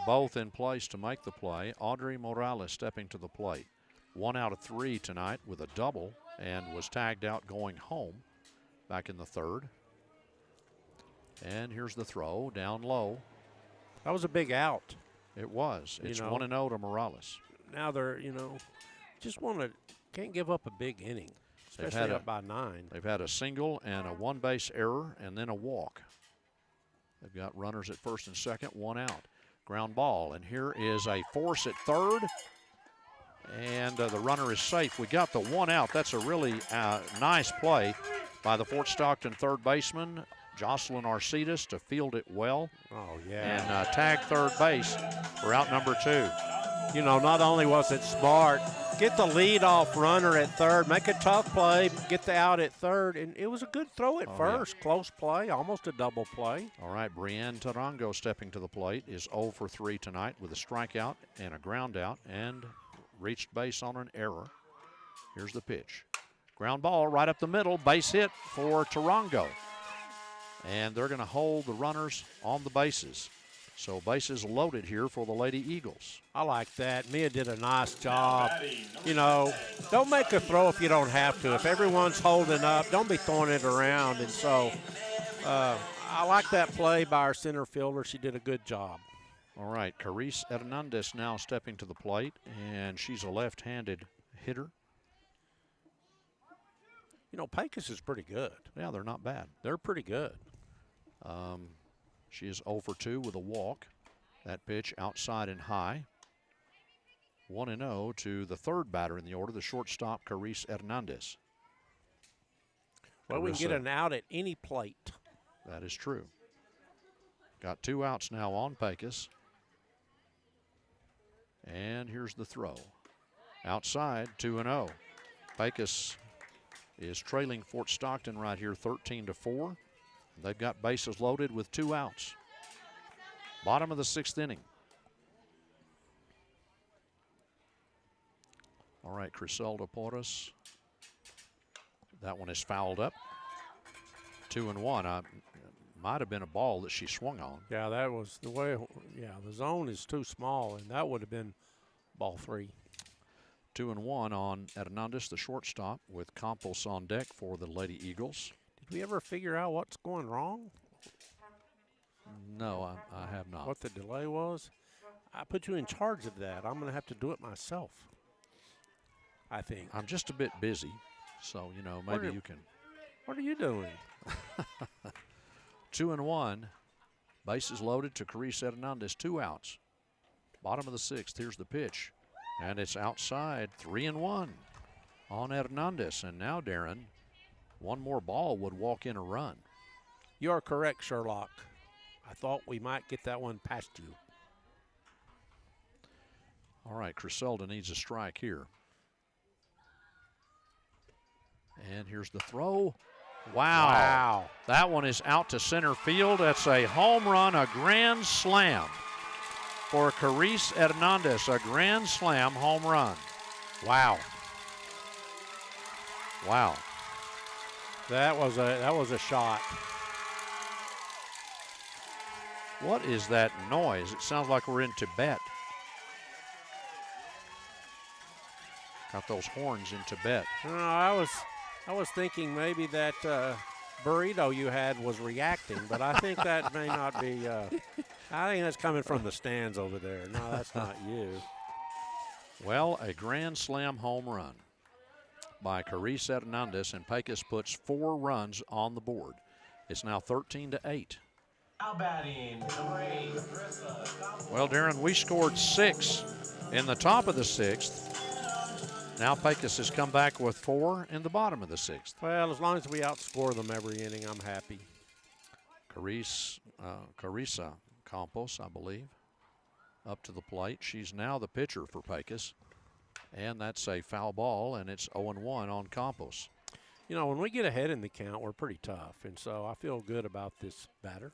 both in place to make the play. Audrey Morales stepping to the plate. 1 out of 3 tonight with a double and was tagged out going home back in the third. And here's the throw down low. That was a big out. It was. It's 1-0 to Morales. Now they're, just can't give up a big inning, especially up by 9. They've had a single and a one-base error and then a walk. They've got runners at first and second, 1 out. Ground ball, and here is a force at third, and the runner is safe. We got the 1 out. That's a really nice play by the Fort Stockton third baseman, Jocelyn Arcidas, to field it well. Oh, yeah. And tag third base for out number 2. Not only was it smart, get the leadoff runner at third, make a tough play, get the out at third, and it was a good throw at first. Yeah. Close play, almost a double play. All right, Brienne Tarango stepping to the plate is 0 for 3 tonight with a strikeout and a ground out and reached base on an error. Here's the pitch. Ground ball right up the middle, base hit for Tarango. And they're going to hold the runners on the bases. So bases loaded here for the Lady Eagles. I like that. Mia did a nice job. Don't make a throw if you don't have to. If everyone's holding up, don't be throwing it around. And so I like that play by our center fielder. She did a good job. All right, Carice Hernandez now stepping to the plate, and she's a left-handed hitter. Pecos is pretty good. Yeah, they're not bad. They're pretty good. She is 0 for 2 with a walk. That pitch outside and high. 1-0 to the third batter in the order, the shortstop, Carice Hernandez. Well, we can get an out at any plate. That is true. Got 2 outs now on Pecos. And here's the throw. Outside, 2-0. Pecos is trailing Fort Stockton right here 13-4. They've got bases loaded with 2 outs. Bottom of the 6th inning. All right, Criselda Porras. That one is fouled up. 2-1. Might have been a ball that she swung on. Yeah, that was the way. Yeah, the zone is too small, and that would have been ball 3. 2-1 on Hernandez, the shortstop, with Campos on deck for the Lady Eagles. Did we ever figure out what's going wrong? No, I have not. What the delay was? I put you in charge of that. I'm going to have to do it myself, I think. I'm just a bit busy, so, maybe you can. What are you doing? 2-1. Bases loaded to Carice Hernandez. 2 outs. Bottom of the 6th. Here's the pitch. And it's outside. 3-1 on Hernandez. And now, Darren, one more ball would walk in a run. You are correct, Sherlock. I thought we might get that one past you. All right, Criselda needs a strike here. And here's the throw. Wow. That one is out to center field. That's a home run, a grand slam for Carice Hernandez, a grand slam home run. Wow. Wow. That was a shot. What is that noise? It sounds like we're in Tibet. Got those horns in Tibet. No, I was thinking maybe that burrito you had was reacting, but I think that may not be. I think that's coming from the stands over there. No, that's not you. Well, a grand slam home run by Carice Hernandez, and Pecos puts 4 runs on the board. It's now 13-8. Now batting, number 8, Well, Darren, we scored 6 in the top of the 6th. Now Pecos has come back with 4 in the bottom of the 6th. Well, as long as we outscore them every inning, I'm happy. Carissa Campos, I believe, up to the plate. She's now the pitcher for Pecos. And that's a foul ball, and it's 0-1 on Campos. When we get ahead in the count, we're pretty tough, and so I feel good about this batter.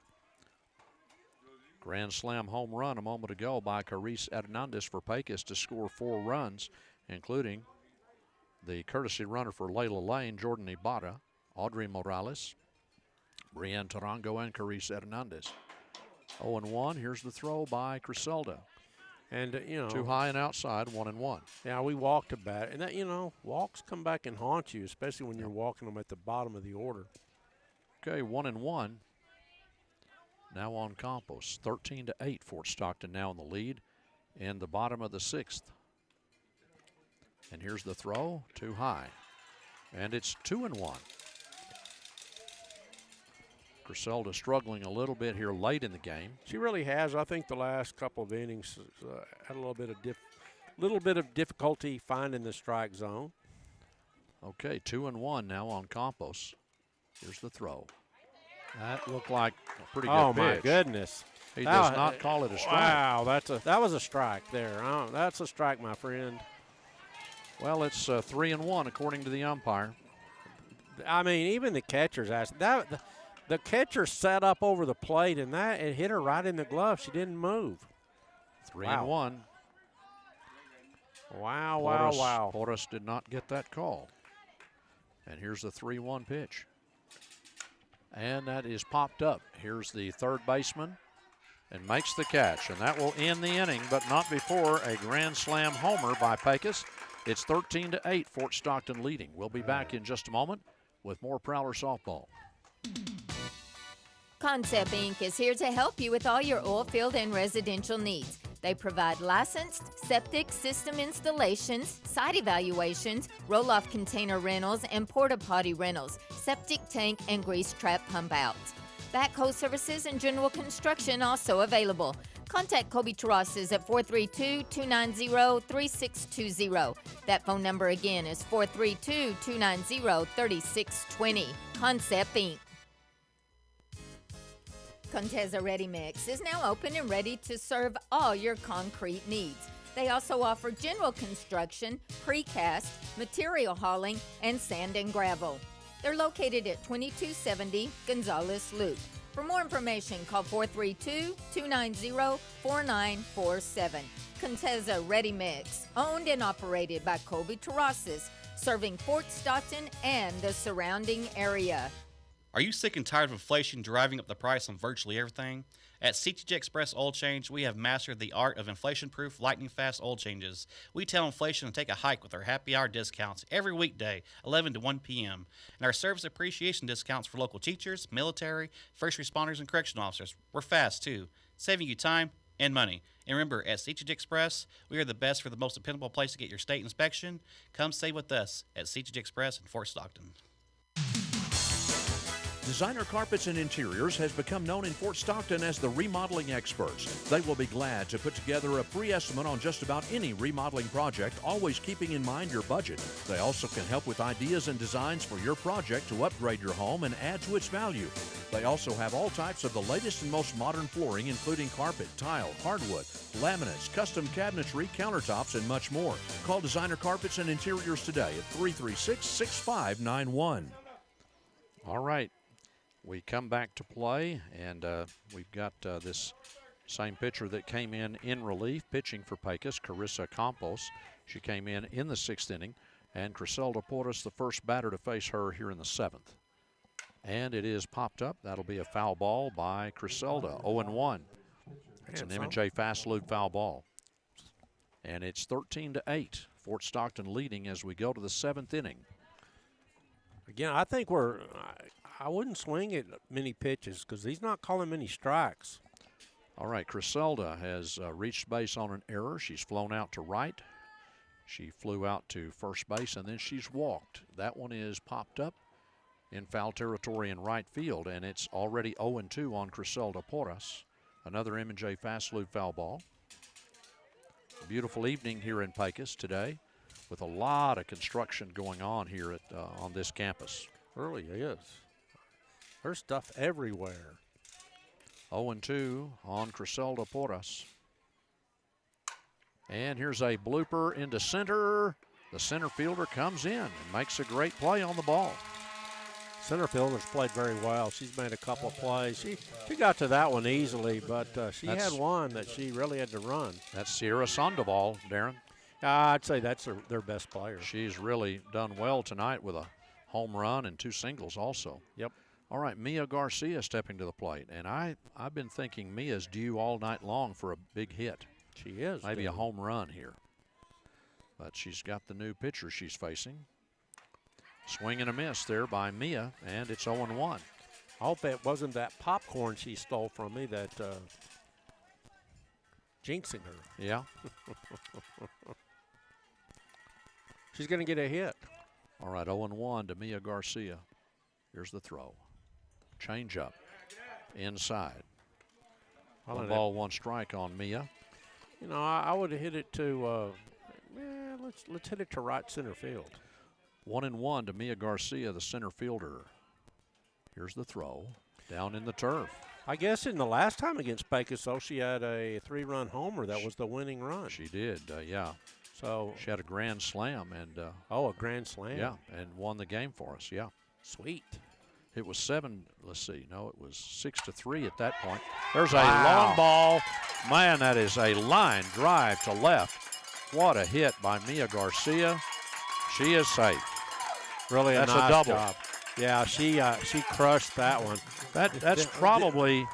Grand slam home run a moment ago by Carice Hernandez for Pecos to score 4 runs, including the courtesy runner for Layla Lane, Jordan Ibarra, Audrey Morales, Brienne Tarango, and Carice Hernandez. 0-1. Here's the throw by Criselda. And, too high and outside, 1-1. Yeah, we walked a bat. And, that, walks come back and haunt you, especially when you're walking them at the bottom of the order. Okay, 1-1. Now on Campos. 13-8. Fort Stockton now in the lead in the bottom of the 6th. And here's the throw, too high. And it's 2-1. Criselda struggling a little bit here late in the game. She really has. I think the last couple of innings had a little bit of difficulty finding the strike zone. Okay, 2-1 now on Campos. Here's the throw. That looked like a pretty good pitch. Oh, my goodness. He does not call it a strike. Wow, that was a strike there. That's a strike, my friend. Well, it's 3-1 according to the umpire. I mean, even the catcher's asked that. The catcher sat up over the plate, and it hit her right in the glove. She didn't move. 3-1. Wow. Porras did not get that call. And here's the 3-1 pitch. And that is popped up. Here's the third baseman and makes the catch. And that will end the inning, but not before a grand slam homer by Pecos. It's 13-8, Fort Stockton leading. We'll be back in just a moment with more Prowler softball. Concept Inc. is here to help you with all your oil field and residential needs. They provide licensed septic system installations, site evaluations, roll-off container rentals, and porta potty rentals, septic tank and grease trap pump outs. Backhoe services and general construction also available. Contact Kobe Terraces at 432-290-3620. That phone number again is 432-290-3620. Concept Inc. Contessa Ready Mix is now open and ready to serve all your concrete needs. They also offer general construction, precast, material hauling, and sand and gravel. They're located at 2270 Gonzales Loop. For more information, call 432-290-4947. Contessa Ready Mix, owned and operated by Kobe Terraces, serving Fort Stockton and the surrounding area. Are you sick and tired of inflation driving up the price on virtually everything? At CTG Express Oil Change, we have mastered the art of inflation-proof, lightning-fast oil changes. We tell inflation to take a hike with our happy hour discounts every weekday, 11 to 1 p.m., and our service appreciation discounts for local teachers, military, first responders, and correctional officers. We're fast, too, saving you time and money. And remember, at CTG Express, we are the best for the most dependable place to get your state inspection. Come save with us at CTG Express in Fort Stockton. Designer Carpets and Interiors has become known in Fort Stockton as the remodeling experts. They will be glad to put together a free estimate on just about any remodeling project, always keeping in mind your budget. They also can help with ideas and designs for your project to upgrade your home and add to its value. They also have all types of the latest and most modern flooring, including carpet, tile, hardwood, laminates, custom cabinetry, countertops, and much more. Call Designer Carpets and Interiors today at 336-6591. All right. We come back to play, and we've got this same pitcher that came in relief, pitching for Pecos, Carissa Campos. She came in the 6th inning, and Criselda Porras, the first batter to face her here in the 7th. And it is popped up. That'll be a foul ball by Criselda, 0-1. It's an M&J fast loop foul ball. And it's 13-8. Fort Stockton leading as we go to the 7th inning. Again, I think I wouldn't swing at many pitches because he's not calling many strikes. All right, Criselda has reached base on an error. She's flown out to right. She flew out to first base, and then she's walked. That one is popped up in foul territory in right field, and it's already 0-2 on Criselda Porras. Another M&J fast loop foul ball. A beautiful evening here in Pecos today with a lot of construction going on here on this campus. Really is. There's stuff everywhere. 0-2 on Criselda Porras. And here's a blooper into center. The center fielder comes in and makes a great play on the ball. Center fielder's played very well. She's made a couple of plays. She got to that one easily, but she had one that she really had to run. That's Sierra Sandoval, Darren. I'd say that's their best player. She's really done well tonight with a home run and 2 singles also. Yep. All right, Mia Garcia stepping to the plate. And I've been thinking Mia's due all night long for a big hit. She is. Maybe a home run here. But she's got the new pitcher she's facing. Swing and a miss there by Mia, and it's 0-1. I hope it wasn't that popcorn she stole from me that jinxing her. Yeah. She's going to get a hit. All right, 0-1 to Mia Garcia. Here's the throw. Change up. Inside. 1 ball, 1 strike on Mia. You know, I would have hit it to, let's hit it to right center field. 1-1 to Mia Garcia, the center fielder. Here's the throw. Down in the turf. I guess in the last time against Pecos, though, she had a 3-run homer that was the winning run. She did, yeah. So she had a grand slam and a grand slam. Yeah, and won the game for us. Yeah, sweet. It was 7. Let's see. No, it was 6-3 at that point. There's a long ball. Man, that is a line drive to left. What a hit by Mia Garcia. She is safe. Really, that's nice a double. Job. Yeah, she crushed that one. That's probably,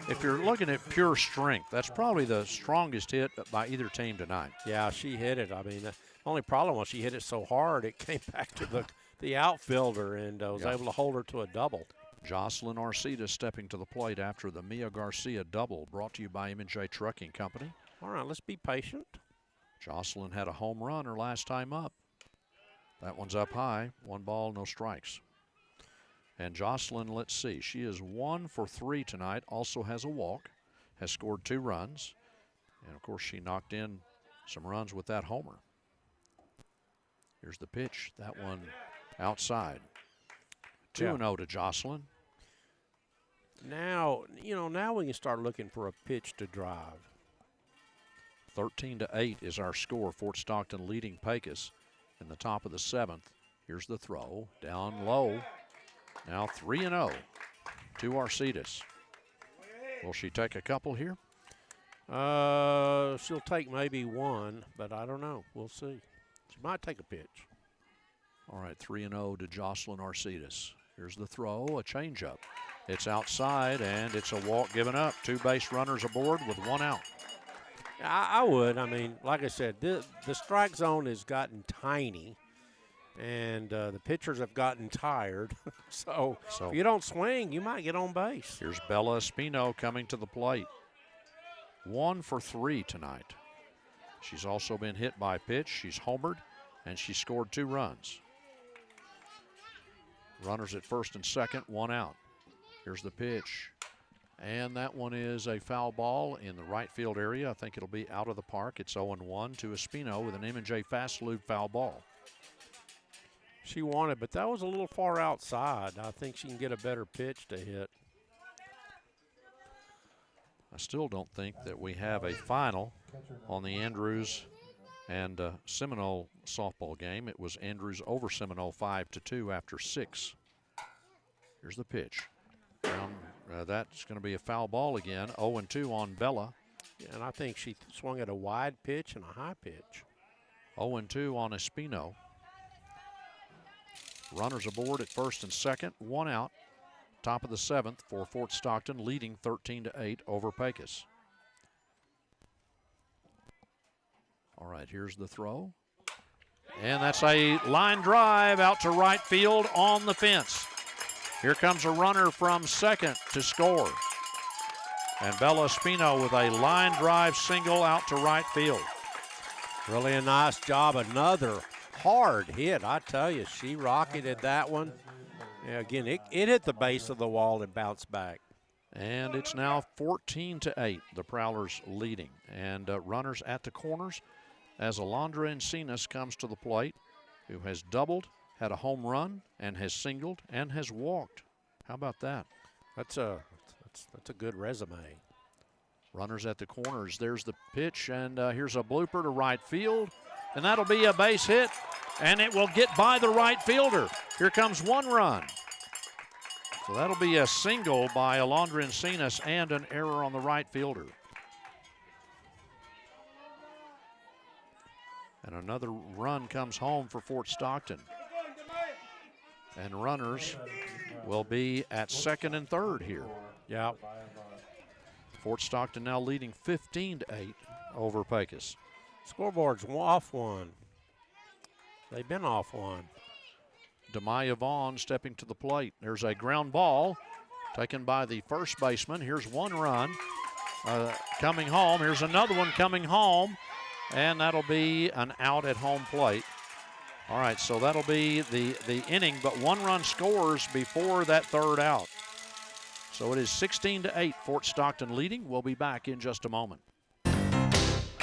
if you're looking at pure strength, that's probably the strongest hit by either team tonight. Yeah, she hit it. I mean, the only problem was she hit it so hard it came back to the outfielder and was able to hold her to a double. Jocelyn Arcida stepping to the plate after the Mia Garcia double, brought to you by M&J Trucking Company. All right, let's be patient. Jocelyn had a home run her last time up. That one's up high. 1 ball, no strikes. And Jocelyn, let's see, she is 1 for 3 tonight, also has a walk, has scored 2 runs. And, of course, she knocked in some runs with that homer. Here's the pitch. That one outside. 2-0 to Jocelyn. Now, now we can start looking for a pitch to drive. 13-8 is our score. Fort Stockton leading Pecos in the top of the 7th. Here's the throw. Down low. Now 3-0 to Arcidas. Will she take a couple here? She'll take maybe 1, but I don't know. We'll see. She might take a pitch. All right, 3-0 to Jocelyn Arcidas. Here's the throw, a changeup. It's outside, and it's a walk given up. 2 base runners aboard with 1 out. I would. I mean, like I said, the strike zone has gotten tiny. And the pitchers have gotten tired. so if you don't swing, you might get on base. Here's Bella Espino coming to the plate. 1 for 3 tonight. She's also been hit by a pitch. She's homered, and she scored 2 runs. Runners at first and second, 1 out. Here's the pitch. And that one is a foul ball in the right field area. I think it'll be out of the park. It's 0-1 to Espino with an M&J Fast Lube foul ball. She wanted, but that was a little far outside. I think she can get a better pitch to hit. I still don't think that we have a final on the Andrews and Seminole softball game. It Andrews over Seminole 5-2 after 6. Here's the pitch. That's going to be a foul ball again. 0-2 on Bella. Yeah, and I think she swung at a wide pitch and a high pitch. 0-2 on Espino. Runners aboard at first and second, 1 out. Top of the 7th for Fort Stockton, leading 13-8 over Pecos. All right, here's the throw. And that's a line drive out to right field on the fence. Here comes a runner from second to score. And Bella Espino with a line drive single out to right field. Really a nice job. Another hard hit, I tell you. She rocketed that one. Yeah, again, it hit the base of the wall and bounced back. And it's now 14-8, the Prowlers leading. And runners at the corners as Alondra Encinas comes to the plate, who has doubled, had a home run, and has singled, and has walked. How about that? That's a good resume. Runners at the corners. There's the pitch, and here's a blooper to right field. And that'll be a base hit, and it will get by the right fielder. Here comes 1 run. So that'll be a single by Alondra Encinas and an error on the right fielder. And another run comes home for Fort Stockton. And runners will be at second and third here. Yeah. Fort Stockton now leading 15-8 over Pecos. Scoreboard's off one. They've been off one. Demaya Vaughn stepping to the plate. There's a ground ball taken by the first baseman. Here's one run coming home. Here's another one coming home. And that'll be an out at home plate. All right, so that'll be the inning, but one run scores before that third out. So it is 16-8, Fort Stockton leading. We'll be back in just a moment.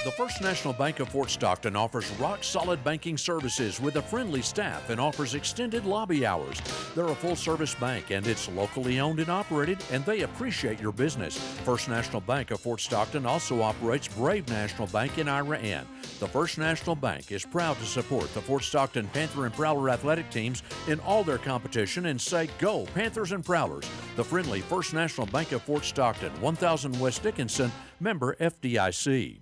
The First National Bank of Fort Stockton offers rock-solid banking services with a friendly staff and offers extended lobby hours. They're a full-service bank, and it's locally owned and operated, and they appreciate your business. First National Bank of Fort Stockton also operates Brave National Bank in Ira. The First National Bank is proud to support the Fort Stockton Panther and Prowler athletic teams in all their competition and say, go Panthers and Prowlers. The friendly First National Bank of Fort Stockton, 1000 West Dickinson, member FDIC.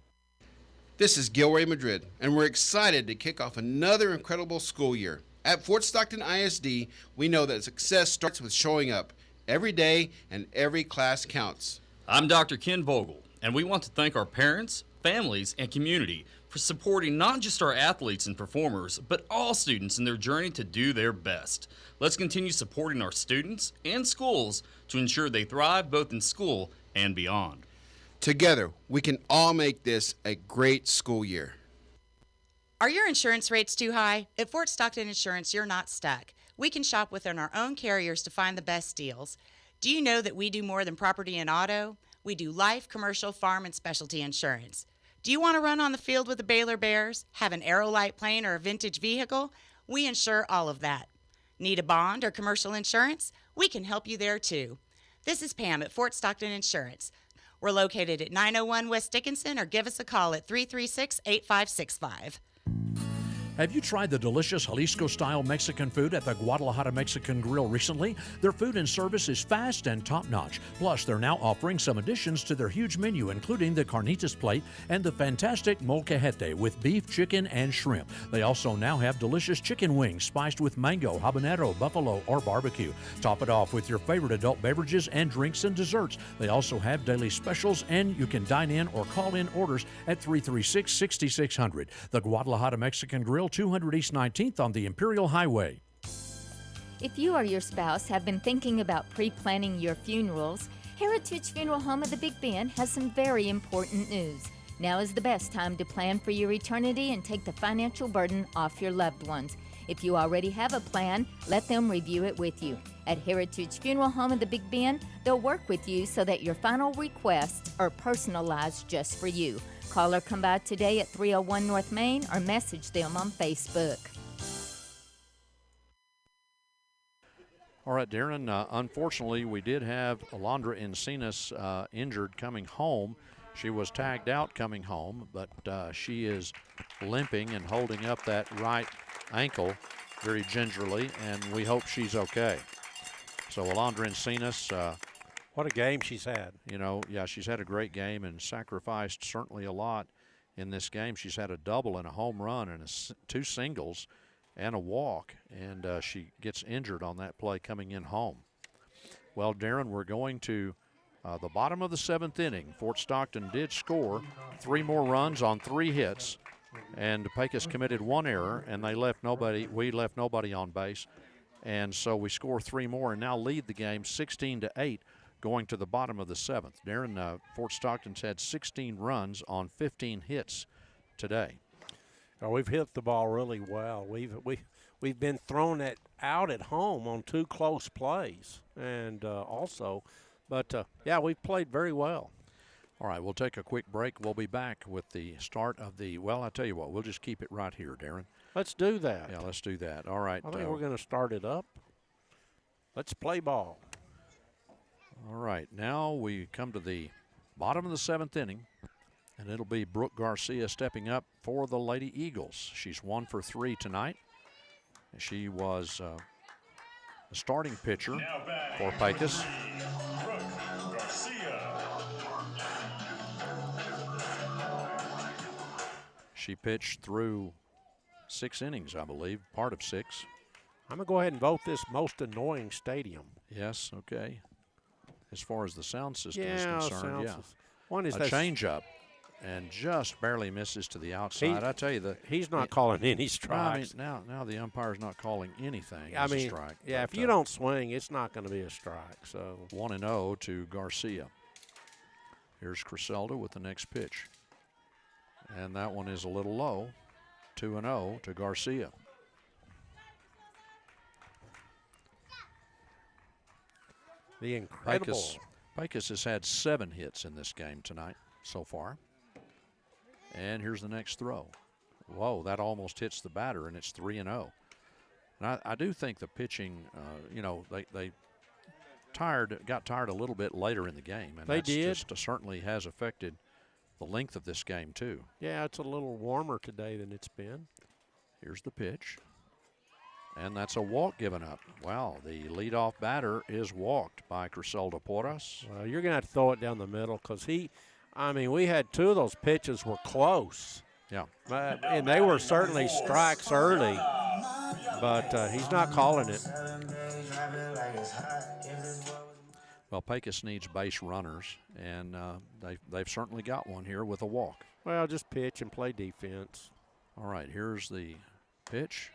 This is Gilray Madrid, and we're excited to kick off another incredible school year. At Fort Stockton ISD, we know that success starts with showing up. Every day and every class counts. I'm Dr. Ken Vogel, and we want to thank our parents, families, and community for supporting not just our athletes and performers, but all students in their journey to do their best. Let's continue supporting our students and schools to ensure they thrive both in school and beyond. Together, we can all make this a great school year. Are your insurance rates too high? At Fort Stockton Insurance, you're not stuck. We can shop within our own carriers to find the best deals. Do you know that we do more than property and auto? We do life, commercial, farm, and specialty insurance. Do you want to run on the field with the Baylor Bears, have an Aerolite plane, or a vintage vehicle? We insure all of that. Need a bond or commercial insurance? We can help you there too. This is Pam at Fort Stockton Insurance. We're located at 901 West Dickinson, or give us a call at 336-8565. Have you tried the delicious Jalisco-style Mexican food at the Guadalajara Mexican Grill recently? Their food and service is fast and top-notch. Plus, they're now offering some additions to their huge menu, including the carnitas plate and the fantastic molcajete with beef, chicken, and shrimp. They also now have delicious chicken wings spiced with mango, habanero, buffalo, or barbecue. Top it off with your favorite adult beverages and drinks and desserts. They also have daily specials, and you can dine in or call in orders at 336-6600. The Guadalajara Mexican Grill, 200 East 19th on the Imperial Highway. If you or your spouse have been thinking about pre-planning your funerals, Heritage Funeral Home of the Big Bend has some very important news. Now is the best time to plan for your eternity and take the financial burden off your loved ones. If you already have a plan, let them review it with you. At Heritage Funeral Home of the Big Bend, they'll work with you so that your final requests are personalized just for you. Call or come by today at 301 North Main or message them on Facebook. All right, Darren, unfortunately, we did have Alondra Encinas injured coming home. She was tagged out coming home, but she is limping and holding up that right ankle very gingerly, and we hope she's okay. So Alondra Encinas, what a game she's had. You know, yeah, she's had a great game and sacrificed certainly a lot in this game. She's had a double and a home run and two singles and a walk, and she gets injured on that play coming in home. Well, Darren, we're going to the bottom of the seventh inning. Fort Stockton did score 3 more runs on 3 hits, and Pecos committed 1 error, and we left nobody on base. And so we score 3 more and now lead the game 16-8 going to the bottom of the 7th. Darren, Fort Stockton's had 16 runs on 15 hits today. Oh, we've hit the ball really well. We've been thrown out at home on 2 close plays, and yeah, we've played very well. All right, we'll take a quick break. We'll be back with the start of I tell you what, we'll just keep it right here, Darren. Let's do that. Yeah, let's do that. All right. I think we're going to start it up. Let's play ball. All right, now we come to the bottom of the 7th inning, and it'll be Brooke Garcia stepping up for the Lady Eagles. She's 1 for 3 tonight. She was The starting pitcher for Pecos. She pitched through 6 innings, I believe, part of 6. I'm going to go ahead and vote this most annoying stadium. Yes, okay. As far as the sound system is Yeah, concerned, yeah. One is a that changeup and just barely misses to the outside. I tell you, he's not calling any strikes. I mean, now the umpire's not calling anything I as mean, a strike. yeah, but, if you don't swing, it's not going to be a strike. So 1-0 to Garcia. Here's Criselda with the next pitch. And that one is a little low. 2-0 to Garcia. The incredible. Pecos has had 7 hits in this game tonight so far. And here's the next throw. Whoa, that almost hits the batter, and it's 3-0. And I do think the pitching, they got tired a little bit later in the game. And they did. Just certainly has affected the length of this game, too. Yeah, it's a little warmer today than it's been. Here's the pitch. And that's a walk given up. Wow, the leadoff batter is walked by Criselda Porras. Well, you're going to have to throw it down the middle because we had 2 of those pitches were close. Yeah. And they were certainly strikes early, but he's not calling it. Well, Pecos needs base runners, and they've certainly got one here with a walk. Well, just pitch and play defense. All right, here's the pitch.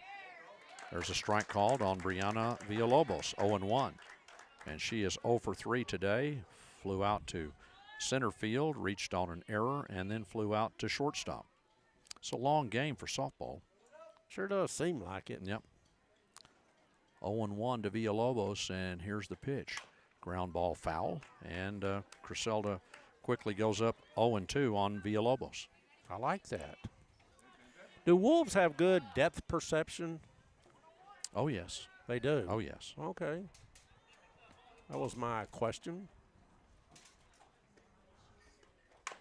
There's a strike called on Brianna Villalobos, 0-1. And she is 0 for 3 today. Flew out to center field, reached on an error, and then flew out to shortstop. It's a long game for softball. Sure does seem like it. Yep. 0-1 to Villalobos, and here's the pitch. Ground ball foul, and Criselda quickly goes up 0-2 on Villalobos. I like that. Do Wolves have good depth perception? Oh, yes. They do? Oh, yes. Okay. That was my question.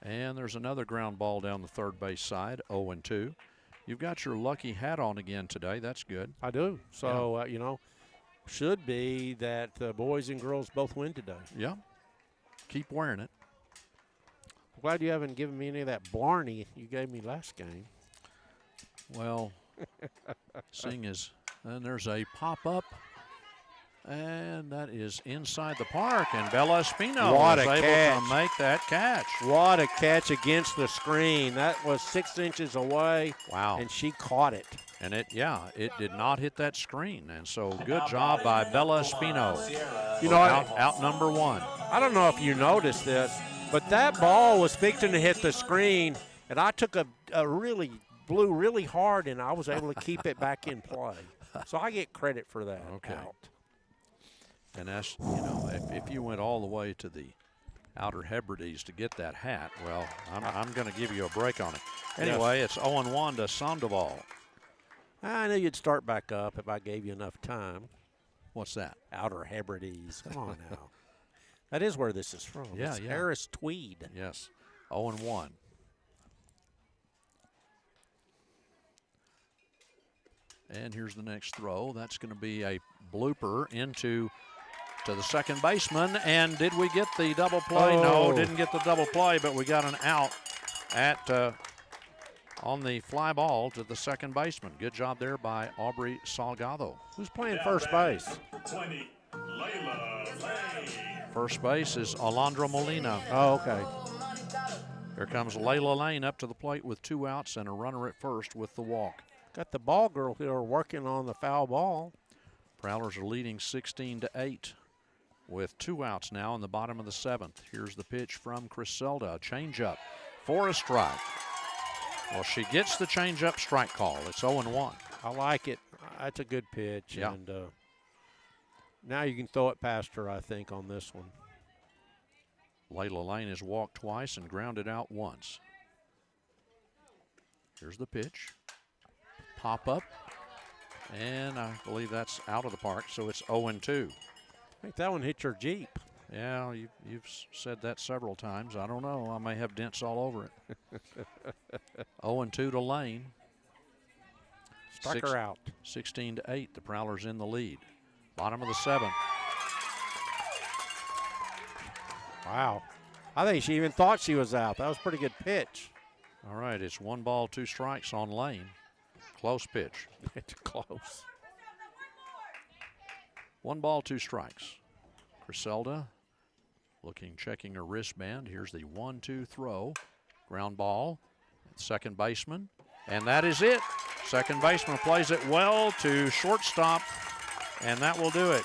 And there's another ground ball down the third base side, 0-2. You've got your lucky hat on again today. That's good. I do. So, should be that the boys and girls both win today. Yeah. Keep wearing it. I'm glad you haven't given me any of that Blarney you gave me last game. Well, seeing as then there's a pop-up, and that is inside the park, and Bella Espino is able to make that catch. What a catch against the screen. That was 6 inches away. Wow. And she caught it. And it did not hit that screen. And so good job by Bella Espino. Out number 1. I don't know if you noticed this, but that ball was fixing to hit the screen, and I took blew really hard, and I was able to keep it back in play. So I get credit for that. Okay. Out. And that's, if you went all the way to the Outer Hebrides to get that hat, well, I'm going to give you a break on it. Anyway, It's 0-1 to Sandoval. I knew you'd start back up if I gave you enough time. What's that? Outer Hebrides. Come on now. That is where this is from. Yeah, it's Harris Tweed. Yes. 0-1. And here's the next throw. That's going to be a blooper to the second baseman. And did we get the double play? Oh. No, didn't get the double play, but we got an out on the fly ball to the second baseman. Good job there by Aubrey Salgado. Who's playing first base? 20, Layla Lane. First base is Alondra Molina. Oh, okay. Here comes Layla Lane up to the plate with 2 outs and a runner at first with the walk. Got the ball girl here working on the foul ball. Prowlers are leading 16-8 with 2 outs now in the bottom of the 7th. Here's the pitch from Criselda. Changeup for a strike. Well, she gets the changeup strike call. It's 0-1. I like it. That's a good pitch. Yeah. And now you can throw it past her, I think, on this one. Layla Lane has walked twice and grounded out once. Here's the pitch. Pop up. And I believe that's out of the park, so it's 0-2. I think that one hit your Jeep. Yeah, you've said that several times. I don't know. I may have dents all over it. 0-2 to Lane. Struck her out. 16-8. The Prowlers in the lead. Bottom of the 7th. Wow. I think she even thought she was out. That was a pretty good pitch. All right, it's 1 ball, 2 strikes on Lane. Close pitch. It's close. 1 ball, 2 strikes. Griselda checking her wristband. Here's the 1-2 throw. Ground ball. Second baseman. And that is it. Second baseman plays it well to shortstop, and that will do it.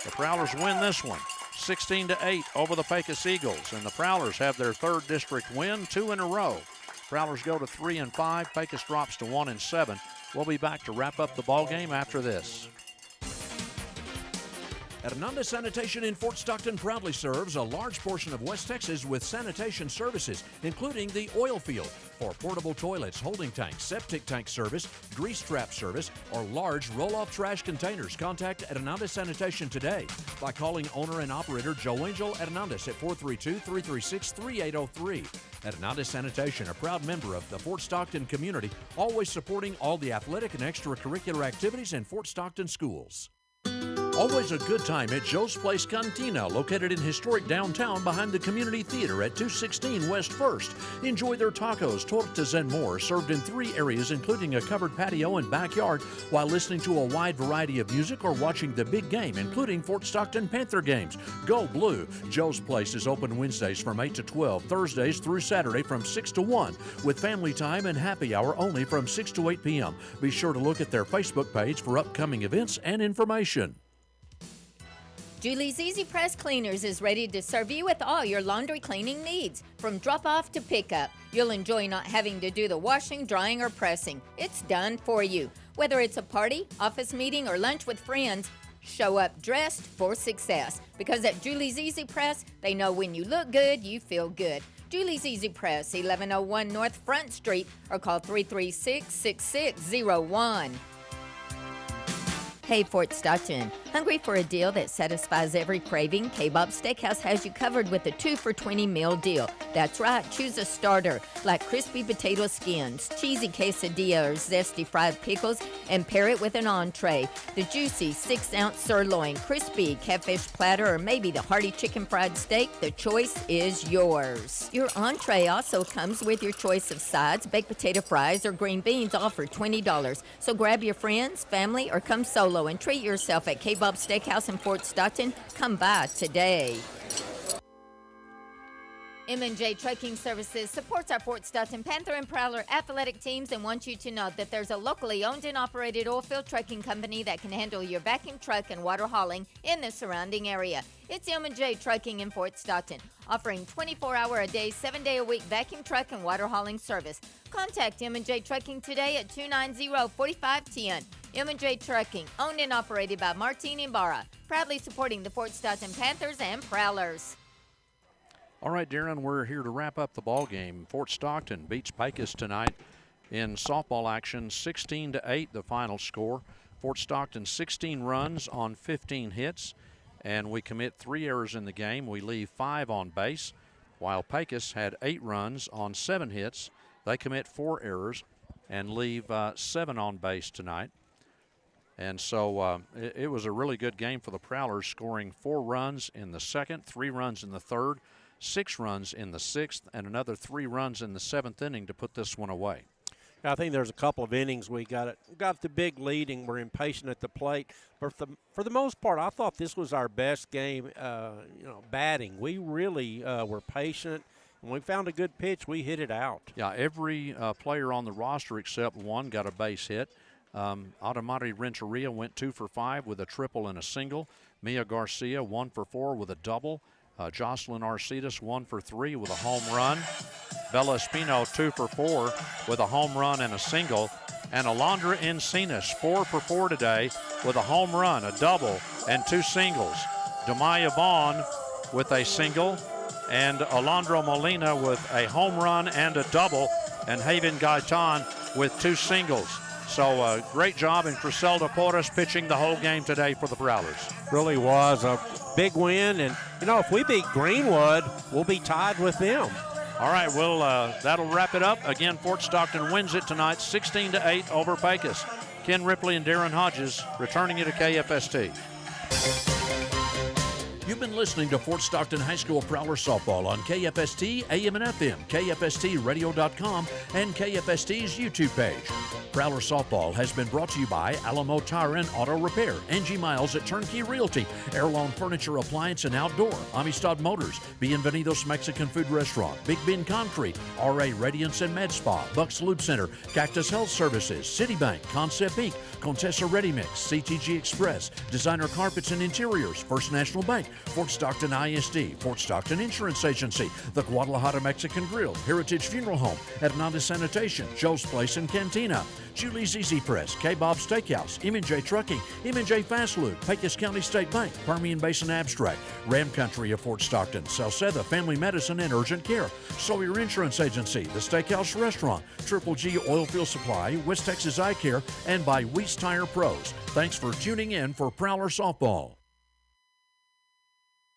The Prowlers win this one, 16-8 over the Pecos Eagles, and the Prowlers have their 3rd district win, 2 in a row. Prowlers go to 3-5. Pecos drops to 1-7. We'll be back to wrap up the ball game after this. Hernandez Sanitation in Fort Stockton proudly serves a large portion of West Texas with sanitation services, including the oil field for portable toilets, holding tanks, septic tank service, grease trap service, or large roll-off trash containers. Contact Hernandez Sanitation today by calling owner and operator Joe Angel Hernandez at 432-336-3803. Hernandez Sanitation, a proud member of the Fort Stockton community, always supporting all the athletic and extracurricular activities in Fort Stockton schools. Always a good time at Joe's Place Cantina, located in historic downtown behind the Community Theater at 216 West 1st. Enjoy their tacos, tortas, and more, served in 3 areas, including a covered patio and backyard, while listening to a wide variety of music or watching the big game, including Fort Stockton Panther games. Go Blue! Joe's Place is open Wednesdays from 8 to 12, Thursdays through Saturday from 6 to 1, with family time and happy hour only from 6 to 8 p.m. Be sure to look at their Facebook page for upcoming events and information. Julie's Easy Press Cleaners is ready to serve you with all your laundry cleaning needs. From drop-off to pickup, you'll enjoy not having to do the washing, drying, or pressing. It's done for you. Whether it's a party, office meeting, or lunch with friends, show up dressed for success. Because at Julie's Easy Press, they know when you look good, you feel good. Julie's Easy Press, 1101 North Front Street, or call 336-6601. Hey, Fort Stockton. Hungry for a deal that satisfies every craving? K-Bob Steakhouse has you covered with a 2 for $20 meal deal. That's right, choose a starter like crispy potato skins, cheesy quesadilla or zesty fried pickles, and pair it with an entree. The juicy 6-ounce sirloin, crispy catfish platter, or maybe the hearty chicken fried steak. The choice is yours. Your entree also comes with your choice of sides, baked potato fries, or green beans, all for $20. So grab your friends, family, or come solo and treat yourself at K-Bob Steakhouse in Fort Stockton. Come by today. M&J Trucking Services supports our Fort Stockton Panther and Prowler athletic teams and wants you to know that there's a locally owned and operated oilfield trucking company that can handle your vacuum truck and water hauling in the surrounding area. It's M&J Trucking in Fort Stockton, offering 24-hour-a-day, 7-day-a-week vacuum truck and water hauling service. Contact M&J Trucking today at 290-4510. M&J Trucking, owned and operated by Martine Ibarra, proudly supporting the Fort Stockton Panthers and Prowlers. All right, Darren, we're here to wrap up the ball game. Fort Stockton beats Pecos tonight in softball action, 16-8, the final score. Fort Stockton 16 runs on 15 hits, and we commit 3 errors in the game. We leave 5 on base, while Pecos had 8 runs on 7 hits. They commit 4 errors and leave 7 on base tonight. And so it was a really good game for the Prowlers, scoring 4 runs in the second, 3 runs in the third, 6 runs in the 6th, and another 3 runs in the 7th inning to put this one away. I think there's a couple of innings we got the big lead and we're impatient at the plate. But for the most part, I thought this was our best game, batting. We really were patient. When we found a good pitch, we hit it out. Yeah, every player on the roster except one got a base hit. Automati Renteria went 2 for 5 with a triple and a single. Mia Garcia 1 for 4 with a double. Jocelyn Arcidas 1 for 3 with a home run. Bella Espino 2 for 4 with a home run and a single. And Alondra Encinas 4 for 4 today with a home run, a double, and 2 singles. Demaya Vaughn with a single, and Alondra Molina with a home run and a double, and Haven Gaitan with 2 singles. So great job, and Criselda Porras pitching the whole game today for the Prowlers. Really was a big win, and if we beat Greenwood, we'll be tied with them. All right, well, that'll wrap it up. Again, Fort Stockton wins it tonight, 16-8 over Pecos. Ken Ripley and Darren Hodges returning you to KFST. You've been listening to Fort Stockton High School Prowler Softball on KFST, AM and FM, KFSTradio.com, and KFST's YouTube page. Prowler Softball has been brought to you by Alamo Tire and Auto Repair, Angie Miles at Turnkey Realty, Heirloom Furniture, Appliance and Outdoor, Amistad Motors, Bienvenidos Mexican Food Restaurant, Big Ben Concrete, RA Radiance and Med Spa, Bucks Loop Center, Cactus Health Services, Citibank, Concept Inc., Contessa Ready Mix, CTG Express, Designer Carpets and Interiors, First National Bank, Fort Stockton ISD, Fort Stockton Insurance Agency, the Guadalajara Mexican Grill, Heritage Funeral Home, Hernandez Sanitation, Joe's Place and Cantina, Julie's Easy Press, K-Bob Steakhouse, M&J Trucking, M&J Fast Lube, Pecos County State Bank, Permian Basin Abstract, Ram Country of Fort Stockton, Salceda Family Medicine and Urgent Care, Sawyer Insurance Agency, the Steakhouse Restaurant, Triple G Oilfield Supply, West Texas Eye Care, and by Weiss Tire Pros. Thanks for tuning in for Prowler Softball.